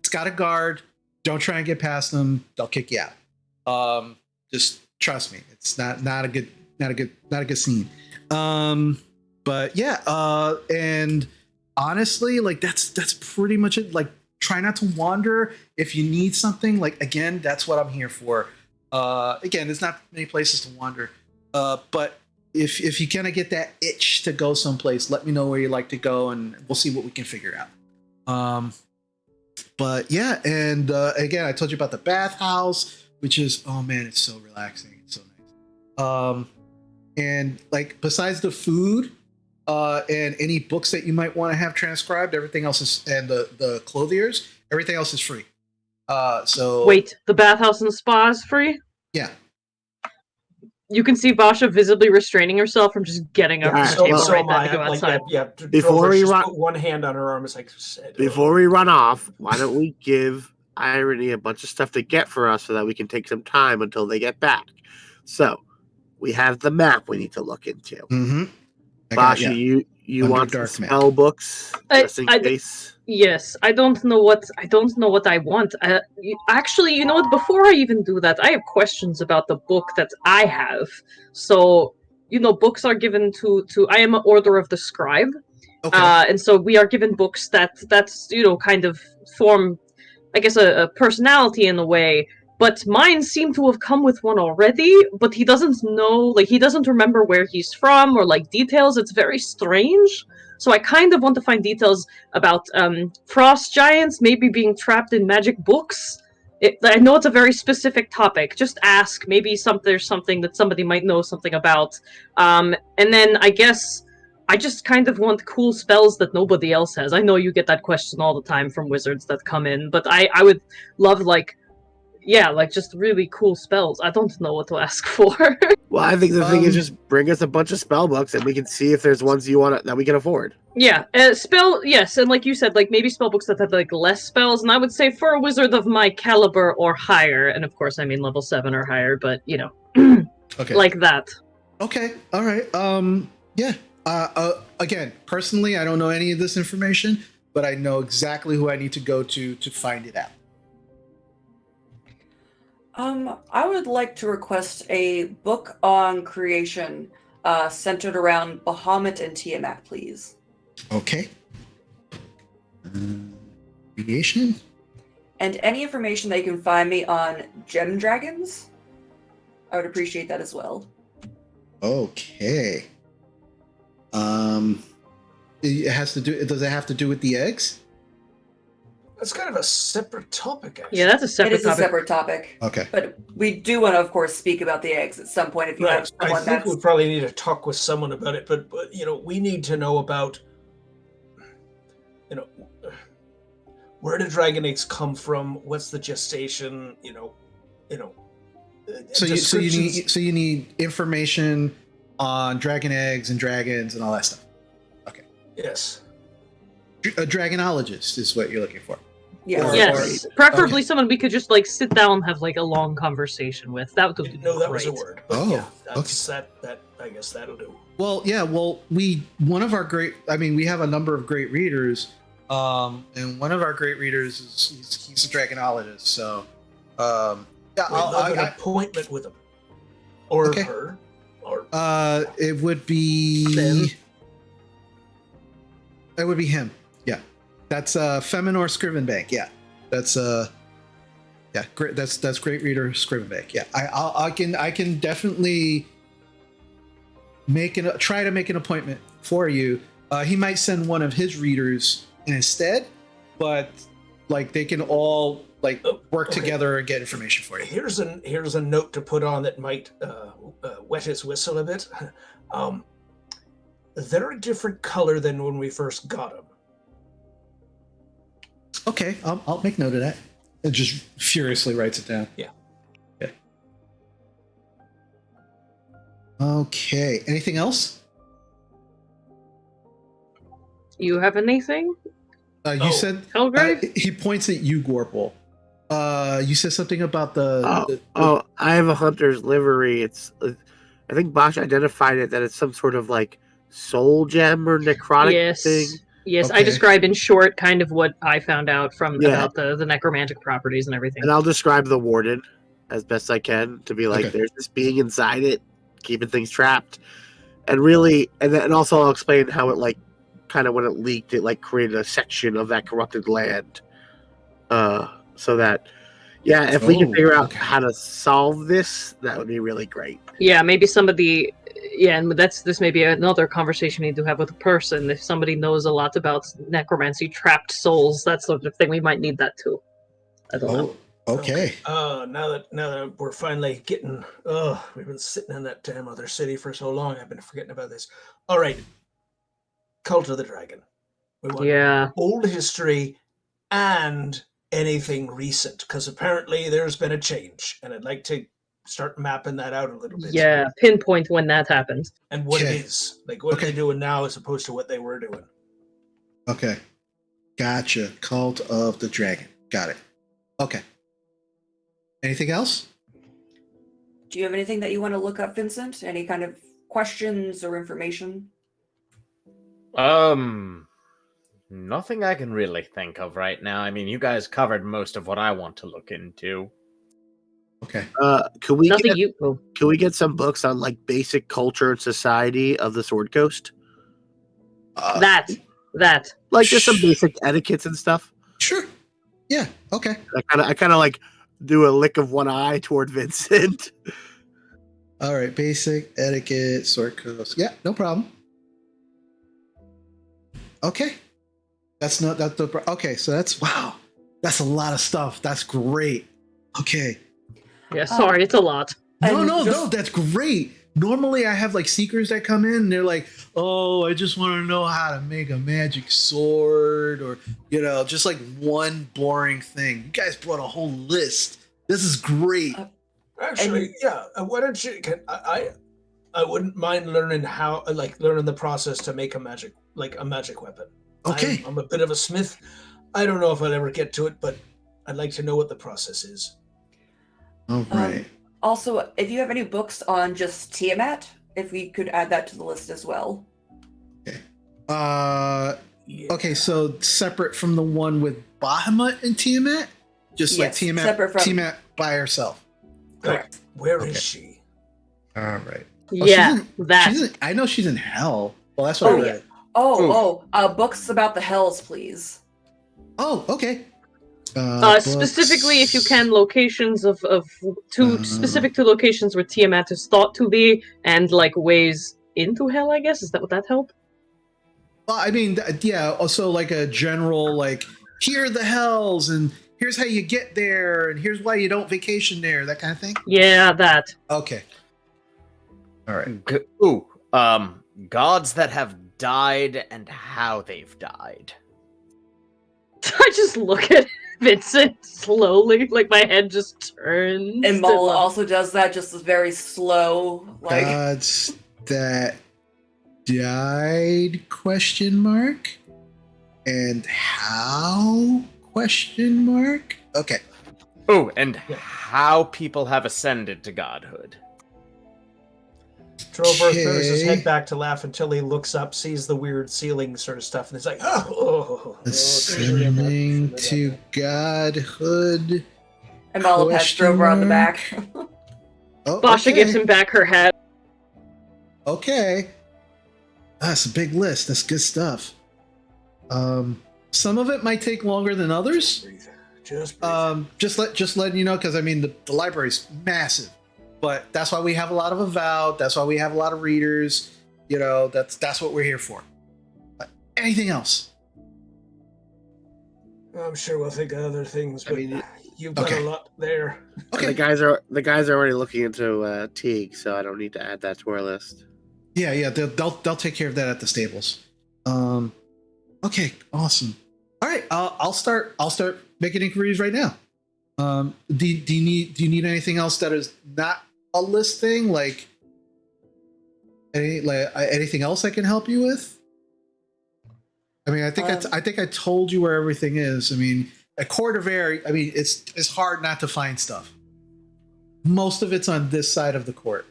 It's got a guard. Don't try and get past them. They'll kick you out. Just trust me. It's not a good scene. But yeah, and honestly, like that's pretty much it. Like, try not to wander. If you need something, like, again, that's what I'm here for. Again, there's not many places to wander. But if you kind of get that itch to go someplace, let me know where you like to go, and we'll see what we can figure out. But yeah, and again, I told you about the bathhouse, which is, oh man, it's so relaxing. It's so nice. And like, besides the food, and any books that you might want to have transcribed, everything else is, and the clothiers, everything else is free. So wait, the bathhouse and the spa is free? Yeah. You can see Basha visibly restraining herself from just getting up from the table right now to go outside. Before we put one hand on her arm, it's like, before we run off, why don't we give Irony a bunch of stuff to get for us so that we can take some time until they get back? So we have the map we need to look into. Mm-hmm. Basha, you want the spell books just in case? Yes, I don't know what I want. Actually, you know what? Before I even do that, I have questions about the book that I have. So, books are given to. I am an Order of the Scribe, and so we are given books that's kind of form, I guess, a personality in a way. But mine seem to have come with one already, but he doesn't know, he doesn't remember where he's from or, details. It's very strange. So I kind of want to find details about frost giants maybe being trapped in magic books. I know it's a very specific topic. Just ask. Maybe there's something that somebody might know something about. And then I guess I just kind of want cool spells that nobody else has. I know you get that question all the time from wizards that come in, but I would love, just really cool spells. I don't know what to ask for. Well, I think the thing is just bring us a bunch of spell books and we can see if there's ones that we can afford. Yeah, yes, and like you said, maybe spell books that have less spells, and I would say for a wizard of my caliber or higher, and of course I mean level 7 or higher, but okay. Like that. Okay, all right. Yeah. Again, personally, I don't know any of this information. but I know exactly who I need to go to find it out. I would like to request a book on creation centered around Bahamut and Tiamat, please. Okay. Creation? And any information that you can find me on gem dragons, I would appreciate that as well. Okay. It has to do. Does it have to do with the eggs? That's kind of a separate topic, actually. Yeah, that's a separate It is topic. a separate topic. Okay. But we do want to, of course, speak about the eggs at some point if you have I someone think that's... we probably need to talk with someone about it, but we need to know about, where do dragon eggs come from? What's the gestation? So you need information on dragon eggs and dragons and all that stuff. Okay. Yes. A dragonologist is what you're looking for. Yes. Yes, preferably someone we could just like sit down and have like a long conversation with. That would be No, that was a great. word. But Oh, yeah, that's that. I guess that'll do. Well, yeah. Well, we have a number of great readers, and one of our great readers he's a dragonologist. So, yeah, I'll have an appointment with him, or Okay. her, or it would be Ben. It would be him. Yeah, that's Feminor Scrivenbank. Yeah, that's yeah, great. That's great reader Scrivenbank. Yeah, I can definitely try to make an appointment for you. He might send one of his readers instead, but like they can all like work okay. together and get information for you. Here's a note to put on that might wet his whistle a bit. They're a different color than when we first got them. Okay, I'll make note of that. It just furiously writes it down. Yeah. Okay. Okay. Anything else? You have anything? You said Helgrave? he points at you, Gorple. You said something about the I have a hunter's livery. I think Bosch identified it that it's some sort of like soul gem or necrotic thing. Yes, Okay. I describe in short kind of what I found out from Yeah. about the necromantic properties and everything. And I'll describe the warden as best I can to be like, Okay. there's this being inside it, keeping things trapped. And really, and also I'll explain how it like, kind of when it leaked, it like created a section of that corrupted land. So that, yeah, if we can figure out how to solve this, that would be really great. Yeah, maybe somebody. Yeah, and this may be another conversation we need to have with a person. If somebody knows a lot about necromancy, trapped souls, that sort of thing, we might need that too. I don't know. Okay. Now that we're finally getting, we've been sitting in that damn other city for so long. I've been forgetting about this. All right, Cult of the Dragon. We want old history and anything recent, because apparently there's been a change, and I'd like to start mapping that out a little bit. Yeah, pinpoint when that happened. And what it is. Like, what are they doing now as opposed to what they were doing? Okay. Gotcha. Cult of the Dragon. Got it. Okay. Anything else? Do you have anything that you want to look up, Vincent? Any kind of questions or information? Nothing I can really think of right now. I mean, you guys covered most of what I want to look into. Okay. Can we get some books on like basic culture and society of the Sword Coast? That. Like just some basic etiquettes and stuff. Sure. Yeah. Okay. I kind of like do a lick of one eye toward Vincent. All right. Basic etiquette, Sword Coast. Yeah. No problem. Okay. Okay. So that's a lot of stuff. That's great. Okay. Yeah, sorry, it's a lot. No, that's great. Normally I have like seekers that come in and they're like, oh, I just want to know how to make a magic sword, or just like one boring thing. You guys brought a whole list. This is great. Actually, why don't you I wouldn't mind learning learning the process to make a magic weapon. Okay. I'm a bit of a smith. I don't know if I'll ever get to it, but I'd like to know what the process is. All right. Also, if you have any books on just Tiamat, if we could add that to the list as well. Okay. Yeah. Okay, so separate from the one with Bahamut and Tiamat? Just like Yes, Tiamat, separate from- Tiamat by herself. Correct. Where is Okay. she? All right. Yeah, that. I know she's in hell. Well, that's what Oh, I yeah. read. Books about the hells, please. Oh, okay. Specifically, if you books. can, locations of specific to locations where Tiamat is thought to be, and like ways into hell. I guess would that help? Well, I mean, yeah. Also, like a general, like here are the hells, and here's how you get there, and here's why you don't vacation there. That kind of thing. Yeah, that. Okay. All right. Gods that have died and how they've died. I just look at Vincent slowly, like my head just turns. And Mull also does that, just is very slow. Like, Gods that died? Question mark. And how? Question mark. Okay. Oh, and how people have ascended to godhood. Drover throws his Okay. head back to laugh until he looks up, sees the weird ceiling sort of stuff, and he's like, oh. Ascending to godhood. and Mull pats Question Drover on the mark. back. Oh, Basha okay. gives him back her hat. Okay. That's a big list. That's good stuff. Some of it might take longer than others. Just breathe. Just letting you know, because I mean the library's massive, but that's why we have a lot of avowed. That's why we have a lot of readers. You know, that's what we're here for. Anything else? I'm sure we'll think of other things, but you've got okay. a lot there. Okay. The guys are already looking into Teague, so I don't need to add that to our list. Yeah, they'll take care of that at the stables. Okay, awesome. All right, I'll start making inquiries right now. Do you need anything else that is not a list thing, like anything else I can help you with? I mean, I think I told you where everything is. I mean, at Court of Air, I mean, it's hard not to find stuff. Most of it's on this side of the court.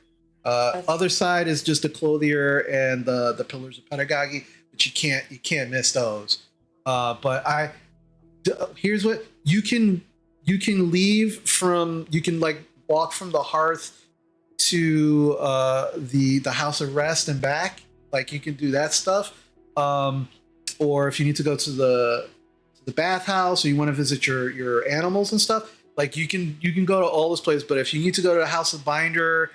Other side is just the clothier and the pillars of pedagogy, but you can't miss those. But here's what you can like walk from the hearth to the house of rest and back. Like you can do that stuff. Or if you need to go to the bathhouse or you want to visit your animals and stuff, like you can go to all those places. But if you need to go to the house of Binder,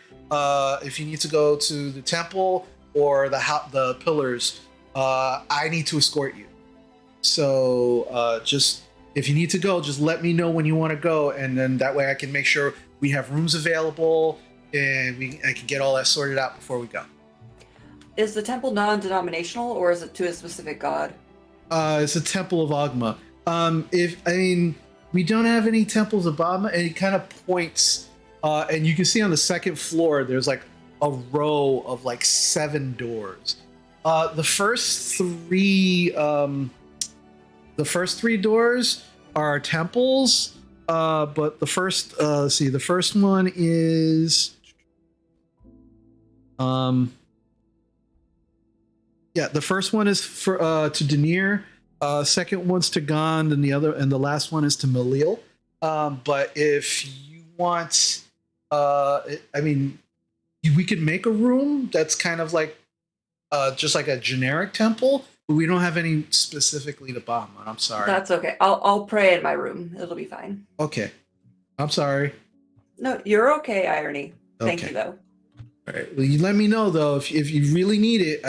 if you need to go to the temple or the pillars, I need to escort you. So just if you need to go, just let me know when you want to go, and then that way I can make sure we have rooms available and I can get all that sorted out before we go. Is the temple non-denominational, or is it to a specific god? It's a temple of Ogma. We don't have any temples of Ogma, and it kind of points, and you can see on the second floor there's like a row of like 7 doors. The first three doors are temples, but the first the first one is the first one is for to Denir, second one's to Gond, and the last one is to Malil. But if you want, we could make a room that's kind of like just like a generic temple, but we don't have any specifically to Bahamut. I'm sorry. That's okay. I'll pray in my room. It'll be fine. Okay. I'm sorry. No, you're okay, Irony. Thank Okay. you, though. All right. Well, you let me know though if you really need it.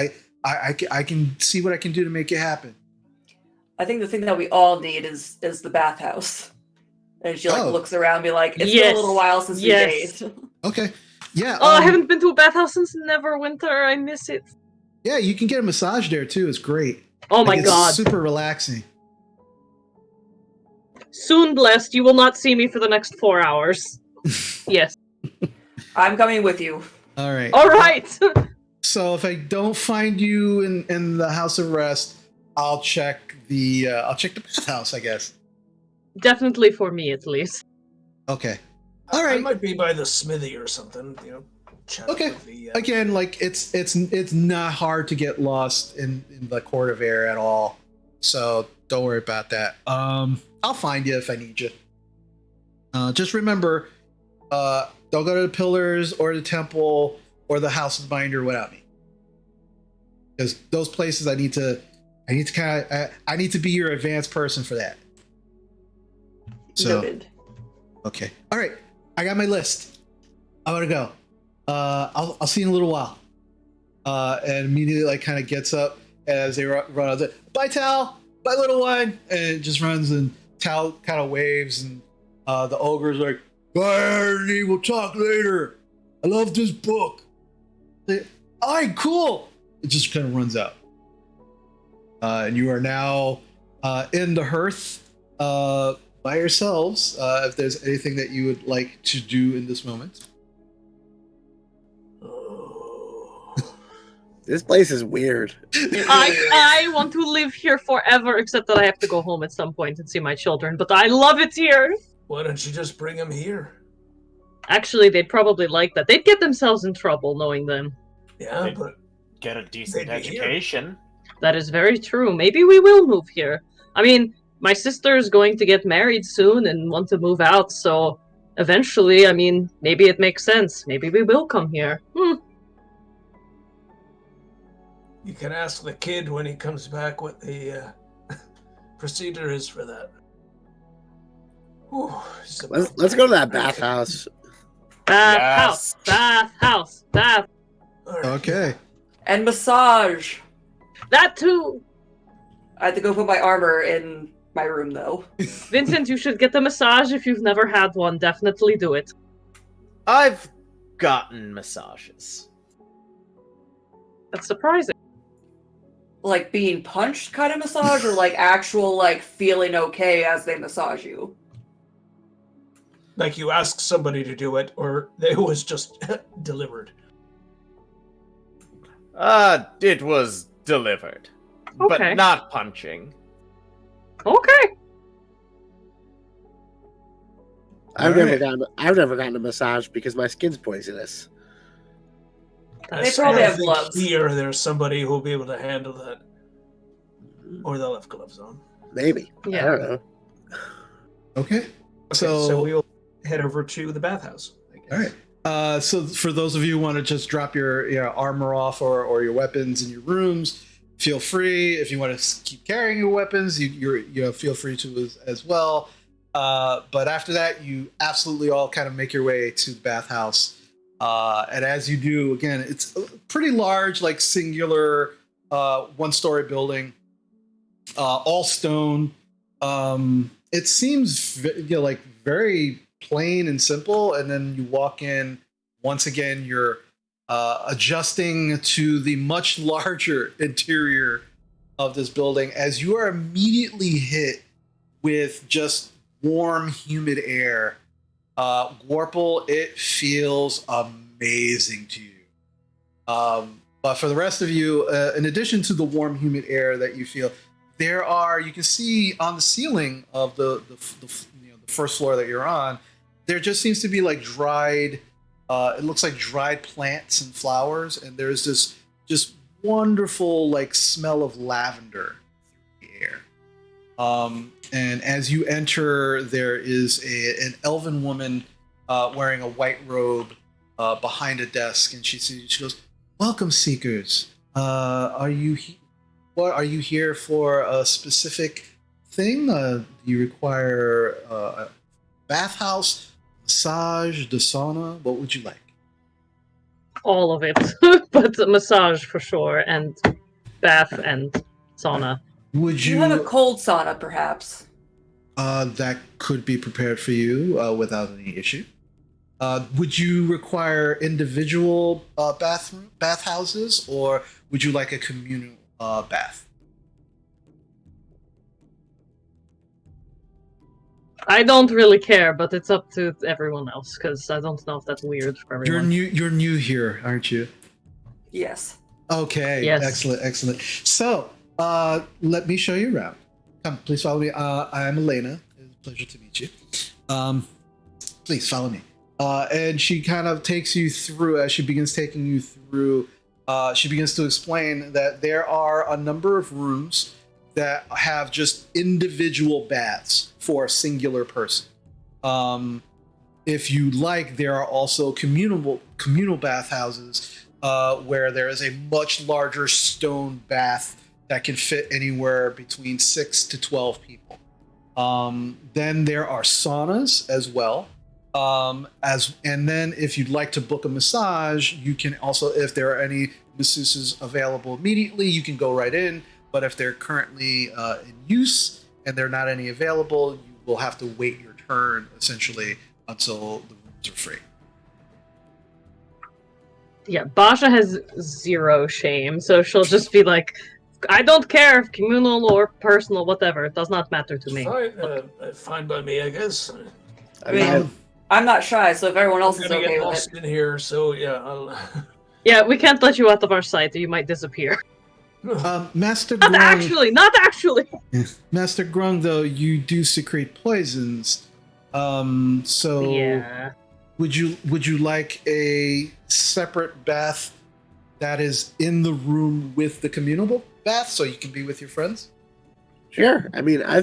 I can see what I can do to make it happen. I think the thing that we all need is the bathhouse. And she looks around and be like, it's been Yes. a little while since we Yes. bathed. Okay. Yeah. Oh, I haven't been to a bathhouse since Neverwinter. I miss it. Yeah, you can get a massage there too. It's great. Oh my it's god. super relaxing. Soon, blessed, you will not see me for the next 4 hours. Yes. I'm coming with you. All right. All right. So if I don't find you in the house of rest, I'll check the bathhouse, I guess. Definitely for me, at least. Okay. All I right. might be by the smithy or something, chat Okay. with the, Again, like it's not hard to get lost in the Court of Air at all. so don't worry about that. I'll find you if I need you. Just remember, don't go to the pillars or the temple or the house of binder without me, because those places I need to be your advanced person for that. So, Noted. okay, all right, I got my list. I'm gonna go. I'll see you in a little while. And immediately like kind of gets up as they run out. Bye, Tal. Bye, little one. And it just runs, and Tal kind of waves, and the ogre's like, bye, Ernie. We'll talk later. I love this book. All right, cool. It just kind of runs out. And you are now in the hearth by yourselves. If there's anything that you would like to do in this moment. This place is weird. I want to live here forever, except that I have to go home at some point and see my children, but I love it here! Why don't you just bring him here? Actually, they'd probably like that. They'd get themselves in trouble knowing them. Yeah, They'd but get a decent they'd be here. education. That is very true. Maybe we will move here. I mean, my sister's going to get married soon and want to move out, so eventually, I mean, maybe it makes sense. Maybe we will come here. you can ask the kid when he comes back what the procedure is for that. Whew, Let's go to that bathhouse. Bath house. All right. Okay. And massage. That too! I had to go put my armor in my room, though. Vincent, you should get a massage if you've never had one. Definitely do it. I've gotten massages. That's surprising. Like being punched kind of massage, or like actual like feeling okay as they massage you? Like you asked somebody to do it, or it was just delivered. It was delivered. Okay. But not punching. Okay. I've All never right. gotten a massage because my skin's poisonous. They probably have think gloves. Here, there's somebody who'll be able to handle that, or they'll have gloves on. Maybe. Yeah. I don't know. Okay. Okay, So, so we'll head over to the bathhouse. I guess. all right. So for those of you who want to just drop your armor off or your weapons in your rooms, feel free. If you want to keep carrying your weapons, you feel free to as well. But after that, you absolutely all kind of make your way to the bathhouse. And as you do, again, it's a pretty large, like singular, one-story building, all stone. It seems like very plain and simple. And then you walk in. Once again, you're adjusting to the much larger interior of this building as you are immediately hit with just warm, humid air. Warple, it feels amazing to you. But for the rest of you, in addition to the warm, humid air that you feel, you can see on the ceiling of the first floor that you're on, there just seems to be like dried, it looks like dried plants and flowers, and there's this just wonderful like smell of lavender in the air. And as you enter, there is an elven woman wearing a white robe behind a desk, and she goes, "Welcome, seekers. Are you here for a specific thing? Do you require a bathhouse, massage, the sauna? What would you like?" All of it. But a massage for sure, and bath and sauna. Would You have a cold sauna, perhaps? That could be prepared for you without any issue. Would you require individual bathhouses, or would you like a communal bath? I don't really care, but it's up to everyone else, because I don't know if that's weird for everyone. You're new here, aren't you? Yes. Okay. Yes. Excellent. So, let me show you around. Come, please follow me. I am Elena. It's a pleasure to meet you. Please follow me. And she kind of takes you through, as she begins taking you through, she begins to explain that there are a number of rooms that have just individual baths for a singular person. If you like, there are also communal bathhouses where there is a much larger stone bath that can fit anywhere between 6 to 12 people. Then there are saunas as well. And then if you'd like to book a massage, you can also, if there are any masseuses available immediately, you can go right in. But if they're currently in use and there are not any available, you will have to wait your turn essentially until the rooms are free. Yeah, Basha has zero shame, so she'll just be like, I don't care if communal or personal, whatever. It does not matter to me. Fine by me, I guess. I mean, I'm not shy, so if everyone else is I'm gonna okay get with lost it. in here, so yeah. I'll... Yeah, we can't let you out of our sight, or you might disappear. Master Not Grung, not actually! Master Grung, though, you do secrete poisons. So Yeah. would you like a separate bath that is in the room with the communal bath, so you can be with your friends? Sure. I mean, I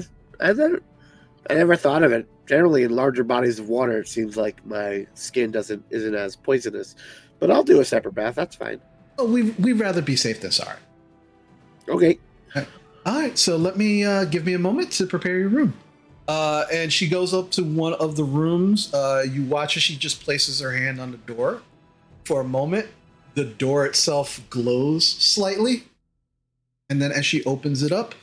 never thought of it. Generally, in larger bodies of water, it seems like my skin isn't as poisonous. But I'll do a separate bath. That's fine. Oh, we'd rather be safe than sorry. Okay. All right, so give me a moment to prepare your room. And she goes up to one of the rooms. You watch as she just places her hand on the door. For a moment, the door itself glows slightly. And then as she opens it up,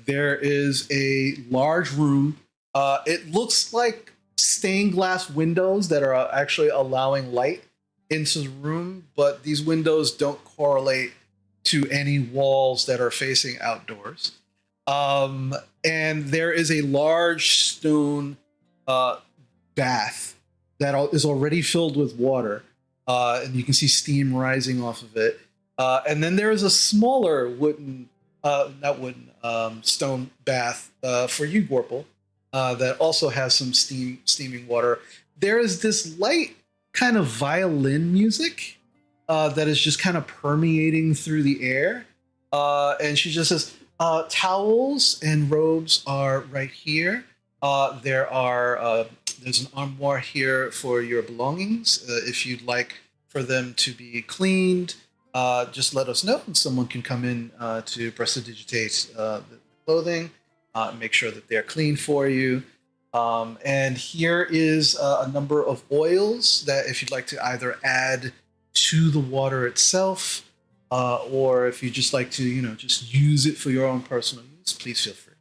there is a large room. It looks like stained glass windows that are actually allowing light into the room, but these windows don't correlate to any walls that are facing outdoors. And there is a large stone bath that is already filled with water, and you can see steam rising off of it. And then there is a smaller stone bath for you, Gorple, that also has some steaming water. There is this light kind of violin music that is just kind of permeating through the air. And she just says, towels and robes are right here. There's an armoire here for your belongings. If you'd like for them to be cleaned, just let us know, and someone can come in to prestidigitate the clothing, make sure that they're clean for you. And here is a number of oils that if you'd like to either add to the water itself, or if you just like to, just use it for your own personal use, please feel free.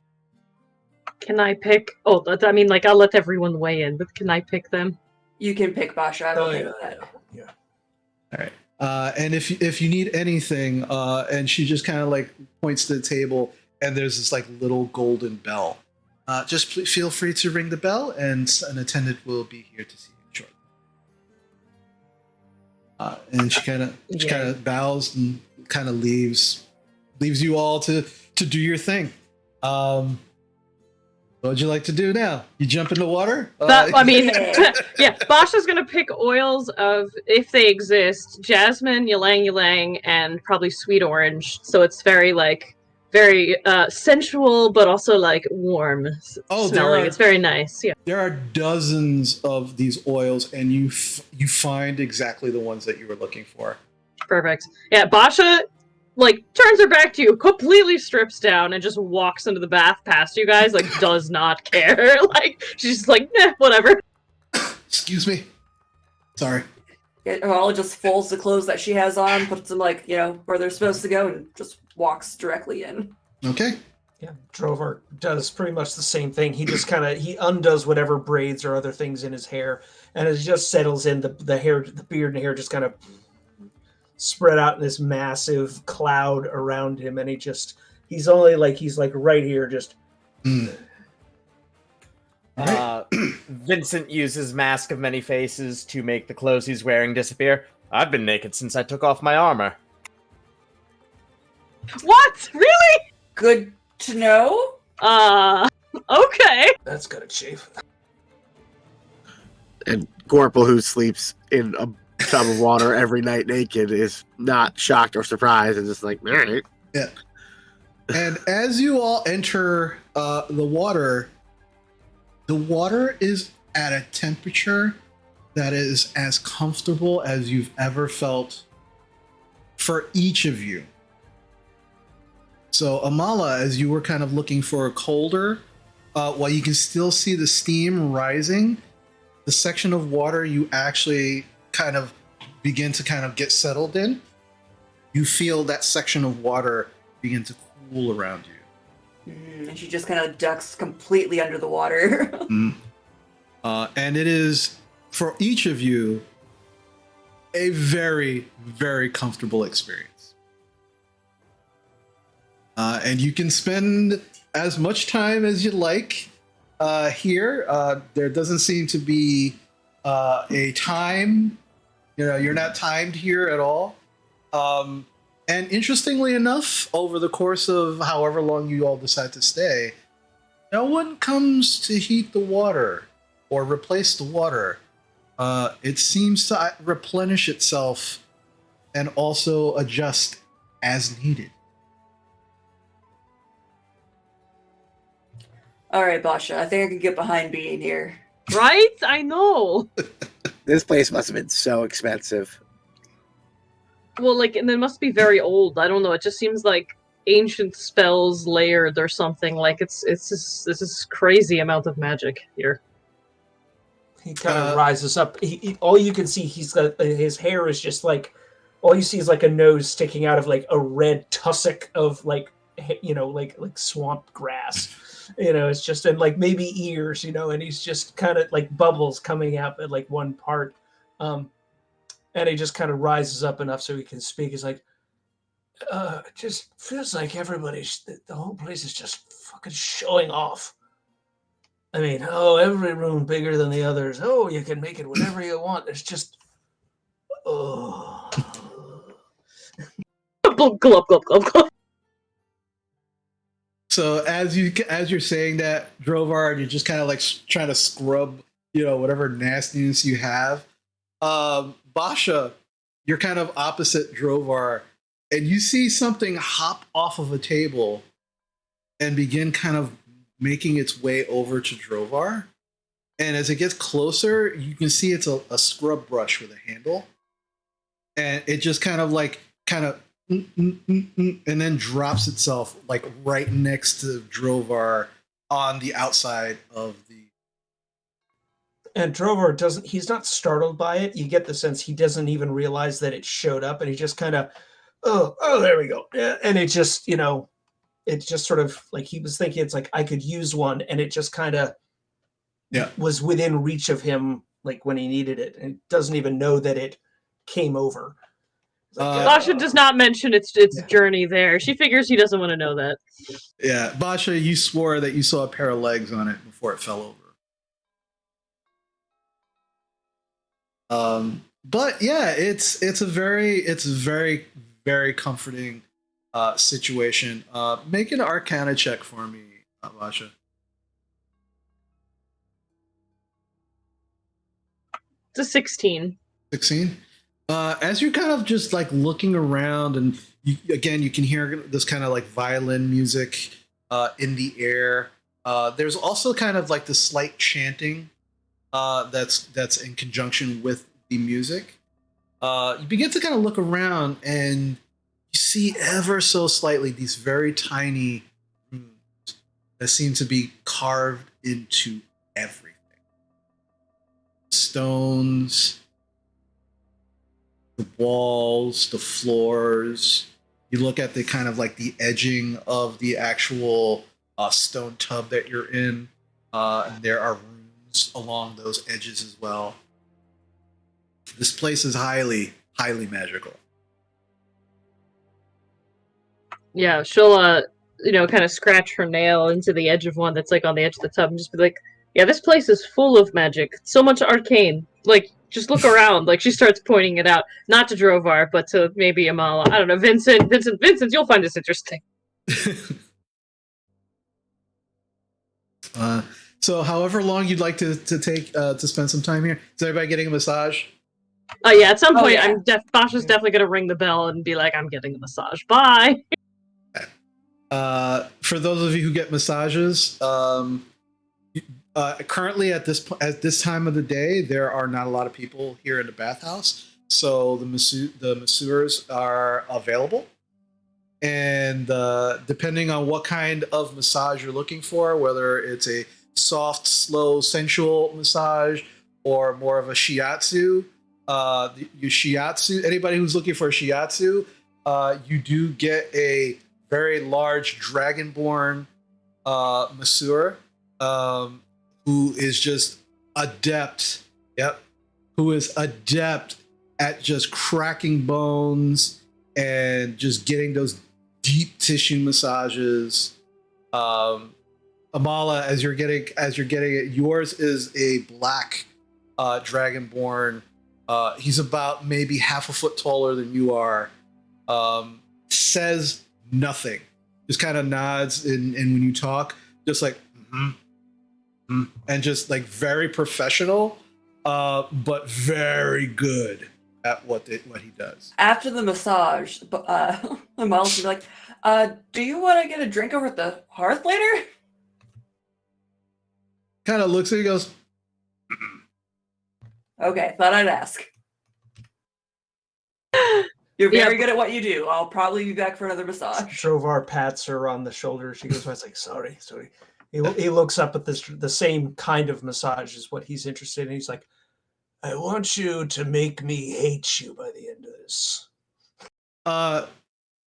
Can I pick? Oh, I mean, like, I'll let everyone weigh in, but can I pick them? You can pick Basha. I'm okay with that. Yeah. All right. And if you need anything, and she just kind of like points to the table, and there's this like little golden bell. Just feel free to ring the bell, and an attendant will be here to see you shortly. And she kind of bows and kind of leaves you all to do your thing. What would you like to do now? You jump in the water? Yeah, Basha's gonna pick oils of, if they exist, jasmine, ylang ylang, and probably sweet orange. So it's very sensual, but also like warm smelling. It's very nice. Yeah. There are dozens of these oils, and you find exactly the ones that you were looking for. Perfect. Yeah, Basha turns her back to you, completely strips down, and just walks into the bath past you guys, does not care. She's just like, nah, whatever. Excuse me. Sorry. Well, just folds the clothes that she has on, puts them where they're supposed to go, and just walks directly in. Okay. Yeah, Drovar does pretty much the same thing. He just he undoes whatever braids or other things in his hair, and it just settles in. The hair, the beard and hair just kind of spread out in this massive cloud around him, and he's right here, just. Vincent uses Mask of Many Faces to make the clothes he's wearing disappear. I've been naked since I took off my armor. What? Really? Good to know. Okay. That's gonna chafe. And Gorple, who sleeps in a tub of water every night naked, is not shocked or surprised and just like, all right. Yeah. And as you all enter the water is at a temperature that is as comfortable as you've ever felt for each of you. So Amala, as you were kind of looking for a colder, while you can still see the steam rising, the section of water you actually kind of begin to kind of get settled in, you feel that section of water begin to cool around you. And she just kind of ducks completely under the water. And it is, for each of you, a very, very comfortable experience. And you can spend as much time as you'd like here. There doesn't seem to be a time. You're not timed here at all. And interestingly enough, over the course of however long you all decide to stay, no one comes to heat the water or replace the water. It seems to replenish itself and also adjust as needed. All right, Basha, I think I can get behind being here. Right? I know. This place must have been so expensive. Well, like, and it must be very old. I don't know. It just seems like ancient spells layered or something. Like it's just this is crazy amount of magic here. He kind of rises up. He all you can see, he's got his hair is just like, all you see is like a nose sticking out of like a red tussock of like, like swamp grass. It's just, and like maybe ears, and he's just kind of like bubbles coming out at like one part. And he just kind of rises up enough so he can speak. He's like, it just feels like the whole place is just fucking showing off. I mean, every room bigger than the others. Oh, you can make it whatever you want. It's just, Glub, glub, glub, glub. So as you're saying that, Drovar, you're just kind of like trying to scrub, whatever nastiness you have. Basha, you're kind of opposite Drovar, and you see something hop off of a table and begin kind of making its way over to Drovar. And as it gets closer, you can see it's a scrub brush with a handle. And it just kind of and then drops itself like right next to Drovar on the outside of the. And Drovar he's not startled by it. You get the sense he doesn't even realize that it showed up, and he just kind of, oh, there we go. And it just, it just sort of like he was thinking it's like, I could use one, and it just kind of was within reach of him, like when he needed it, and doesn't even know that it came over. Basha does not mention its journey there. She figures he doesn't want to know that. Yeah, Basha, you swore that you saw a pair of legs on it before it fell over. But yeah, it's a very, very comforting situation. Make an Arcana check for me, Basha. It's a 16. 16. As you're kind of just like looking around, and you can hear this kind of like violin music in the air. There's also kind of like the slight chanting that's in conjunction with the music. You begin to kind of look around, and you see ever so slightly these very tiny runes that seem to be carved into everything. Stones, the walls, the floors. You look at the kind of like the edging of the actual stone tub that you're in, and there are runes along those edges as well. This place is highly, highly magical. Yeah, she'll kind of scratch her nail into the edge of one that's like on the edge of the tub and just be like, yeah, this place is full of magic. So much arcane. Like, just look around. Like, she starts pointing it out. Not to Drovar, but to maybe Amala. I don't know, Vincent, you'll find this interesting. So however long you'd like to take to spend some time here. Is everybody getting a massage? Yeah, at some point, Basha's definitely going to ring the bell and be like, I'm getting a massage. Bye! For those of you who get massages, currently at this time of the day, there are not a lot of people here in the bathhouse, so the masseurs are available. And depending on what kind of massage you're looking for, whether it's a soft, slow, sensual massage or more of a shiatsu, your shiatsu, anybody who's looking for a shiatsu, you do get a very large dragonborn masseur who is just adept. Yep, who is adept at just cracking bones and just getting those deep tissue massages. Amala, as you're getting it, yours is a black dragonborn. He's about maybe half a foot taller than you are. Says nothing, just kind of nods, and when you talk, just like and just like very professional, but very good at what he does. After the massage, the model's be like, do you want to get a drink over at the hearth later? Kind of looks at you, goes, Okay, thought I'd ask. You're very good at what you do. I'll probably be back for another massage. Drovar pats her on the shoulder. She goes, "I was like, sorry." He looks up at the same kind of massage is what he's interested in. He's like, "I want you to make me hate you by the end of this."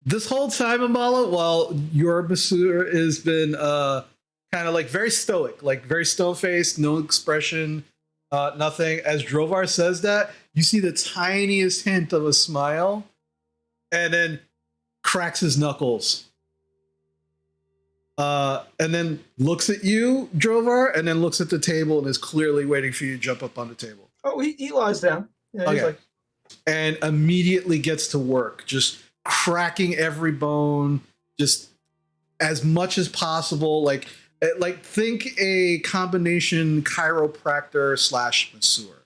This whole time, Amala, while your masseur has been kind of like very stoic, like very stone-faced, no expression, nothing. As Drovar says that, you see the tiniest hint of a smile, and then cracks his knuckles. And then looks at you, Drovar, and then looks at the table and is clearly waiting for you to jump up on the table. Oh, he lies down. Yeah, okay. He's like, and immediately gets to work, just cracking every bone, just as much as possible. Like think a combination chiropractor / masseur,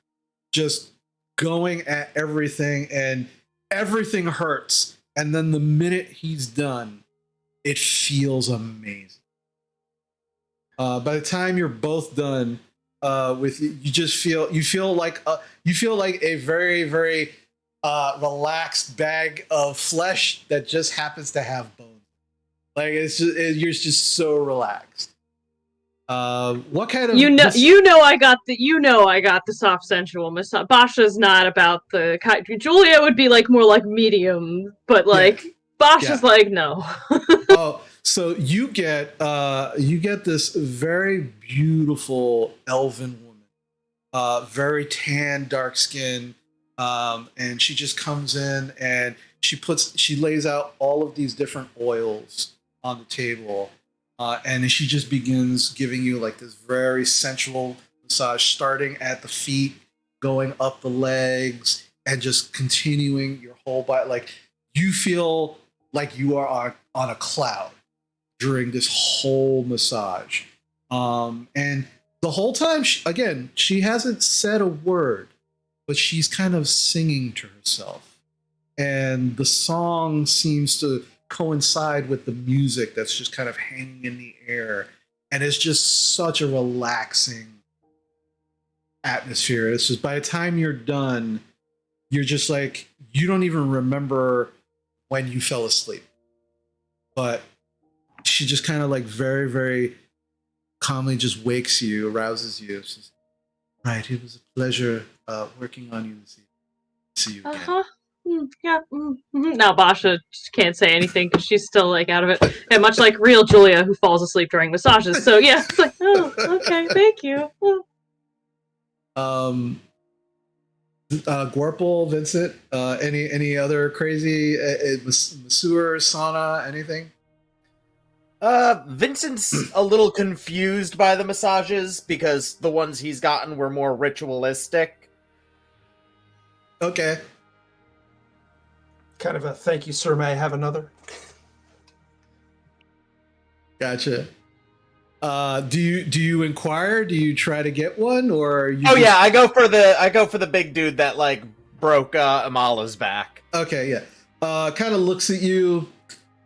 just going at everything, and everything hurts. And then the minute he's done, it feels amazing. By the time you're both done with it, you feel like a very, very relaxed bag of flesh that just happens to have bones. Like you're just so relaxed. What kind of I got the soft sensual massage. Basha's not about the Julia would be like more like medium, but like Basha's like no. Oh, so you get this very beautiful elven woman, very tan, dark skin, and she just comes in and she lays out all of these different oils on the table. And she just begins giving you like this very sensual massage, starting at the feet, going up the legs, and just continuing your whole body. Like you feel like you are on a cloud during this whole massage. And the whole time, she hasn't said a word, but she's kind of singing to herself. And the song seems to coincide with the music that's just kind of hanging in the air, and it's just such a relaxing atmosphere. It's just by the time you're done, you're just like, you don't even remember when you fell asleep, but she just kind of like very, very calmly just wakes you, arouses you. She's right, it was a pleasure working on you this evening. See you again. Yeah. Now Basha can't say anything because she's still like out of it, and much like real Julia, who falls asleep during massages. So yeah, it's like, oh, okay, thank you. Gorple, Vincent, any other crazy masseur, sauna, anything? Vincent's a little confused by the massages because the ones he's gotten were more ritualistic. Okay. Kind of a thank you, sir. May I have another? Gotcha. Do you inquire? Do you try to get one, or you? Yeah, I go for the big dude that like broke Amala's back. Okay, yeah. Kind of looks at you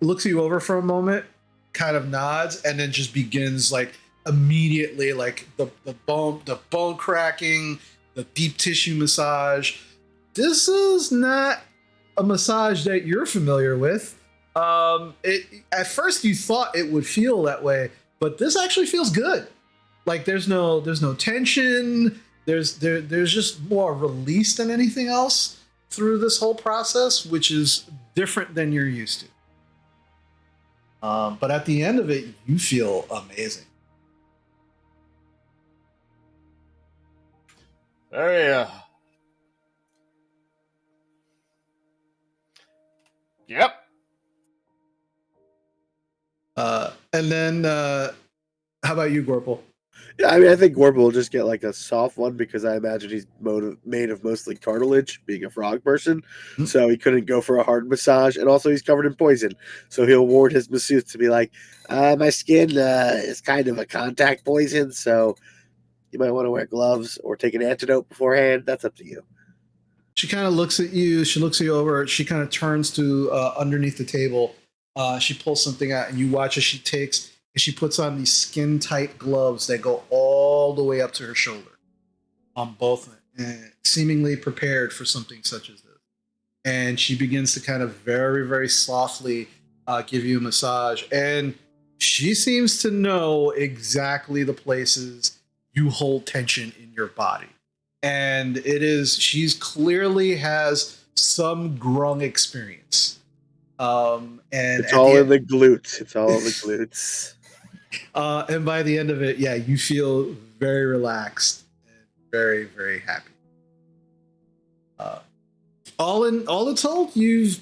over for a moment, kind of nods and then just begins like immediately like the bone cracking, the deep tissue massage. This is not a massage that you're familiar with. It at first you thought it would feel that way, but this actually feels good. Like there's no tension. There's just more release than anything else through this whole process, which is different than you're used to. But at the end of it, you feel amazing. Very, Yep. And then, how about you, Gorple? Yeah, I mean, I think Gorble will just get like a soft one because I imagine he's made of mostly cartilage, being a frog person. Hmm. So he couldn't go for a hard massage. And also, he's covered in poison. So he'll warn his masseuse to be like, my skin is kind of a contact poison. So you might want to wear gloves or take an antidote beforehand. That's up to you. She kind of looks at you. She looks you over. She kind of turns to underneath the table. She pulls something out, and you watch as she takes and she puts on these skin tight gloves that go all the way up to her shoulder on both, seemingly prepared for something such as this. And she begins to kind of very, very softly give you a massage. And she seems to know exactly the places you hold tension in your body. And she's clearly has some grung experience. And it's all in the glutes. It's all in the glutes. And by the end of it, yeah, you feel very relaxed and very, very happy. All in told, you've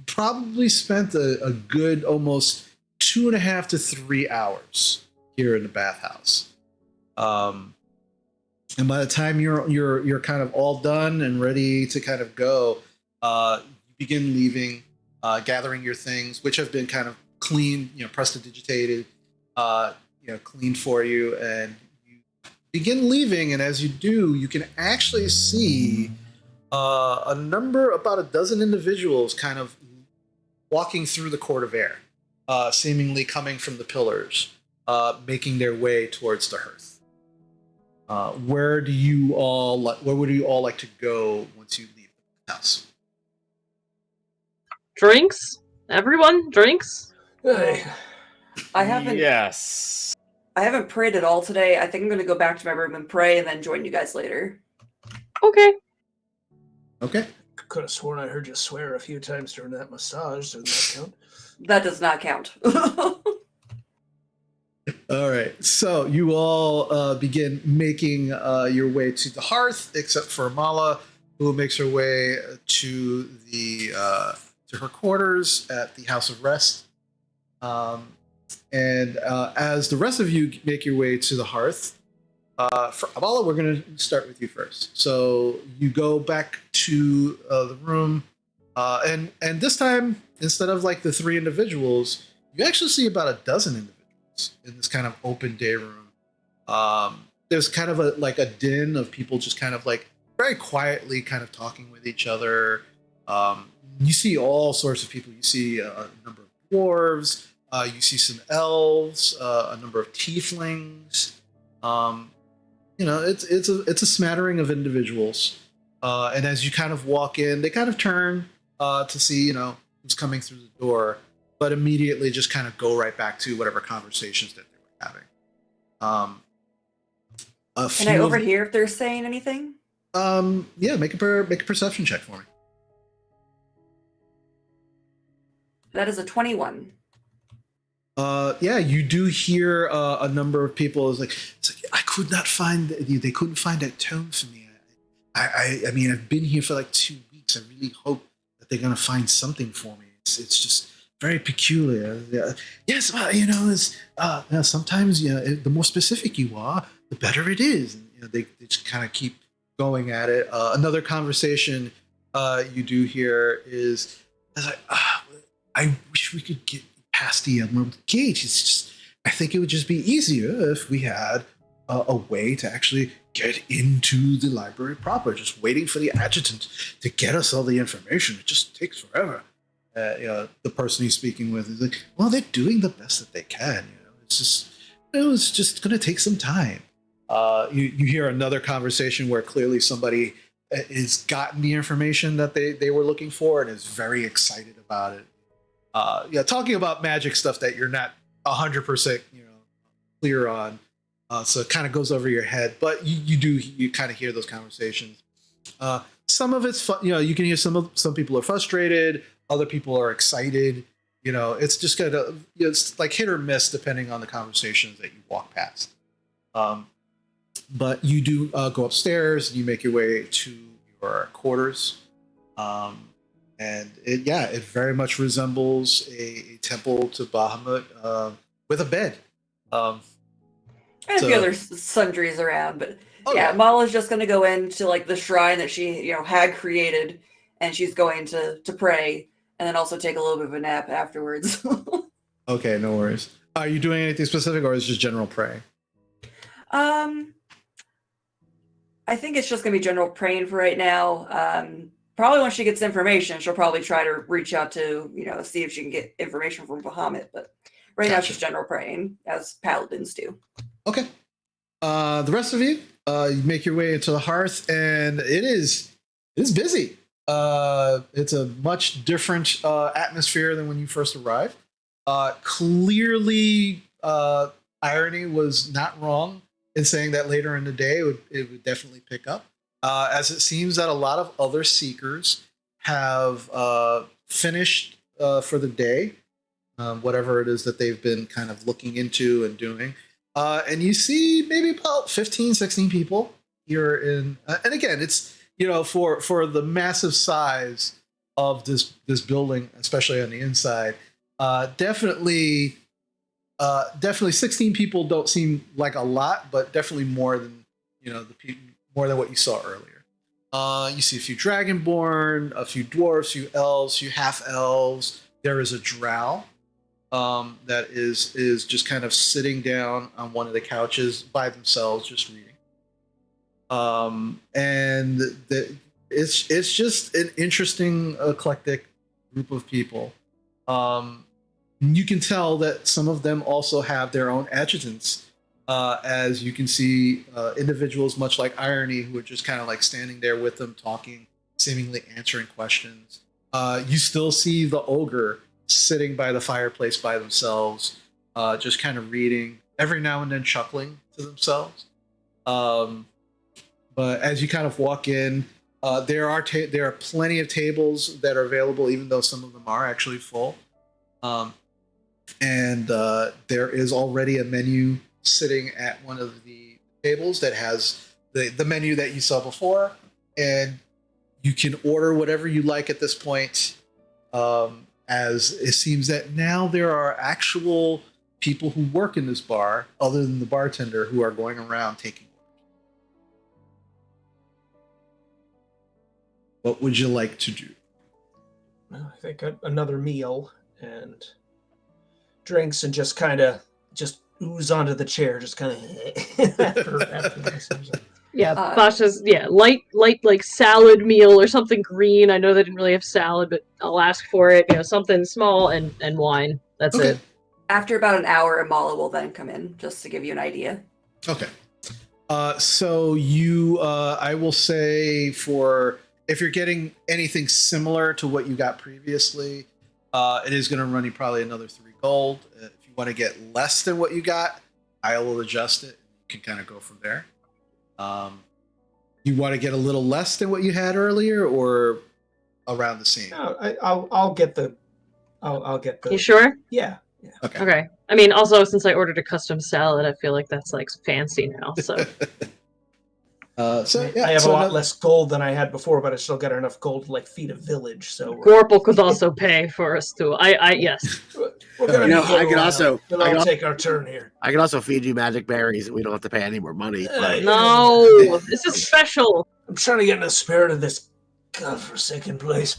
probably spent a good almost 2.5 to 3 hours here in the bathhouse. And by the time you're kind of all done and ready to kind of go, you begin leaving, gathering your things, which have been kind of clean, prestidigitated, cleaned for you, and you begin leaving. And as you do, you can actually see about a dozen individuals kind of walking through the court of air, seemingly coming from the pillars, making their way towards the hearth. Where would you all like to go once you leave the house? Drinks? Everyone, drinks? Hey, I haven't. Yes. I haven't prayed at all today. I think I'm going to go back to my room and pray, and then join you guys later. Okay. Okay. could have sworn I heard you swear a few times during that massage. Doesn't that count? That does not count. All right, so you all begin making your way to the hearth, except for Mala, who makes her way to to her quarters at the House of Rest. And as the rest of you make your way to the hearth, for Mala, we're going to start with you first. So you go back to the room, and this time, instead of like the 3 individuals, you actually see about a dozen individuals in this kind of open day room. There's kind of a din of people just kind of like very quietly kind of talking with each other. You see all sorts of people. You see a number of dwarves. You see some elves, a number of tieflings. It's a smattering of individuals. And as you kind of walk in, they kind of turn to see who's coming through the door, but immediately just kind of go right back to whatever conversations that they were having. Can I overhear if they're saying anything? Yeah, make a perception check for me. That is a 21. Yeah, you do hear a number of people. It's like I could not find. They couldn't find that tone for me. I mean, I've been here for like 2 weeks. I really hope that they're gonna find something for me. It's just very peculiar. Yes, well, it's sometimes the more specific you are, the better it is. And, they just kind of keep going at it. Another conversation you do hear is like, I wish we could get past the Emerald Gate. It's just, I think it would just be easier if we had a way to actually get into the library proper. Just waiting for the adjutant to get us all the information. It just takes forever. the person he's speaking with is like, well, they're doing the best that they can. It's just going to take some time. You hear another conversation where clearly somebody has gotten the information that they were looking for and is very excited about it. Talking about magic stuff that you're not 100% clear on, so it kind of goes over your head. But you kind of hear those conversations. Some of it's fun. You can hear some people are frustrated, other people are excited. It's just kind of it's like hit or miss depending on the conversations that you walk past. But you do go upstairs and you make your way to your quarters. And it very much resembles a temple to Bahamut with a bed. And a few other sundries around, but yeah, Mala's just going to go into like the shrine that she had created, and she's going to pray, and then also take a little bit of a nap afterwards. Okay, no worries. Are you doing anything specific, or is it just general praying? I think it's just going to be general praying for right now. Probably once she gets information, she'll probably try to reach out to, see if she can get information from Bahamut. But right now, it's just general praying, as paladins do. Okay. The rest of you make your way into the hearth, and it's busy. It's a much different atmosphere than when you first arrived. Clearly, Irony was not wrong in saying that later in the day it would definitely pick up. As it seems that a lot of other seekers have finished for the day, whatever it is that they've been kind of looking into and doing. And you see maybe about 15, 16 people here in, and again, it's, for the massive size of this building, especially on the inside, definitely 16 people don't seem like a lot, but definitely more than, more than what you saw earlier. You see a few dragonborn, a few dwarves, a few elves, a few half elves. There is a drow that is just kind of sitting down on one of the couches by themselves, just reading. And it's just an interesting, eclectic group of people. You can tell that some of them also have their own adjutants. As you can see, individuals much like Irony who are just kind of like standing there with them, talking, seemingly answering questions. You still see the ogre sitting by the fireplace by themselves, just kind of reading, every now and then chuckling to themselves. But as you kind of walk in, there are plenty of tables that are available, even though some of them are actually full. And there is already a menu sitting at one of the tables that has the menu that you saw before, and you can order whatever you like at this point. As it seems that now there are actual people who work in this bar, other than the bartender, who are going around taking orders. What would you like to do? Well, I think another meal and drinks, and just kind of ooze onto the chair, just kind of after this. Yeah, Basha's light like salad meal or something green. I know they didn't really have salad, but I'll ask for it. Something small and wine. That's Okay. it. After about an hour, Amala will then come in, just to give you an idea. Okay. So you, I will say, for if you're getting anything similar to what you got previously, it is going to run you probably another 3 gold. If you want to get less than what you got, I will adjust it. You can kind of go from there. You want to get a little less than what you had earlier, or around the same? No, I'll get the. I'll get the. You sure? Yeah. Okay. Okay. I mean, also since I ordered a custom salad, I feel like that's like fancy now. So. I have a lot less gold than I had before, but I still got enough gold to like feed a village. So Gorple could also pay for us too. Yes. We're gonna. I can also. We'll take our turn here. I can also feed you magic berries, and we don't have to pay any more money. But... No, this is special. I'm trying to get in the spirit of this godforsaken place.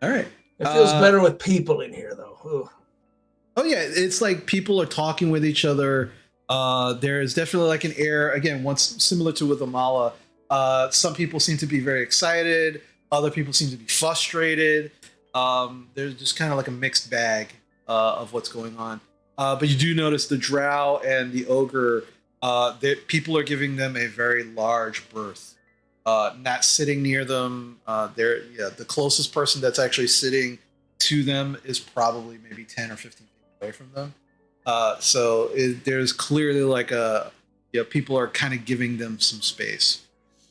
All right. It feels better with people in here, though. Ooh. Oh yeah, it's like people are talking with each other. There is definitely like an air, again, once similar to with Amala. Some people seem to be very excited. Other people seem to be frustrated. There's just kind of like a mixed bag of what's going on. But you do notice the drow and the ogre, that people are giving them a very large berth. Not sitting near them. The closest person that's actually sitting to them is probably maybe 10 or 15 feet away from them. There's clearly like people are kind of giving them some space.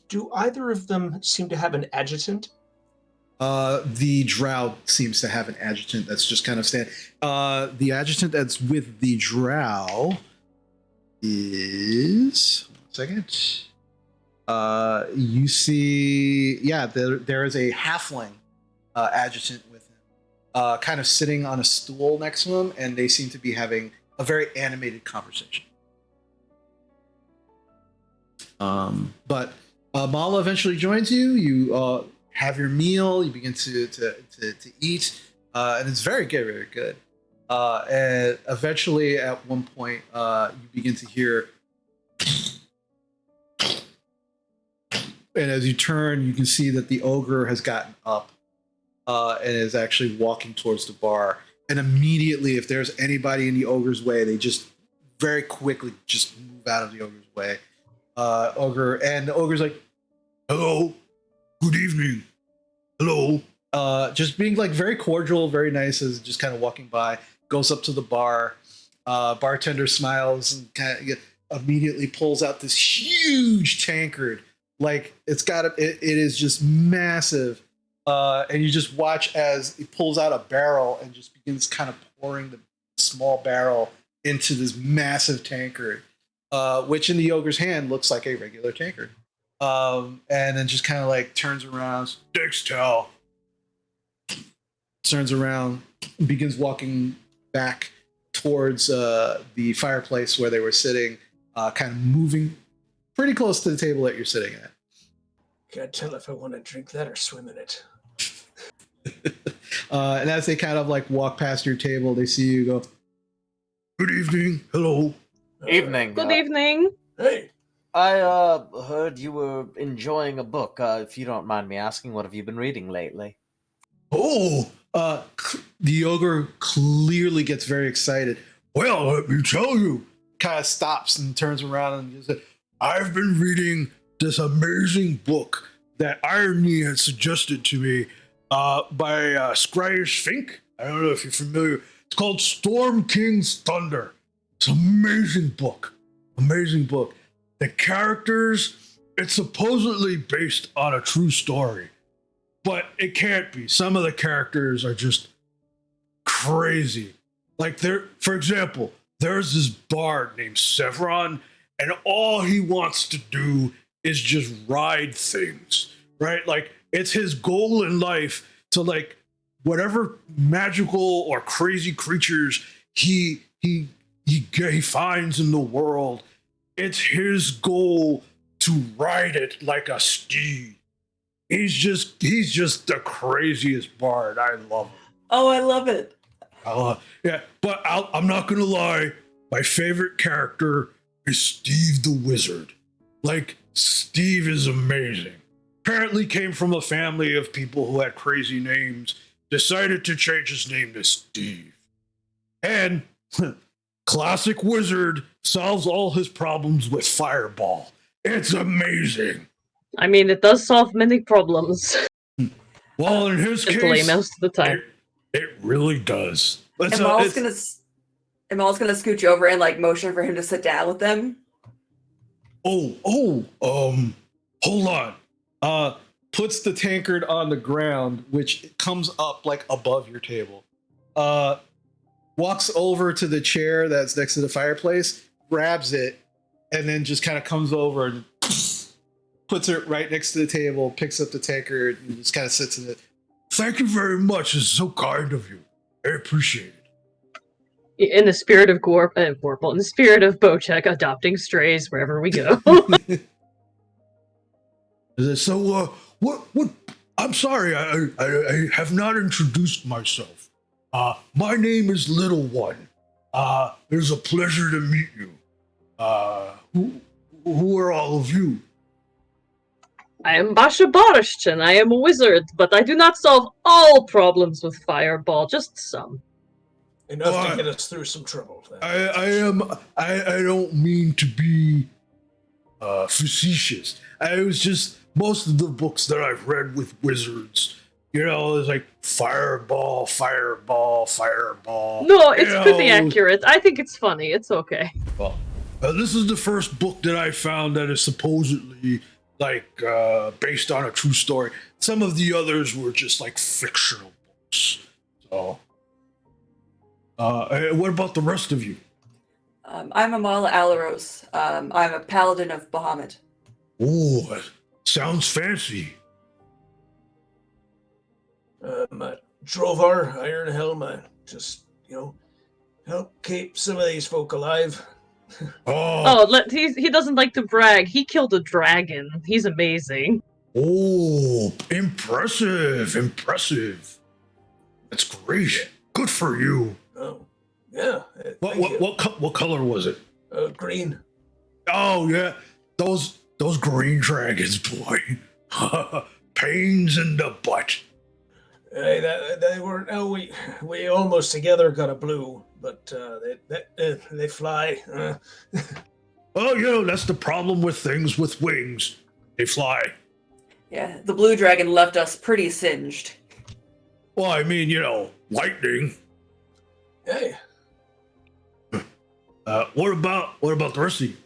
Do either of them seem to have an adjutant? The drow seems to have an adjutant that's just kind of standing. The adjutant that's with the drow is 1 second. You see, there is a halfling adjutant with him, kind of sitting on a stool next to him, and they seem to be having a very animated conversation. But Mala eventually joins you. You have your meal. You begin to eat, and it's very good, very good. And eventually, at one point, you begin to hear. And as you turn, you can see that the ogre has gotten up and is actually walking towards the bar. And immediately, if there's anybody in the ogre's way, they just very quickly just move out of the ogre's way. The ogre's like, "Hello, good evening, hello." Just being like very cordial, very nice, as just kind of walking by. Goes up to the bar. Bartender smiles and kind of immediately pulls out this huge tankard. Like it is just massive, and you just watch as he pulls out a barrel and just begins kind of pouring the small barrel into this massive tankard, which in the ogre's hand looks like a regular tankard, and then just kind of like turns around, Dextel, turns around, begins walking back towards the fireplace where they were sitting, kind of moving pretty close to the table that you're sitting at. Can't tell if I want to drink that or swim in it. And as they kind of like walk past your table, they see you go, "Good evening, hello." Evening. Good evening. Hey. I heard you were enjoying a book. If you don't mind me asking, what have you been reading lately? Oh, the ogre clearly gets very excited. "Well, let me tell you." Kind of stops and turns around and just says, "I've been reading this amazing book that Irony had suggested to me by Squire Fink. I don't know if you're familiar. It's called Storm King's Thunder. It's an amazing book. Amazing book. The characters, it's supposedly based on a true story, but it can't be. Some of the characters are just crazy. Like for example, there's this bard named Sevron, and all he wants to do is just ride things, right? Like it's his goal in life to like whatever magical or crazy creatures he finds in the world. It's his goal to ride it like a steed. He's just the craziest bard. I love him. Oh, I love it. Yeah, but I'm not gonna lie. My favorite character is Steve the Wizard. Like, Steve is amazing. Apparently came from a family of people who had crazy names, decided to change his name to Steve. And classic wizard solves all his problems with fireball. It's amazing. I mean, it does solve many problems. Well, in his case, most of the time. It really does. And Maul's gonna scooch over and like motion for him to sit down with them. Hold on. Puts the tankard on the ground, which comes up like above your table. Walks over to the chair that's next to the fireplace, grabs it, and then just kind of comes over and puts it right next to the table, picks up the tankard, and just kind of sits in it. "Thank you very much. It's so kind of you. I appreciate it." In the spirit of Gorple, in the spirit of Bocek, adopting strays wherever we go. So, what? I'm sorry, I have not introduced myself. My name is Little One. It is a pleasure to meet you. Who are all of you? I am Basha Barsht, and I am a wizard, but I do not solve all problems with Fireball, just some. Enough to get us through some trouble. I don't mean to be facetious. I was just most of the books that I've read with wizards, it's like fireball, fireball, fireball. No, it's pretty accurate. I think it's funny. It's okay. Well, this is the first book that I found that is supposedly based on a true story. Some of the others were just like fictional books. So, what about the rest of you? I'm Amal Alaros. I'm a paladin of Bahamut. Oh, sounds fancy. Drovar, Iron Helm, just, help keep some of these folk alive. He doesn't like to brag. He killed a dragon. He's amazing. Oh, impressive. That's great. Good for you. Oh, yeah. What color was it? Green. Oh, yeah. Those green dragons, boy. Pains in the butt. Hey, they were. Oh, we almost together got a blue, but they fly. Oh, that's the problem with things with wings. They fly. Yeah, the blue dragon left us pretty singed. Well, I mean, lightning. Hey. What about the rest of you?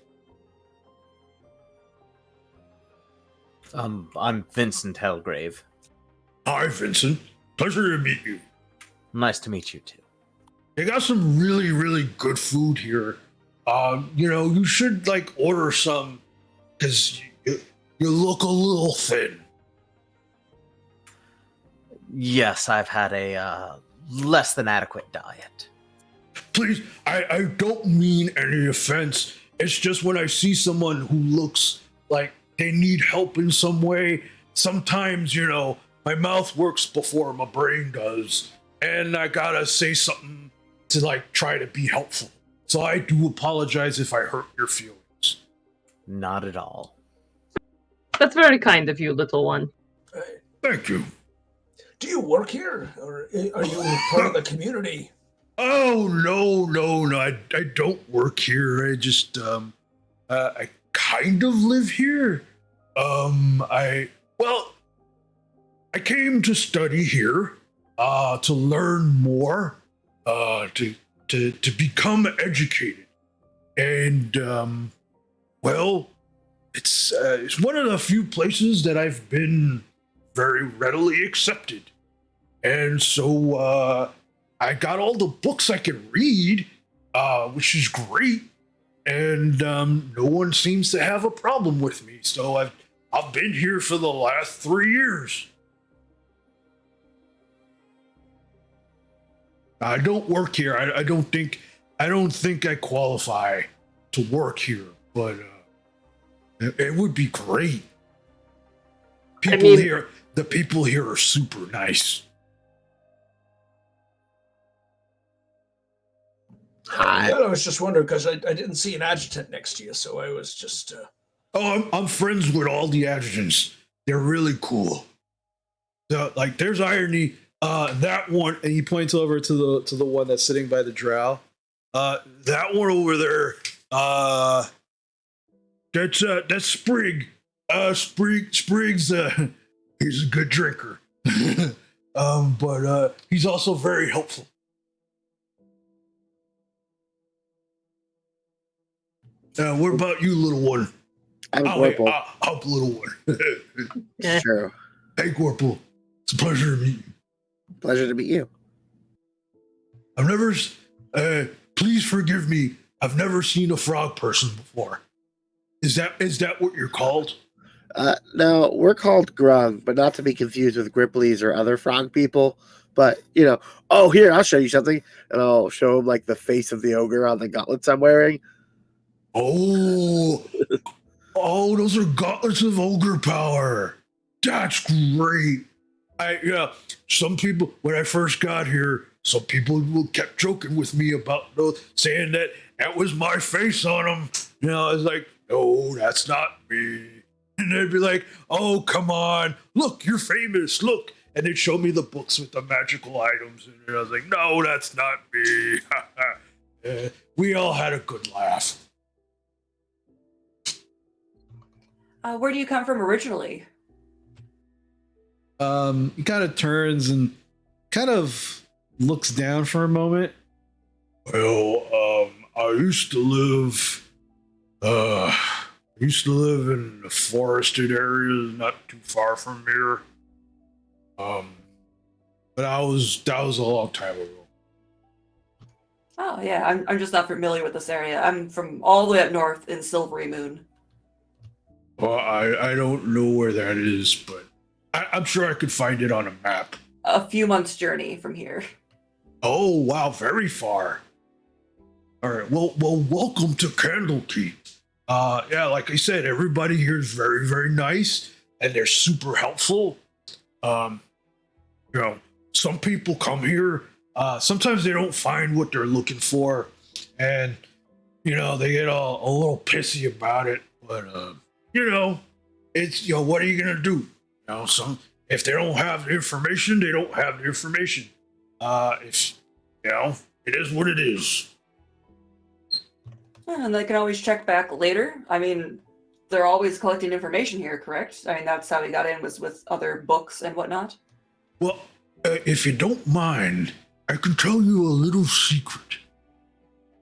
I'm Vincent Helgrave. Hi, Vincent. Pleasure to meet you. Nice to meet you too. They got some really, really good food here. You should order some because you look a little thin. Yes, I've had a less than adequate diet. Please, I don't mean any offense. It's just when I see someone who looks like they need help in some way, sometimes, my mouth works before my brain does, and I gotta say something to try to be helpful. So I do apologize if I hurt your feelings. Not at all. That's very kind of you, little one. Thank you. Do you work here, or are you part of the community? Oh, no. I don't work here. I just, I kind of live here. I came to study here, to learn more, to become educated. And, it's one of the few places that I've been very readily accepted. And so, I got all the books I can read, which is great. And no one seems to have a problem with me. So I've been here for the last 3 years. I don't work here. I don't think I qualify to work here, but it would be great. The people here are super nice. Hi. I was just wondering because I didn't see an adjutant next to you, so I was just. Oh, I'm friends with all the adjutants. They're really cool. There's irony. That one, and he points over to the one that's sitting by the drow. That one over there. That's Sprig. Sprig's he's a good drinker. But he's also very helpful. What about you, little one? I'm Corporal. Up, little one. Sure. Hey, Corporal. It's a pleasure to meet you. Pleasure to meet you. I've never. Please forgive me. I've never seen a frog person before. Is that what you're called? No, we're called Grung, but not to be confused with Gripplies or other frog people. But, oh, here, I'll show you something. And I'll show him, the face of the ogre on the gauntlets I'm wearing. Oh, those are gauntlets of ogre power. That's great. Some people, when I first got here, some people kept joking with me about those, saying that was my face on them. I was like, no, that's not me. And they'd be like, "Oh, come on, look, you're famous, look." And they'd show me the books with the magical items in it. I was like, "No, that's not me." We all had a good laugh. Where do you come from originally? He kind of turns and kind of looks down for a moment. Well, I used to live in the forested areas not too far from here. But that was a long time ago. Oh yeah, I'm just not familiar with this area. I'm from all the way up north in Silvery Moon. Well, I don't know where that is, but I'm sure I could find it on a map. A few months' journey from here. Oh, wow, very far. All right, well, welcome to Candlekeep. Yeah, like I said, everybody here is very, very nice, and they're super helpful. Some people come here. Sometimes they don't find what they're looking for, and they get a little pissy about it. But it's what are you gonna do? If they don't have the information, they don't have the information. If it is what it is. And they can always check back later. I mean, they're always collecting information here, correct? I mean, that's how we got in, was with other books and whatnot. Well, if you don't mind, I can tell you a little secret.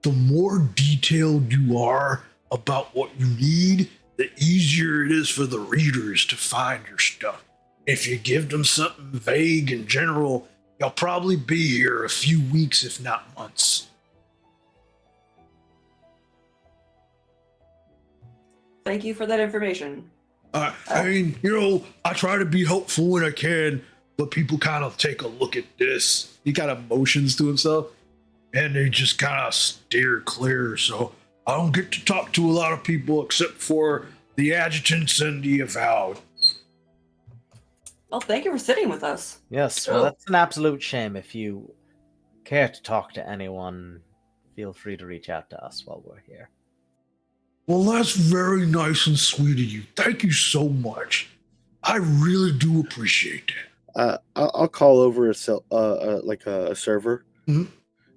The more detailed you are about what you need, the easier it is for the readers to find your stuff. If you give them something vague and general, you'll probably be here a few weeks, if not months. Thank you for that information. I mean, I try to be helpful when I can, but people kind of take a look at this. He kind of motions to himself, and they just kind of steer clear. So I don't get to talk to a lot of people except for the adjutants and the avowed. Well, thank you for sitting with us. Yes, well, that's an absolute shame. If you care to talk to anyone, feel free to reach out to us while we're here. Well, that's very nice and sweet of you. Thank you so much. I really do appreciate that. I'll call over a server, mm-hmm.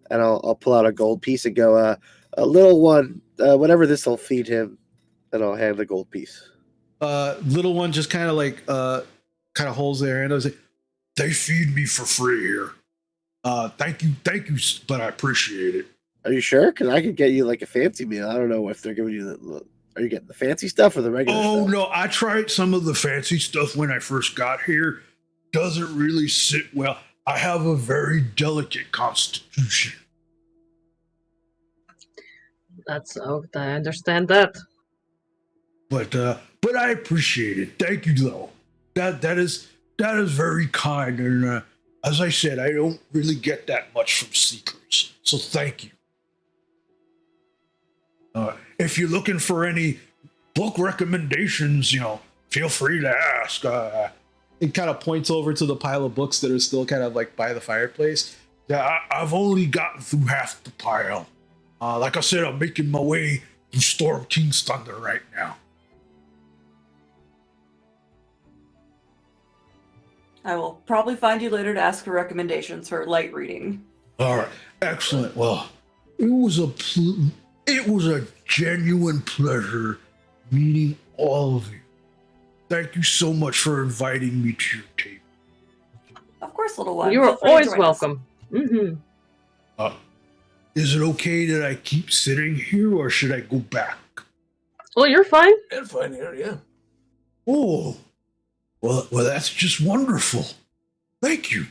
and I'll pull out a gold piece and go, a little one, whatever this will feed him, and I'll hand the gold piece. Little one just kind of holds their hand. I was like, they feed me for free here. Thank you, but I appreciate it. Are you sure? Because I could get you like a fancy meal. I don't know if they're giving you are you getting the fancy stuff or the regular stuff? Oh, no, I tried some of the fancy stuff when I first got here. Doesn't really sit well. I have a very delicate constitution. I understand that. But I appreciate it. Thank you, though. That is very kind. And as I said, I don't really get that much from seekers. So thank you. If you're looking for any book recommendations, feel free to ask. It kind of points over to the pile of books that are still kind of like by the fireplace. I've only gotten through half the pile. Like I said, I'm making my way through Storm King's Thunder right now. I will probably find you later to ask for recommendations for light reading. All right, excellent. Well, it was a genuine pleasure meeting all of you. Thank you so much for inviting me to your table. Of course, little one. You are always welcome. Mm-hmm. Is it okay that I keep sitting here, or should I go back? Well, you're fine. I'm fine here, yeah. Oh, well, that's just wonderful. Thank you.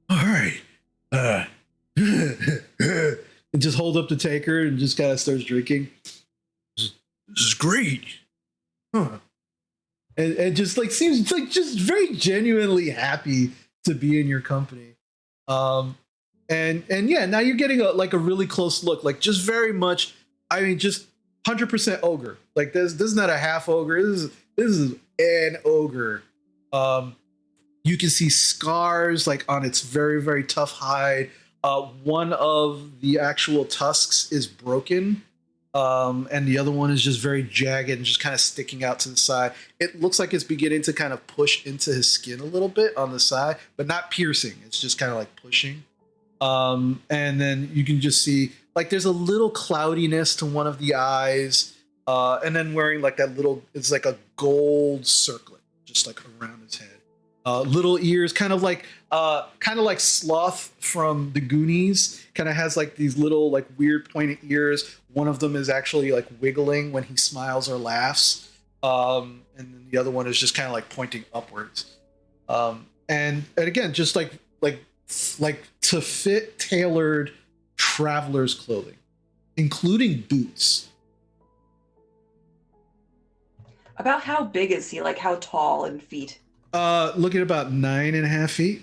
All right. And just hold up the taker and just kind of starts drinking. This is great. Huh. And just like seems like just very genuinely happy to be in your company. And yeah, now you're getting a really close look, like just very much, I mean, just 100% ogre. Like this is not a half ogre. This is an ogre. You can see scars like on its very, very tough hide. One of the actual tusks is broken. and the other one is just very jagged and just kind of sticking out to the side. It looks like it's beginning to kind of push into his skin a little bit on the side, but not piercing. It's just kind of like pushing. And then you can just see like there's a little cloudiness to one of the eyes, and then wearing like that little, it's like a gold circlet just like around his head. Little ears, kind of like Sloth from the Goonies. Kind of has like these little like weird pointed ears. One of them is actually like wiggling when he smiles or laughs, and then the other one is just kind of like pointing upwards. And again, just like to fit tailored traveler's clothing, including boots. About how big is he? Like how tall in feet? Looking at about 9.5 feet.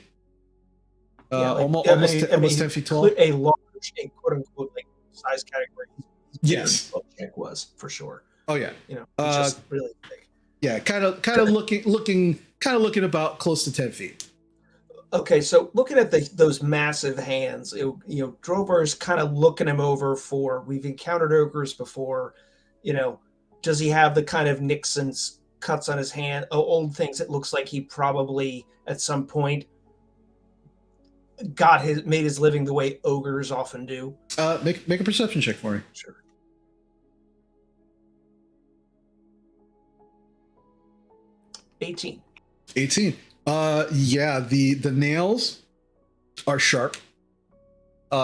Almost 10 feet tall. A large, quote unquote, like size category. Yes, Bocek was for sure. Oh yeah, he's just really big. Yeah, kind of looking about close to 10 feet. Okay, so looking at those massive hands, Drovar's kind of looking him over for. We've encountered ogres before. Does he have the kind of nicks and cuts on his hand? Old things. It looks like he probably at some point made his living the way ogres often do. Make a perception check for me. Sure. 18. 18. Yeah, the nails are sharp.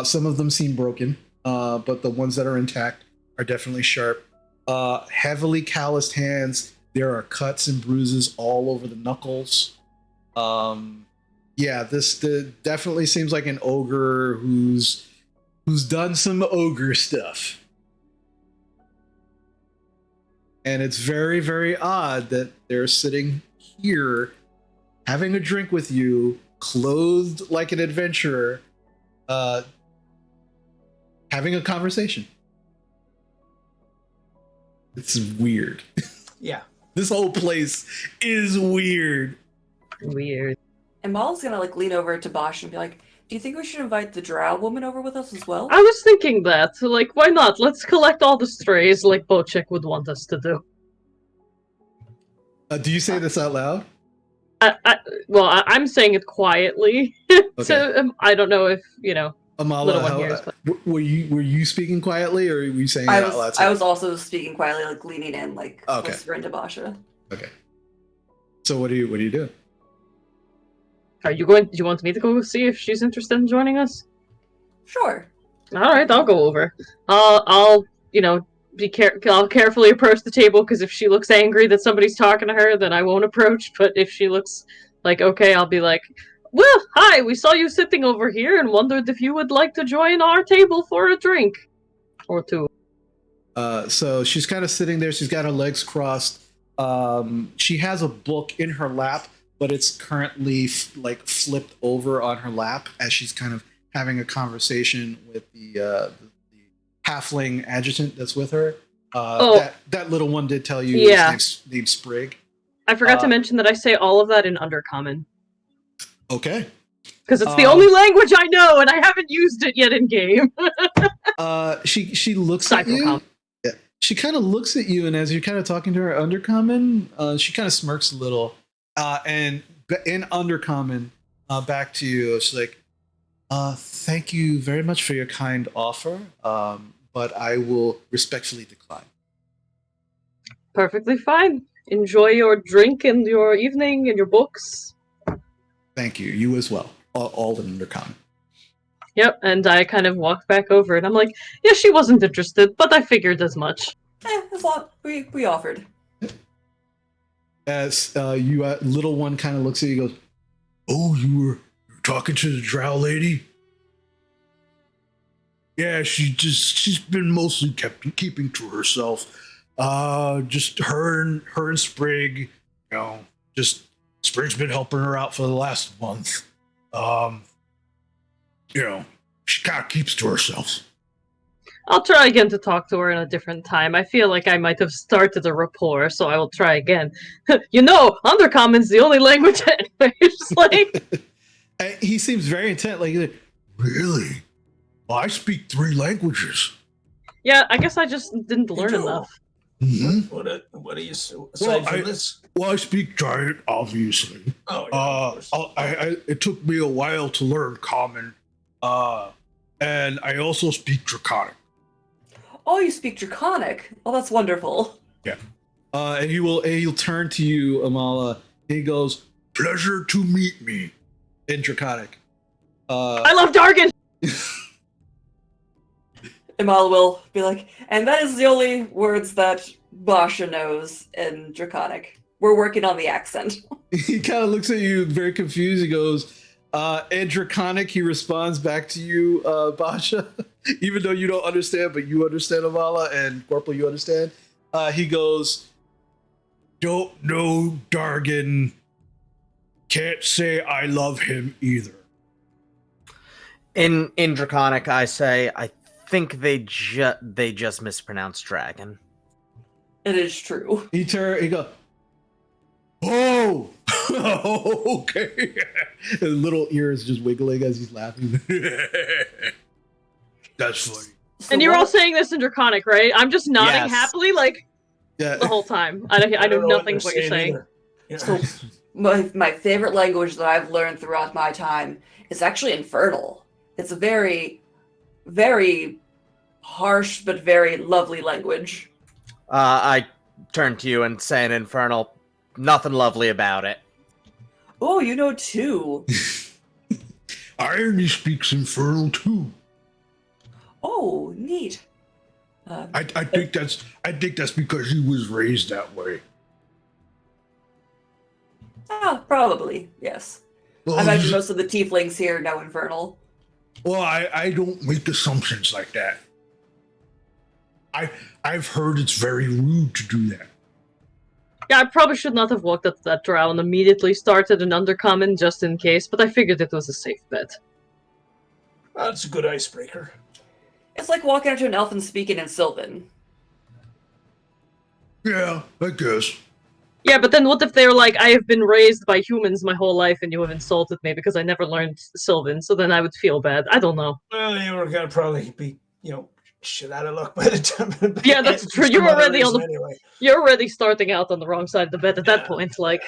Some of them seem broken, but the ones that are intact are definitely sharp. Heavily calloused hands. There are cuts and bruises all over the knuckles. Yeah, this definitely seems like an ogre who's done some ogre stuff. And it's very, very odd that they're sitting here having a drink with you, clothed like an adventurer, having a conversation. It's weird. Yeah. This whole place is weird. Weird. And Maul's gonna like lean over to Bosch and be like, "Do you think we should invite the drow woman over with us as well?" I was thinking that. Like, why not? Let's collect all the strays like Bocek would want us to do. Do you say this out loud? I'm saying it quietly. Okay. So I don't know if Amala, little one hears. But... were you speaking quietly, or were you saying it out loud? I was also speaking quietly, like leaning in, like okay. whispering to Basha. Okay. So what do you do? Are you going? Do you want me to go see if she's interested in joining us? Sure. All right, I'll go over. I'll I'll carefully approach the table because if she looks angry that somebody's talking to her, then I won't approach. But if she looks like okay, I'll be like, "Well, hi, we saw you sitting over here and wondered if you would like to join our table for a drink or two." So she's kind of sitting there. She's got her legs crossed. She has a book in her lap, but it's currently flipped over on her lap as she's kind of having a conversation with the halfling adjutant that's with her. That little one did tell you his name's Sprig. I forgot to mention that I say all of that in Undercommon. Okay. Because it's the only language I know, and I haven't used it yet in game. She looks at you. Yeah. She kind of looks at you, and as you're kind of talking to her Undercommon, she kind of smirks a little. And in Undercommon, back to you, she's like, "Thank you very much for your kind offer, but I will respectfully decline." Perfectly fine. Enjoy your drink and your evening and your books. Thank you. You as well. All in Undercommon. Yep, and I kind of walk back over, and I'm like, "Yeah, she wasn't interested, but I figured as much." As long we offered. As you little one kind of looks at you, and goes, "Oh, you were talking to the drow lady?" "Yeah, she's been mostly keeping to herself. Just her and Sprig, just Sprig's been helping her out for the last month. She kind of keeps to herself." I'll try again to talk to her in a different time. I feel like I might have started a rapport, so I will try again. Undercommon's the only language anyway. Just like he seems very intent. Like, really? Well, I speak 3 languages. Yeah, I guess I just didn't learn Joe, enough. Mhm. What do you aside from this? Well, I speak giant, obviously. Oh, yeah, of course. It took me a while to learn common, and I also speak draconic. Oh, you speak Draconic. Oh, that's wonderful. Yeah. And he'll turn to you, Amala. He goes, "Pleasure to meet me," in draconic. I love jargon. Imal will be like, and that is the only words that Basha knows in Draconic. We're working on the accent. He kind of looks at you, very confused. He goes, in draconic, he responds back to you, Basha, even though you don't understand, but you understand Amala, and Corporal, you understand. He goes, "Don't know Dargan. Can't say I love him either." In Draconic, I say I think they just mispronounced dragon. It is true. He goes, "Oh, okay." His little ears just wiggling as he's laughing. That's funny. So And you're what- all saying this in Draconic, right? I'm just nodding Yes. happily, like, Yeah. the whole time. I know don't nothing of what you're understand saying. either. Yeah. So my favorite language that I've learned throughout my time is actually Infernal. It's a very, very harsh but very lovely language. I turn to you and say in Infernal, nothing lovely about it. Oh, you know too. Irony speaks infernal too. Oh, neat. I think that's because he was raised that way. Probably, yes. Well, I imagine most of the tieflings here know Infernal. well, I don't make assumptions like that. I've heard it's very rude to do that. Yeah, I probably should not have walked up that drow and immediately started an undercommon just in case, but I figured it was a safe bet. That's a good icebreaker. It's like walking up to an elf and speaking in Sylvan. Yeah, I guess. Yeah, but then what if they were like, I have been raised by humans my whole life and you have insulted me because I never learned Sylvan, so then I would feel bad. I don't know. Well, you were gonna probably be, shit out of luck by the time. Yeah, that's true. You're already on the anyway. You're already starting out on the wrong side of the bed at that point, like,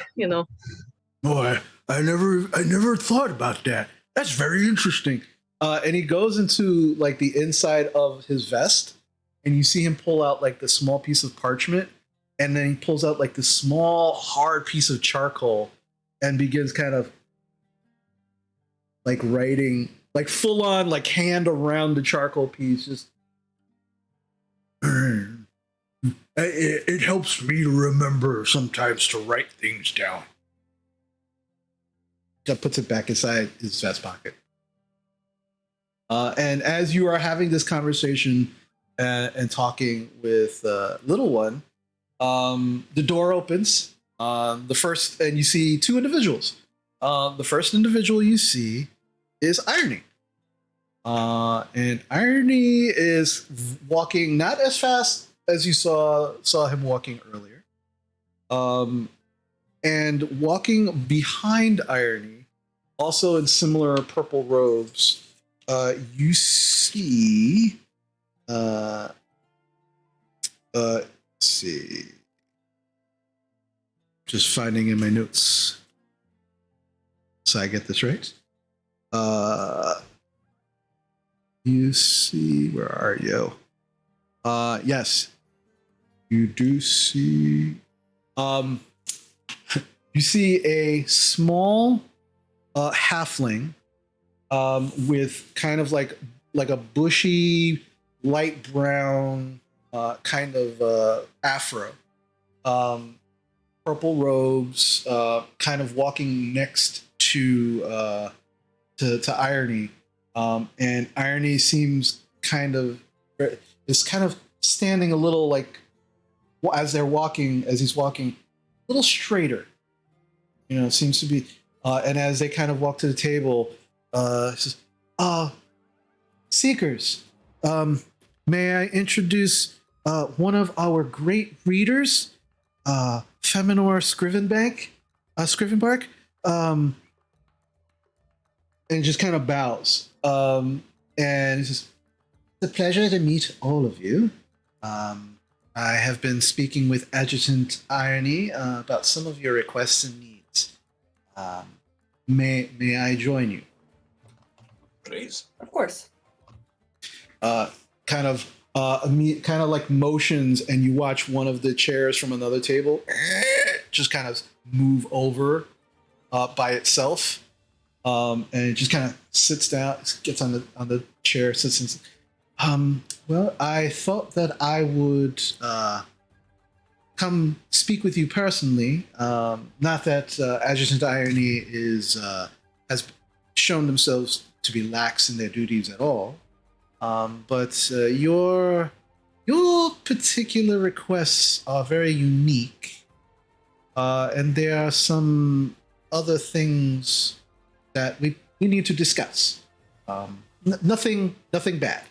Oh, I never thought about that. That's very interesting. And he goes into like the inside of his vest, and you see him pull out like the small piece of parchment, and then he pulls out like this small hard piece of charcoal, and begins kind of like writing, like full on like hand around the charcoal piece. Just It helps me to remember sometimes to write things down. that puts it back inside his vest pocket. And as you are having this conversation and talking with little one, the door opens. And you see two individuals. The first individual you see is Irony. And Irony is walking not as fast as you saw him walking earlier. And walking behind Irony, also in similar purple robes, you see. Let's see. Just finding in my notes so I get this right. You see, where are you? Yes, you do see. You see a small halfling with kind of like a bushy, light brown kind of afro, purple robes, kind of walking next to Irony, and Irony seems is kind of standing a little like as he's walking, a little straighter. It seems to be, and as they kind of walk to the table, he says, Seekers, may I introduce one of our great readers, Feminor Scrivenbark, and just kind of bows. And he says, It's a pleasure to meet all of you. I have been speaking with Adjutant Irony about some of your requests and needs. May I join you? Please. Of course. Kind of like motions, and you watch one of the chairs from another table just kind of move over by itself, and it just kind of sits down, gets on the chair, sits and well, I thought that I would come speak with you personally. Not that Adjutant Irony has shown themselves to be lax in their duties at all, but your particular requests are very unique, and there are some other things that we need to discuss. Nothing bad.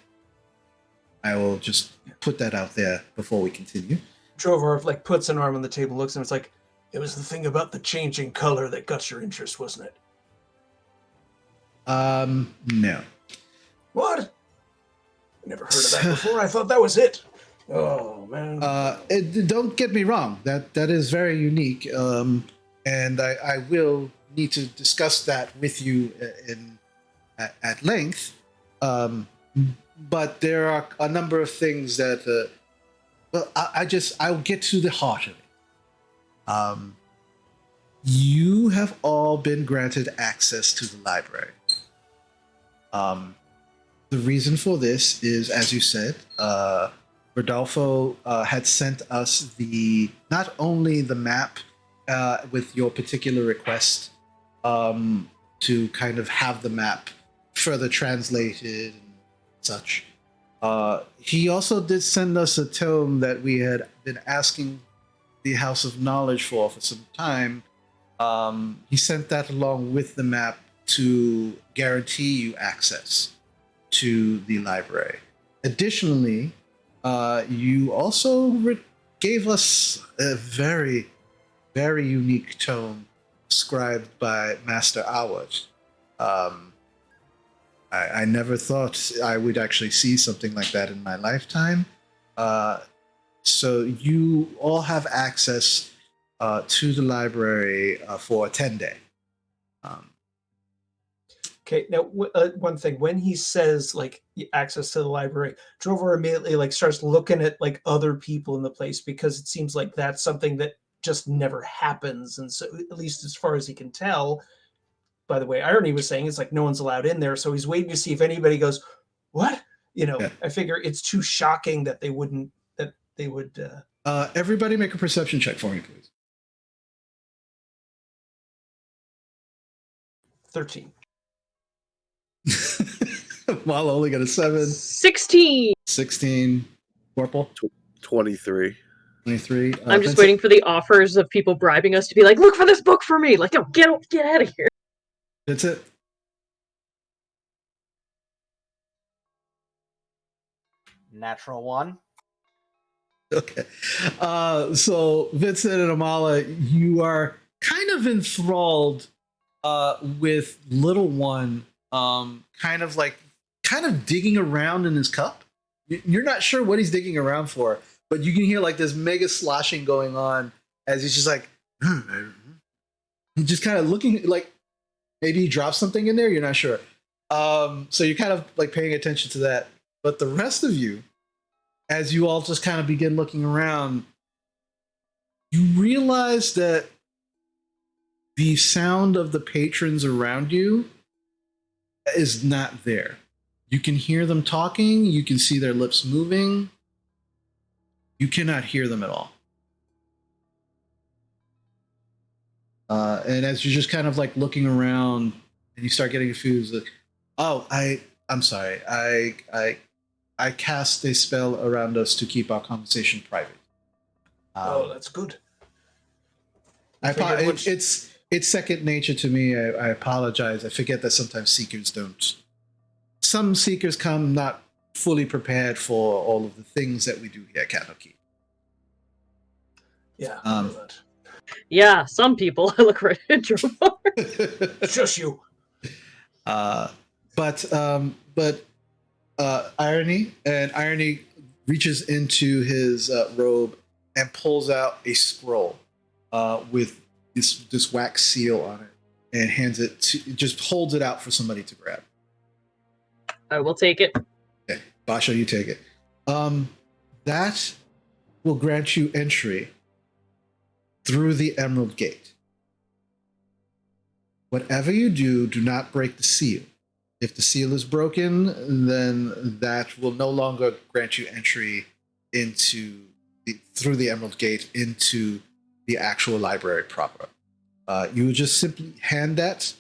I will just put that out there before we continue. Drovar like puts an arm on the table, looks and it's like, it was the thing about the changing color that got your interest, wasn't it? No. What? I never heard of that before. I thought that was it. Oh man. Don't get me wrong. That is very unique. And I will need to discuss that with you at length. But there are a number of things that, I'll get to the heart of it. You have all been granted access to the library. The reason for this is, as you said, Rodolfo had sent us not only the map with your particular request, to kind of have the map further translated and such. He also did send us a tome that we had been asking the House of Knowledge for some time. He sent that along with the map to guarantee you access to the library. Additionally, you also gave us a very, very unique tome scribed by Master Awad. I never thought I would actually see something like that in my lifetime. So you all have access to the library for a 10-day. Okay, now one thing, when he says like access to the library, Drovar immediately like starts looking at like other people in the place, because it seems like that's something that just never happens. And so, at least as far as he can tell, by the way, Irony was saying, it's like no one's allowed in there. So he's waiting to see if anybody goes, what? Yeah. I figure it's too shocking that they would. Everybody make a perception check for me, please. 13. Well, only got a 7. 16. 16. Purple. 23. 23. I'm just waiting for the offers of people bribing us to be like, look for this book for me. Like, oh, get out of here. That's it. Natural 1. Okay. So Vincent and Amala, you are kind of enthralled with little one, kind of digging around in his cup. You're not sure what he's digging around for, but you can hear like this mega sloshing going on as he's just like, he's just kind of looking like maybe he dropped something in there. You're not sure. So you're kind of like paying attention to that. But the rest of you, as you all just kind of begin looking around, you realize that the sound of the patrons around you is not there. You can hear them talking. You can see their lips moving. You cannot hear them at all. And as you're just kind of like looking around and you start getting confused, like, oh, I'm sorry. I cast a spell around us to keep our conversation private. That's good. It's second nature to me. I apologize. I forget that sometimes seekers don't. Some seekers come not fully prepared for all of the things that we do here at Candlekeep. Yeah, I know that. Yeah, some people. I look right at Drovar. Just you. But Irony, and Irony reaches into his robe and pulls out a scroll with this wax seal on it, and hands it to, just holds it out for somebody to grab. I will take it. Okay, Basha, you take it. That will grant you entry through the Emerald Gate. Whatever you do, do not break the seal. If the seal is broken, then that will no longer grant you entry through the Emerald Gate into the actual library proper. You will just simply hand that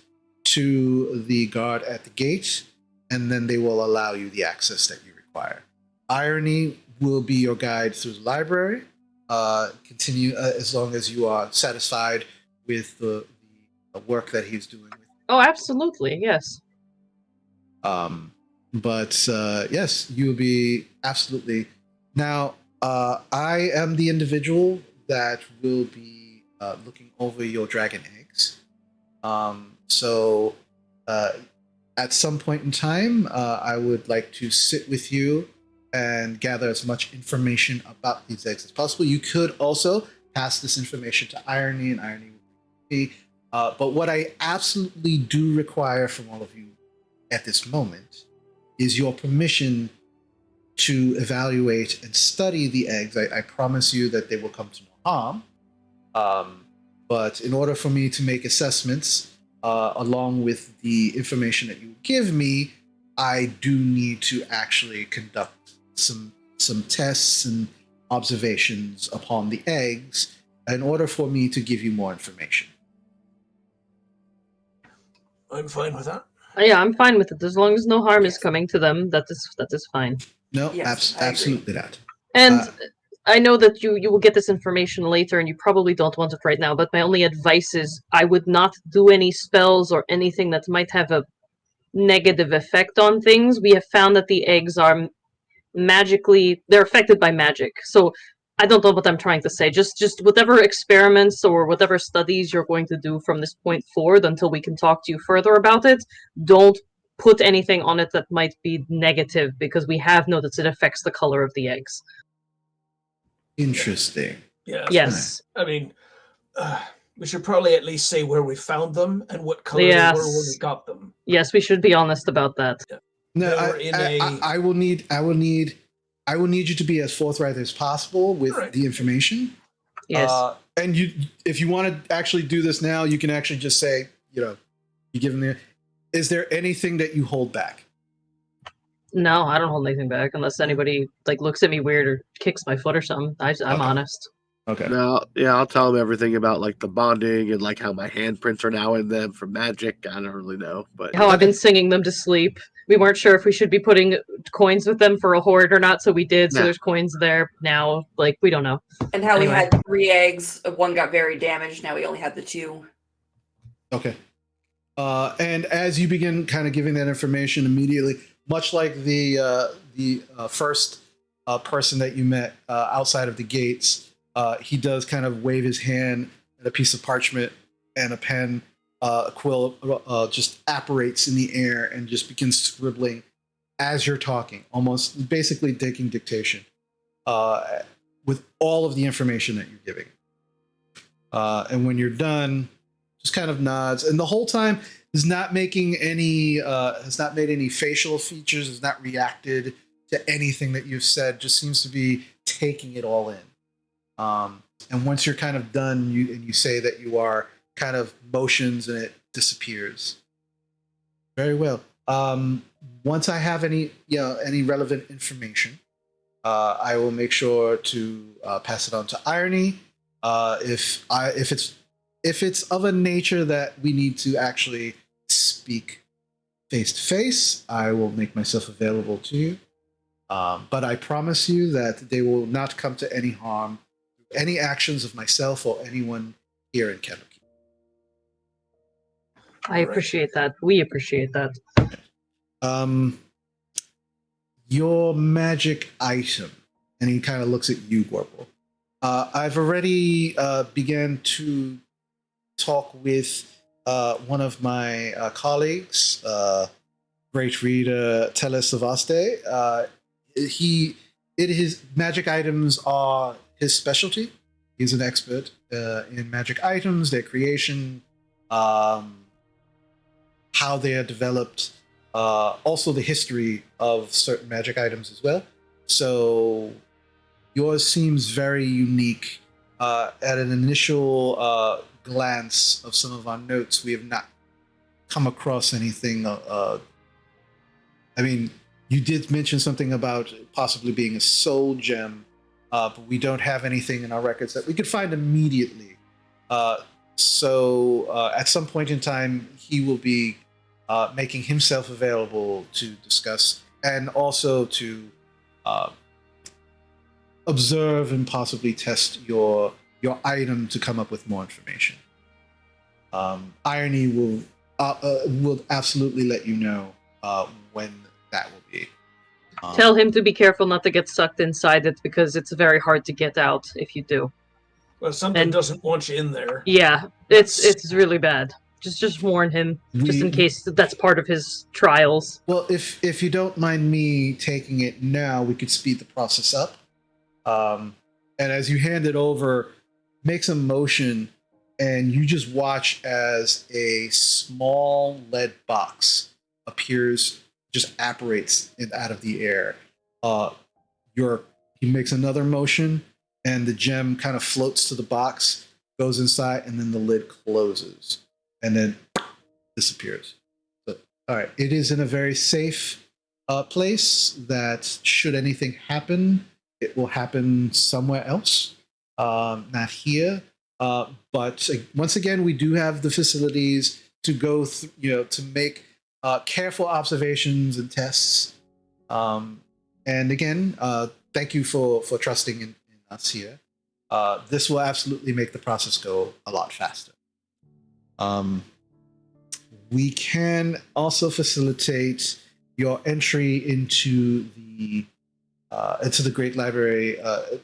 to the guard at the gate, and then they will allow you the access that you require. Irony will be your guide through the library. Continue as long as you are satisfied with the work that he's doing. Oh, absolutely, yes. But yes, you'll be absolutely. Now, I am the individual that will be looking over your dragon eggs. So at some point in time, I would like to sit with you and gather as much information about these eggs as possible. You could also pass this information to Irony, and Irony would be. But what I absolutely do require from all of you at this moment is your permission to evaluate and study the eggs. I promise you that they will come to no harm. But in order for me to make assessments, along with the information that you give me, I do need to actually conduct some tests and observations upon the eggs in order for me to give you more information. I'm fine with that. Yeah, I'm fine with it. As long as no harm is coming to them, that is fine. No, Yes, I agree. absolutely not. And I know that you will get this information later, and you probably don't want it right now, but my only advice is I would not do any spells or anything that might have a negative effect on things. We have found that the eggs are they're affected by magic. So I don't know what I'm trying to say. Just whatever experiments or whatever studies you're going to do from this point forward until we can talk to you further about it, don't put anything on it that might be negative, because we have noticed it affects the color of the eggs. Interesting. Yeah. Yes. I mean, we should probably at least say where we found them and what color Yes. they were when we got them. Yes, we should be honest about that. No, They were I will need you to be as forthright as possible with Right. the information. Yes. And if you want to actually do this now, you can actually just say, you give them is there anything that you hold back? No, I don't hold anything back unless anybody looks at me weird or kicks my foot or something. I'm Okay. honest. Okay. Now, yeah, I'll tell them everything about like the bonding and like how my handprints are now in them from magic. I don't really know, but How I've been singing them to sleep. We weren't sure if we should be putting coins with them for a hoard or not, so we did. So Yeah. there's coins there now. We don't know. And how Anyway. we had 3 eggs. One got very damaged. Now we only have the 2. Okay. And as you begin kind of giving that information immediately, much like the first person that you met outside of the gates, he does kind of wave his hand, and a piece of parchment and a pen, a quill just apparates in the air and just begins scribbling as you're talking, almost basically taking dictation with all of the information that you're giving. And when you're done, just kind of nods, and the whole time is not making any has not made any facial features, has not reacted to anything that you've said, just seems to be taking it all in. And once you're kind of done, you say that you are, kind of motions and it disappears. Very well. Once I have any relevant information, I will make sure to pass it on to Irony. If it's of a nature that we need to actually speak face to face, I will make myself available to you. But I promise you that they will not come to any harm, any actions of myself or anyone here in Candlekeep. I appreciate that. We appreciate that. Your magic item, and he kind of looks at you, Gorble. I've already began to talk with one of my colleagues, great reader Teles Savaste. His magic items are his specialty. He's an expert in magic items, their creation, how they are developed, also the history of certain magic items as well. So yours seems very unique. At an initial glance of some of our notes, we have not come across anything. I mean, you did mention something about possibly being a soul gem, but we don't have anything in our records that we could find immediately. So at some point in time, he will be making himself available to discuss and also to observe and possibly test your item to come up with more information. Irony will absolutely let you know when that will be. Tell him to be careful not to get sucked inside it, because it's very hard to get out if you do. Well, something doesn't want you in there. Yeah, it's really bad. Just warn him, just in case that's part of his trials. Well, if you don't mind me taking it now, we could speed the process up. And as you hand it over, make some motion, and you just watch as a small lead box appears, just apparates out of the air. He makes another motion, and the gem kind of floats to the box, goes inside, and then the lid closes, and then disappears. But all right, it is in a very safe place that should anything happen, it will happen somewhere else, not here. But once again, we do have the facilities to go through, to make careful observations and tests. And again, thank you for trusting in us here. This will absolutely make the process go a lot faster. We can also facilitate your entry into the Great Library.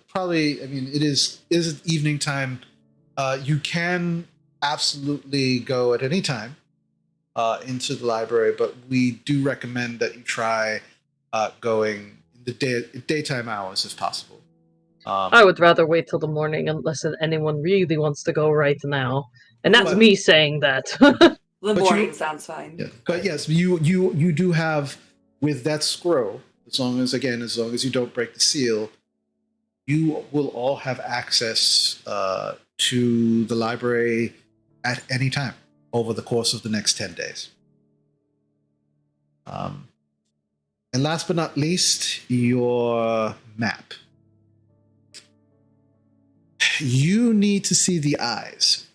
Probably, I mean, it is evening time. You can absolutely go at any time into the library, but we do recommend that you try going in the daytime hours if possible. I would rather wait till the morning unless anyone really wants to go right now, and that's me saying that. The morning sounds fine. Yeah. But yes, you do have, with that scroll, as long as you don't break the seal, you will all have access to the library at any time over the course of the next 10 days. And last but not least, your map. You need to see the eyes.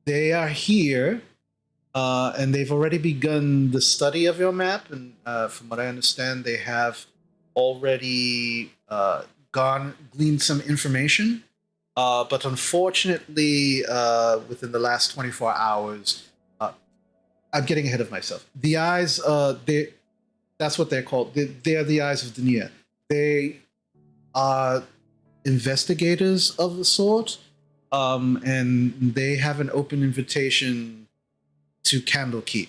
They are here, and they've already begun the study of your map. And from what I understand, they have already gleaned some information. But unfortunately, within the last 24 hours, I'm getting ahead of myself. The eyes, that's what they're called. They are the eyes of Dania. They are investigators of the sort. And they have an open invitation to Candlekeep.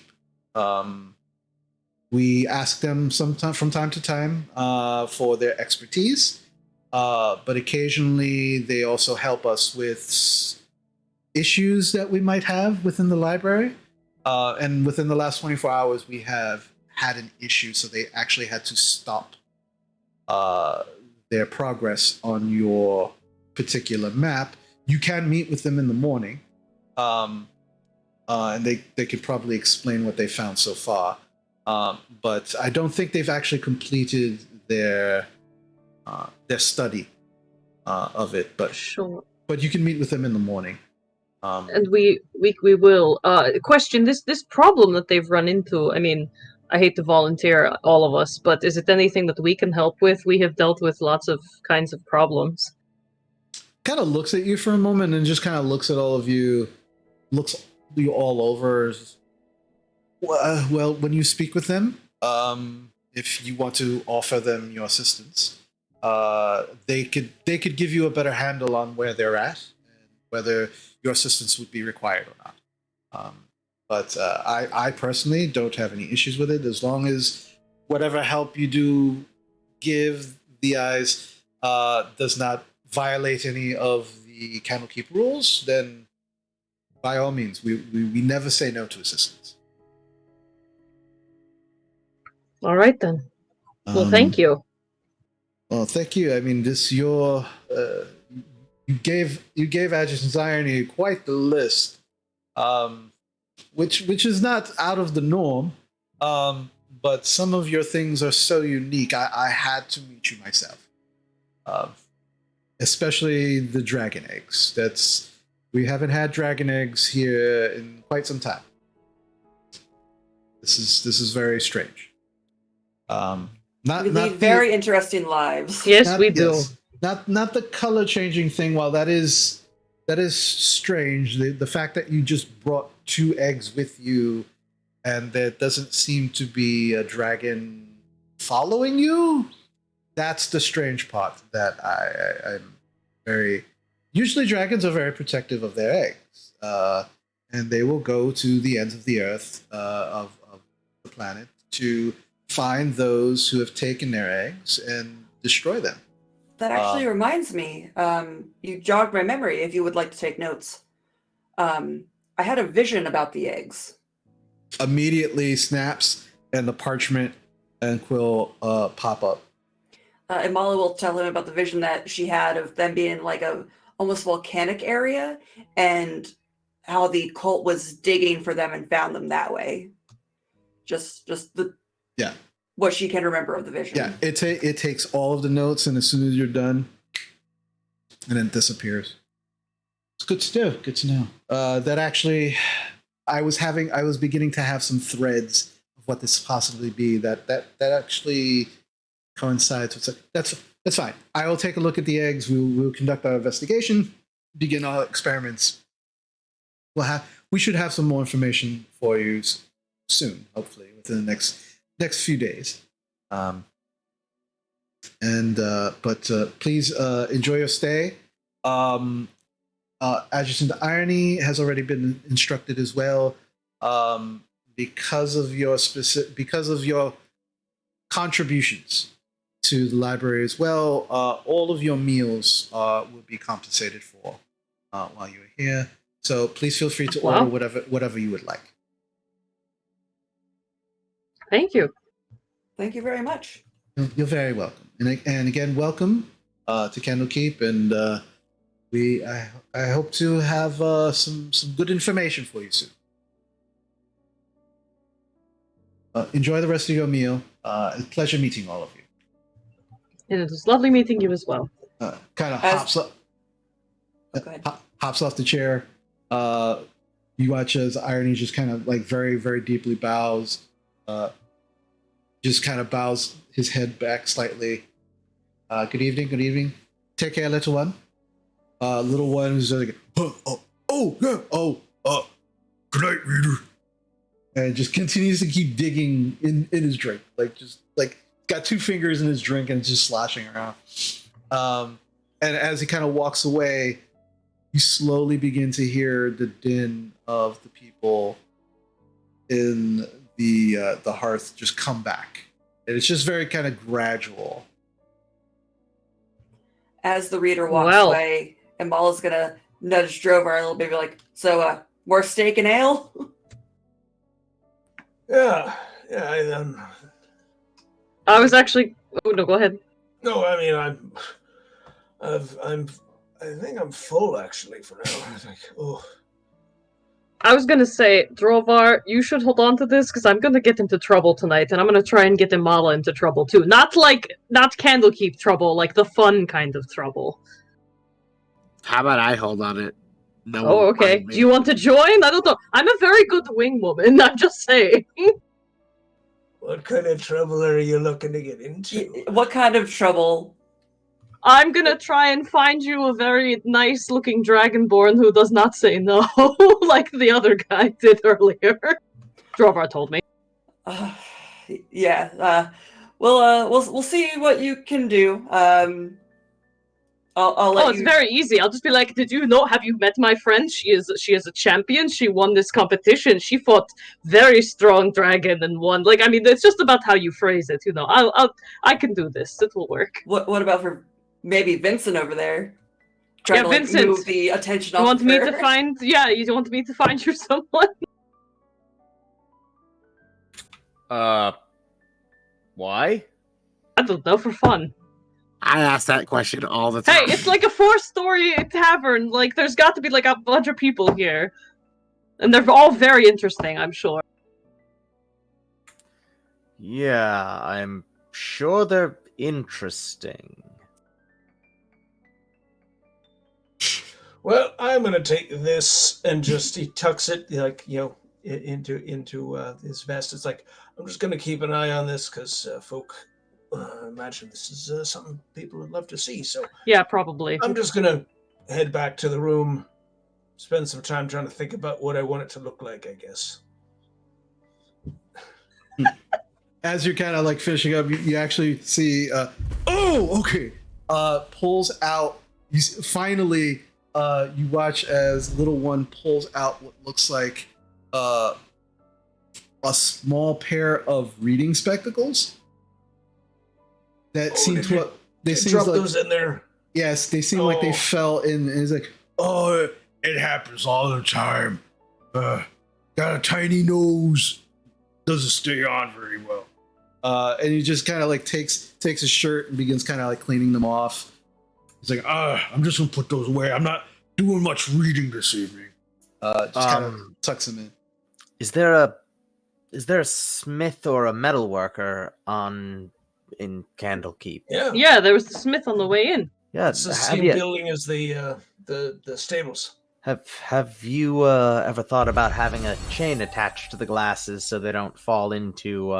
We ask them from time to time for their expertise, but occasionally they also help us with issues that we might have within the library. And within the last 24 hours, we have had an issue, so they actually had to stop their progress on your particular map. You can meet with them in the morning, and they could probably explain what they found so far. But I don't think they've actually completed their study of it. But sure. But you can meet with them in the morning. And we will. Question: This problem that they've run into. I mean, I hate to volunteer all of us, but is it anything that we can help with? We have dealt with lots of kinds of problems. Kind of looks at you for a moment and just kind of looks at all of you, looks you all over. Well, when you speak with them, if you want to offer them your assistance, they could give you a better handle on where they're at and whether your assistance would be required or not. But I personally don't have any issues with it as long as whatever help you do give the eyes does not violate any of the Candlekeep rules, then by all means, we never say no to assistance. All right then. Well, thank you. Well, thank you. I mean, you gave Adjutant's Irony quite the list, which is not out of the norm. But some of your things are so unique. I had to meet you myself, especially the dragon eggs. We haven't had dragon eggs here in quite some time. This is very strange. We lead very interesting lives. Yes, we do. Yes, not the color changing thing. While that is strange, the fact that you just brought 2 eggs with you, and there doesn't seem to be a dragon following you. That's the strange part. That I'm very. Usually, dragons are very protective of their eggs, and they will go to the ends of the earth of the planet to find those who have taken their eggs and destroy them. That actually reminds me. You jogged my memory. If you would like to take notes, I had a vision about the eggs. Immediately snaps, and the parchment and quill pop up. And Molly will tell him about the vision that she had of them being like a almost volcanic area, and how the cult was digging for them and found them that way. Just the what she can remember of the vision. Yeah, it takes all of the notes, and as soon as you're done, and then disappears. It's good to know. Good to know. That actually, I was beginning to have some threads of what this possibly be. That actually coincides with that's fine. I will take a look at the eggs. We'll conduct our investigation, begin our experiments. We should have some more information for you soon, hopefully within the next few days. But please enjoy your stay. Adjutant Irony has already been instructed as well, because of your contributions to the library as well. All of your meals will be compensated for while you're here. So please feel free to order whatever you would like. Thank you. Thank you very much. You're very welcome. And again, welcome to Candlekeep. And I hope to have some good information for you soon. Enjoy the rest of your meal. A pleasure meeting all of you. And it was lovely meeting you as well. Kind of hops off the chair. You watch as Irony just kind of like very, very deeply bows. Just kind of bows his head back slightly. Good evening, good evening. Take care, little one. Little one who's like, good night, reader. And just continues to keep digging in his drink, got 2 fingers in his drink and just sloshing around. And as he kind of walks away, you slowly begin to hear the din of the people in the hearth just come back, and it's just very kind of gradual. As the reader walks away, and Mala's gonna nudge Drovar a little bit, like, so more steak and ale. Yeah. I was actually. Oh no, go ahead. No, I mean I think I'm full actually for now. I was gonna say, Drovar, you should hold on to this because I'm gonna get into trouble tonight, and I'm gonna try and get Imala into trouble too. Not Candlekeep trouble, like the fun kind of trouble. How about I hold on it? No. Oh, okay. Do you want to join? I don't know. I'm a very good wing woman. I'm just saying. What kind of trouble are you looking to get into? What kind of trouble? I'm gonna try and find you a very nice-looking dragonborn who does not say no, like the other guy did earlier. Drovar told me. We'll see what you can do. I'll let it's you. very easy. I'll just be like, have you met my friend? She is a champion. She won this competition. She fought very strong dragon and won. Like, I mean, it's just about how you phrase it, I can do this. It will work. What about for maybe Vincent over there? Yeah, Trying to Vincent, move the attention You off want of me her. to find you want me to find you someone? Why? I don't know, for fun. I ask that question all the time. Hey, it's like a 4-story tavern. Like, there's got to be like a bunch of people here. And they're all very interesting, I'm sure. Yeah, I'm sure they're interesting. Well, I'm gonna take this and just he tucks it into his vest. It's like I'm just gonna keep an eye on this because folk imagine this is something people would love to see. So Yeah, probably. I'm just gonna head back to the room, spend some time trying to think about what I want it to look like. I guess. As you're kind of like finishing up, you actually see, okay. Pulls out. Finally, you watch as little one pulls out what looks like a small pair of reading spectacles. That seem to they seem drop like those in there. Yes, they seem like they fell in. And it's like, oh, it happens all the time. Got a tiny nose, doesn't stay on very well. And he just kind of like takes his shirt and begins kind of like cleaning them off. He's like, I'm just gonna put those away. I'm not doing much reading this evening. Just kind of tucks them in. Is there a smith or a metal worker in Candlekeep? Yeah, there was the smith on the way in. Yeah, it's the same building as the stables. Have you ever thought about having a chain attached to the glasses so they don't fall into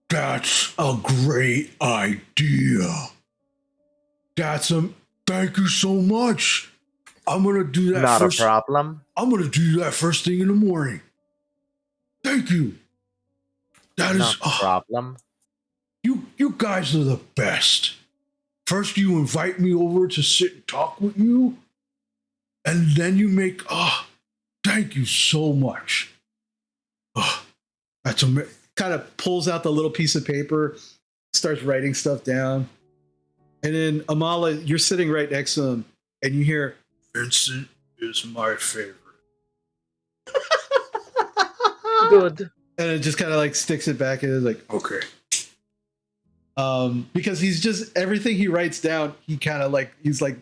That's a great idea. Thank you so much. I'm gonna do that. Not a problem. I'm gonna do that first thing in the morning. Thank you. That Not is a problem. You guys are the best. First you invite me over to sit and talk with you, and then you make thank you so much. That's amazing. Kind of pulls out the little piece of paper, starts writing stuff down. And then Amala, you're sitting right next to him, and you hear, Vincent is my favorite. Good. And it just kind of like sticks it back and is like, okay. Because he's just, everything he writes down, he's like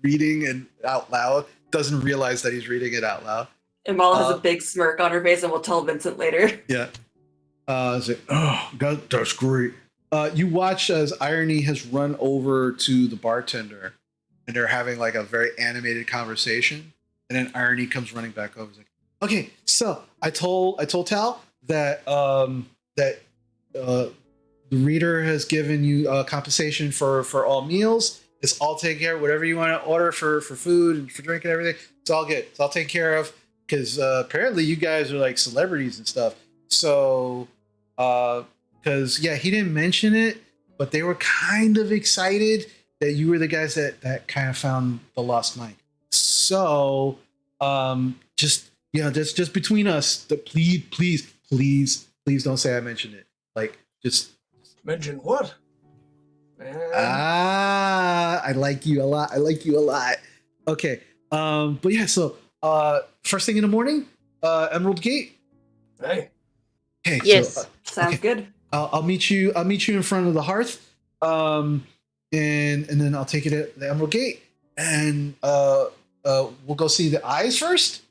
reading and out loud, doesn't realize that he's reading it out loud. And Mala has a big smirk on her face and we'll tell Vincent later. Yeah. It's like, God, that's great. You watch as Irony has run over to the bartender and they're having like a very animated conversation. And then Irony comes running back over. He's like, okay, so I told Tal that the reader has given you compensation for all meals. It's all taken care of. Whatever you want to order for food and for drink and everything, it's all good. It's all taken care of. Because apparently you guys are like celebrities and stuff. So, because he didn't mention it, but they were kind of excited that you were the guys that kind of found the lost Mike. So, just between us, please don't say I mentioned it. Like, just mention what? I like you a lot. Okay. But yeah, so first thing in the morning, Emerald Gate. Hey. Okay. Yes. So, Sounds good. I'll meet you in front of the hearth. And then I'll take you to the Emerald Gate, and we'll go see the eyes first,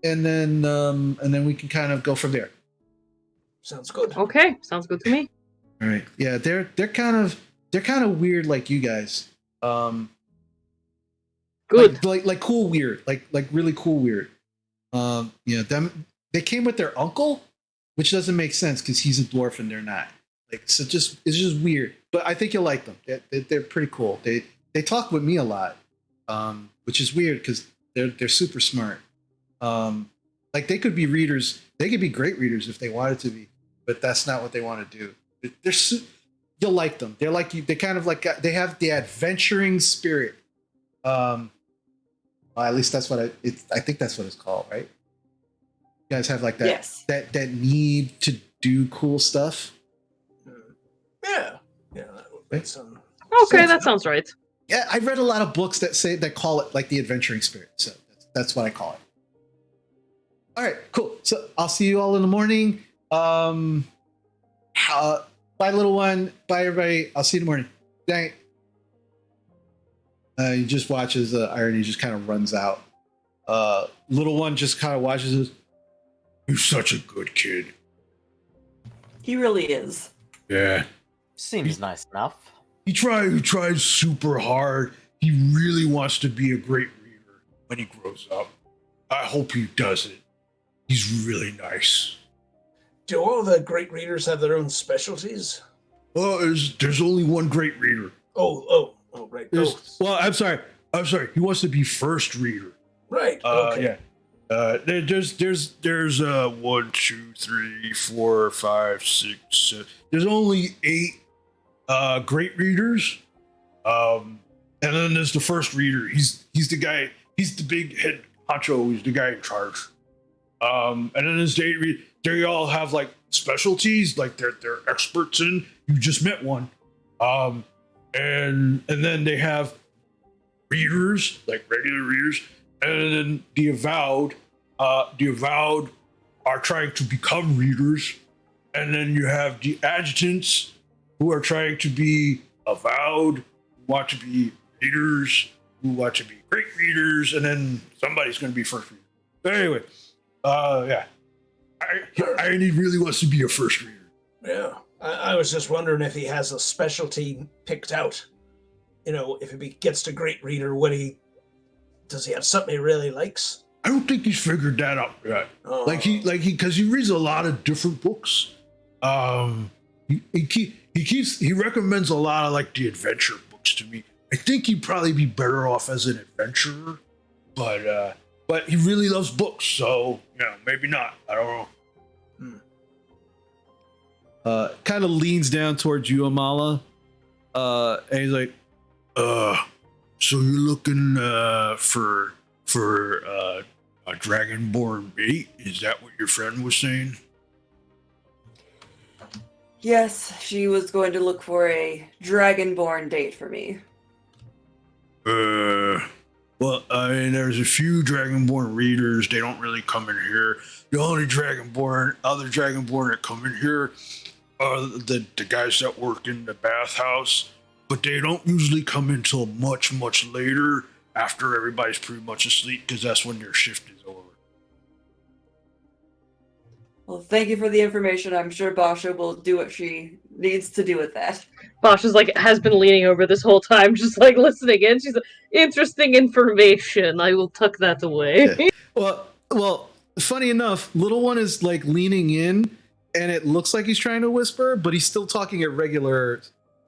and then we can kind of go from there. Sounds good. Okay, sounds good to me. All right. Yeah, they're kind of weird like you guys. Good. Like cool weird. Like really cool weird. They came with their uncle, which doesn't make sense because he's a dwarf and they're not. Like, so it's just weird. But I think you'll like them. They're pretty cool. They talk with me a lot, which is weird because they're super smart. Like they could be readers. They could be great readers if they wanted to be, but that's not what they want to do. you'll like them. They're like you. They kind of like they have the adventuring spirit. Well, at least that's what I think that's what it's called, right? You guys have like that Yes. that need to do cool stuff. Yeah. Yeah. That's, Okay, that sounds right. Yeah, I've read a lot of books that call it like the adventuring spirit. So that's what I call it. All right, cool. So I'll see you all in the morning. Bye, little one. Bye, everybody. I'll see you in the morning. Good night. He just watches Irony just kind of runs out. Little one just kind of watches this. You're such a good kid. He really is. Yeah. Seems nice enough. He tries super hard. He really wants to be a great reader when he grows up. I hope he does it. He's really nice. do all the great readers have their own specialties? Well, there's only one great reader. Oh, right. Well, I'm sorry. He wants to be first reader. Right. Okay. Yeah. There's 1, 2, 3, 4, 5, 6, 7. There's only 8 great readers. And then there's the first reader. He's the guy. He's the big head honcho. He's the guy in charge. And then there's the 8 readers. They all have like specialties, like they're experts in. You just met one. And then they have readers, like regular readers, and then the avowed are trying to become readers, and then you have the adjutants who are trying to be avowed, who want to be readers, who want to be great readers, and then somebody's going to be first reader. But anyway, yeah, I really wants to be a first reader. Yeah. I was just wondering if he has a specialty picked out. You know, if he gets to great reader, does he have something he really likes? I don't think he's figured that out yet. Oh. Because he reads a lot of different books. He recommends a lot of like the adventure books to me. I think he'd probably be better off as an adventurer, but he really loves books, so maybe not. I don't know. Kind of leans down towards you, Amala, and he's like, so you're looking for a dragonborn bait? Is that what your friend was saying? Yes, she was going to look for a dragonborn date for me. Well, I mean, there's a few dragonborn readers. They don't really come in here. The only other dragonborn that come in here are the guys that work in the bathhouse, but they don't usually come in until much, much later after everybody's pretty much asleep, because that's when their shift is over. Well, thank you for the information. I'm sure Basha will do what she needs to do with that. Basha's has been leaning over this whole time, just listening in. She's like, interesting information. I will tuck that away. Yeah. Well, funny enough, little one is leaning in, and it looks like he's trying to whisper, but he's still talking at regular,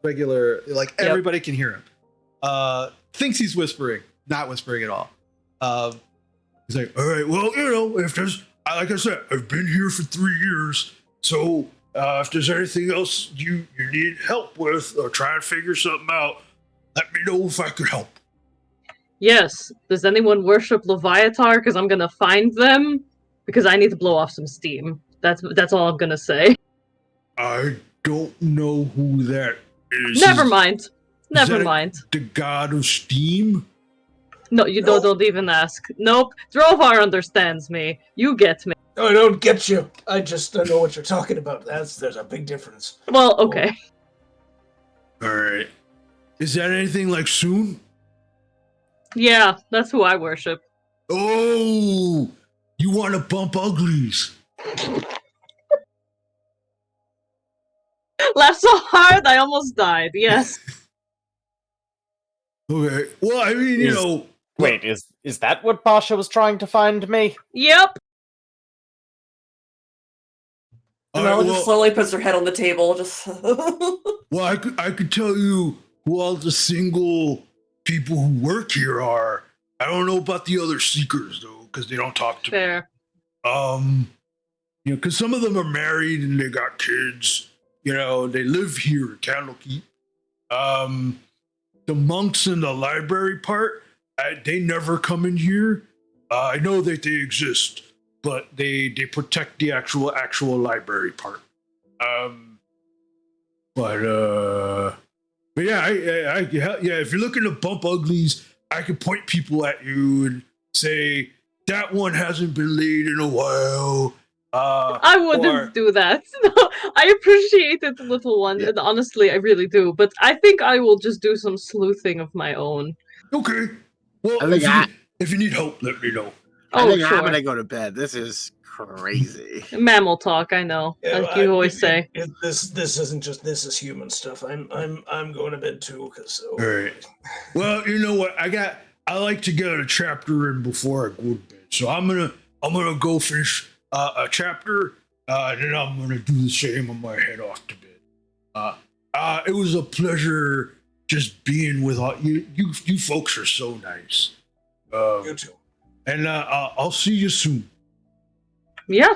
everybody can hear him. Thinks he's whispering, not whispering at all. He's like, all right, well, if there's, like I said, I've been here for 3 years, so if there's anything else you need help with or try and figure something out, let me know if I could help. Yes. Does anyone worship Leviatar? Because I'm gonna find them, because I need to blow off some steam. That's all I'm gonna say. I don't know who that is. Never mind. Never mind. The god of steam? No, you don't even ask. Nope. Drovar understands me. You get me. No, I don't get you. I just don't know what you're talking about. There's a big difference. Well, okay. All right. Is that anything like soon? Yeah, that's who I worship. Oh, you want to bump uglies? Laughed so hard I almost died. Yes. Okay. Well, I mean, Wait, is that what Basha was trying to find me? Yep. Mel just slowly puts her head on the table. Just. Well, I could tell you who all the single people who work here are. I don't know about the other seekers though, because they don't talk to Fair. me. Because some of them are married and they got kids. they live here at Candlekeep. The monks in the library part, they never come in here. I know that they exist, but they protect the actual library part. But yeah, if you're looking to bump uglies, I can point people at you and say that one hasn't been laid in a while. I wouldn't do that. No, I appreciate it, little one. Yeah. And honestly, I really do. But I think I will just do some sleuthing of my own. Okay. Well, I think if you need help, let me know. I Oh, think I'm sure. gonna go to bed. This is crazy. Mammal talk, I know. Like you always say. This isn't just this is human stuff. I'm going to bed too because. All right. Well, you know what? I like to get a chapter in before I go to bed, so I'm gonna go finish a chapter, and then I'm gonna do the same on my head off to bed. It was a pleasure just being with all you. You folks are so nice. You too. And I'll see you soon. Yeah.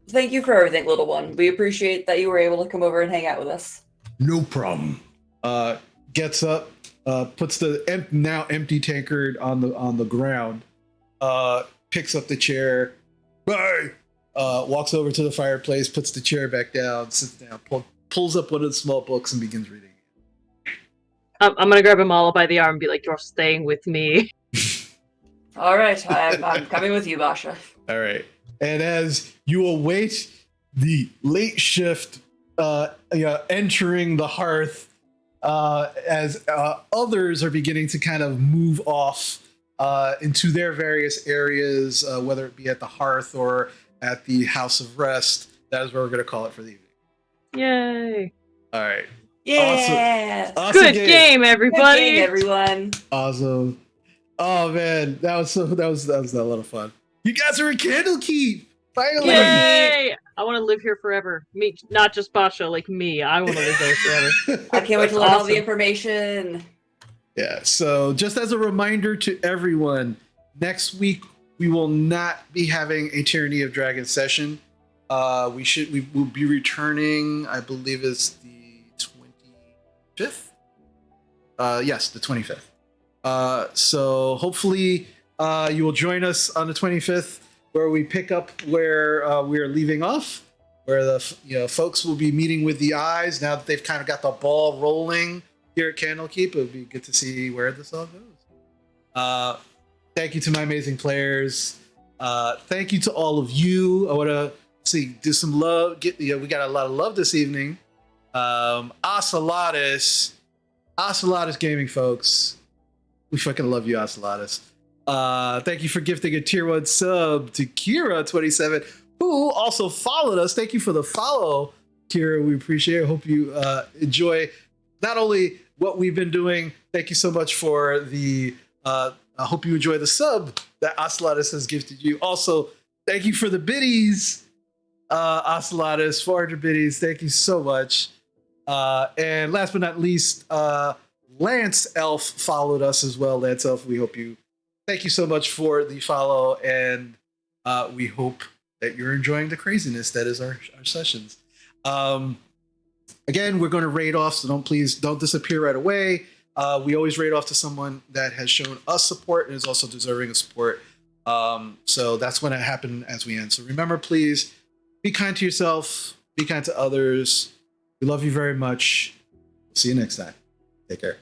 Thank you for everything, little one. We appreciate that you were able to come over and hang out with us. No problem. Gets up, puts the now empty tankard on the ground, picks up the chair, bye. Walks over to the fireplace, puts the chair back down, sits down, pulls up one of the small books and begins reading. I'm gonna grab Amala by the arm and be like, "You're staying with me." All right, I'm coming with you, Basha. All right. And as you await the late shift entering the hearth, as others are beginning to kind of move off into their various areas, whether it be at the hearth or at the house of rest, that is what we're going to call it for the evening. Yay. All right. Yeah. Awesome Good game, everybody. Good game, everyone. Awesome. Oh man, that was a lot of fun. You guys are in Candlekeep. Finally. Yay! I want to live here forever. Me, not just Basha, like me. I want to live there forever. I can't wait to learn all Awesome. the information. Yeah, so just as a reminder to everyone, next week we will not be having a Tyranny of Dragons session. We will be returning, I believe it's the 25th? Yes, the 25th. So hopefully you will join us on the 25th, where we pick up where we are leaving off, where the folks will be meeting with the eyes now that they've kind of got the ball rolling here at Candlekeep. It would be good to see where this all goes. Thank you to my amazing players. Thank you to all of you. I want to do some love. We got a lot of love this evening. Ocellatus Gaming, folks. We fucking love you, Ocellatus. Thank you for gifting a tier 1 sub to Kira27, who also followed us. Thank you for the follow, Kira. We appreciate it. Hope you enjoy not only what we've been doing. Thank you so much for the. I hope you enjoy the sub that Ocellatus has gifted you. Also, thank you for the biddies, Ocellatus. 400 biddies. Thank you so much. And last but not least, Lance Elf followed us as well. Lance Elf, thank you so much for the follow, and we hope that you're enjoying the craziness that is our sessions. Again, we're going to raid off, so don't disappear right away. We always raid off to someone that has shown us support and is also deserving of support. So that's when it happened as we end. So remember, please be kind to yourself, be kind to others. We love you very much. See you next time. Take care.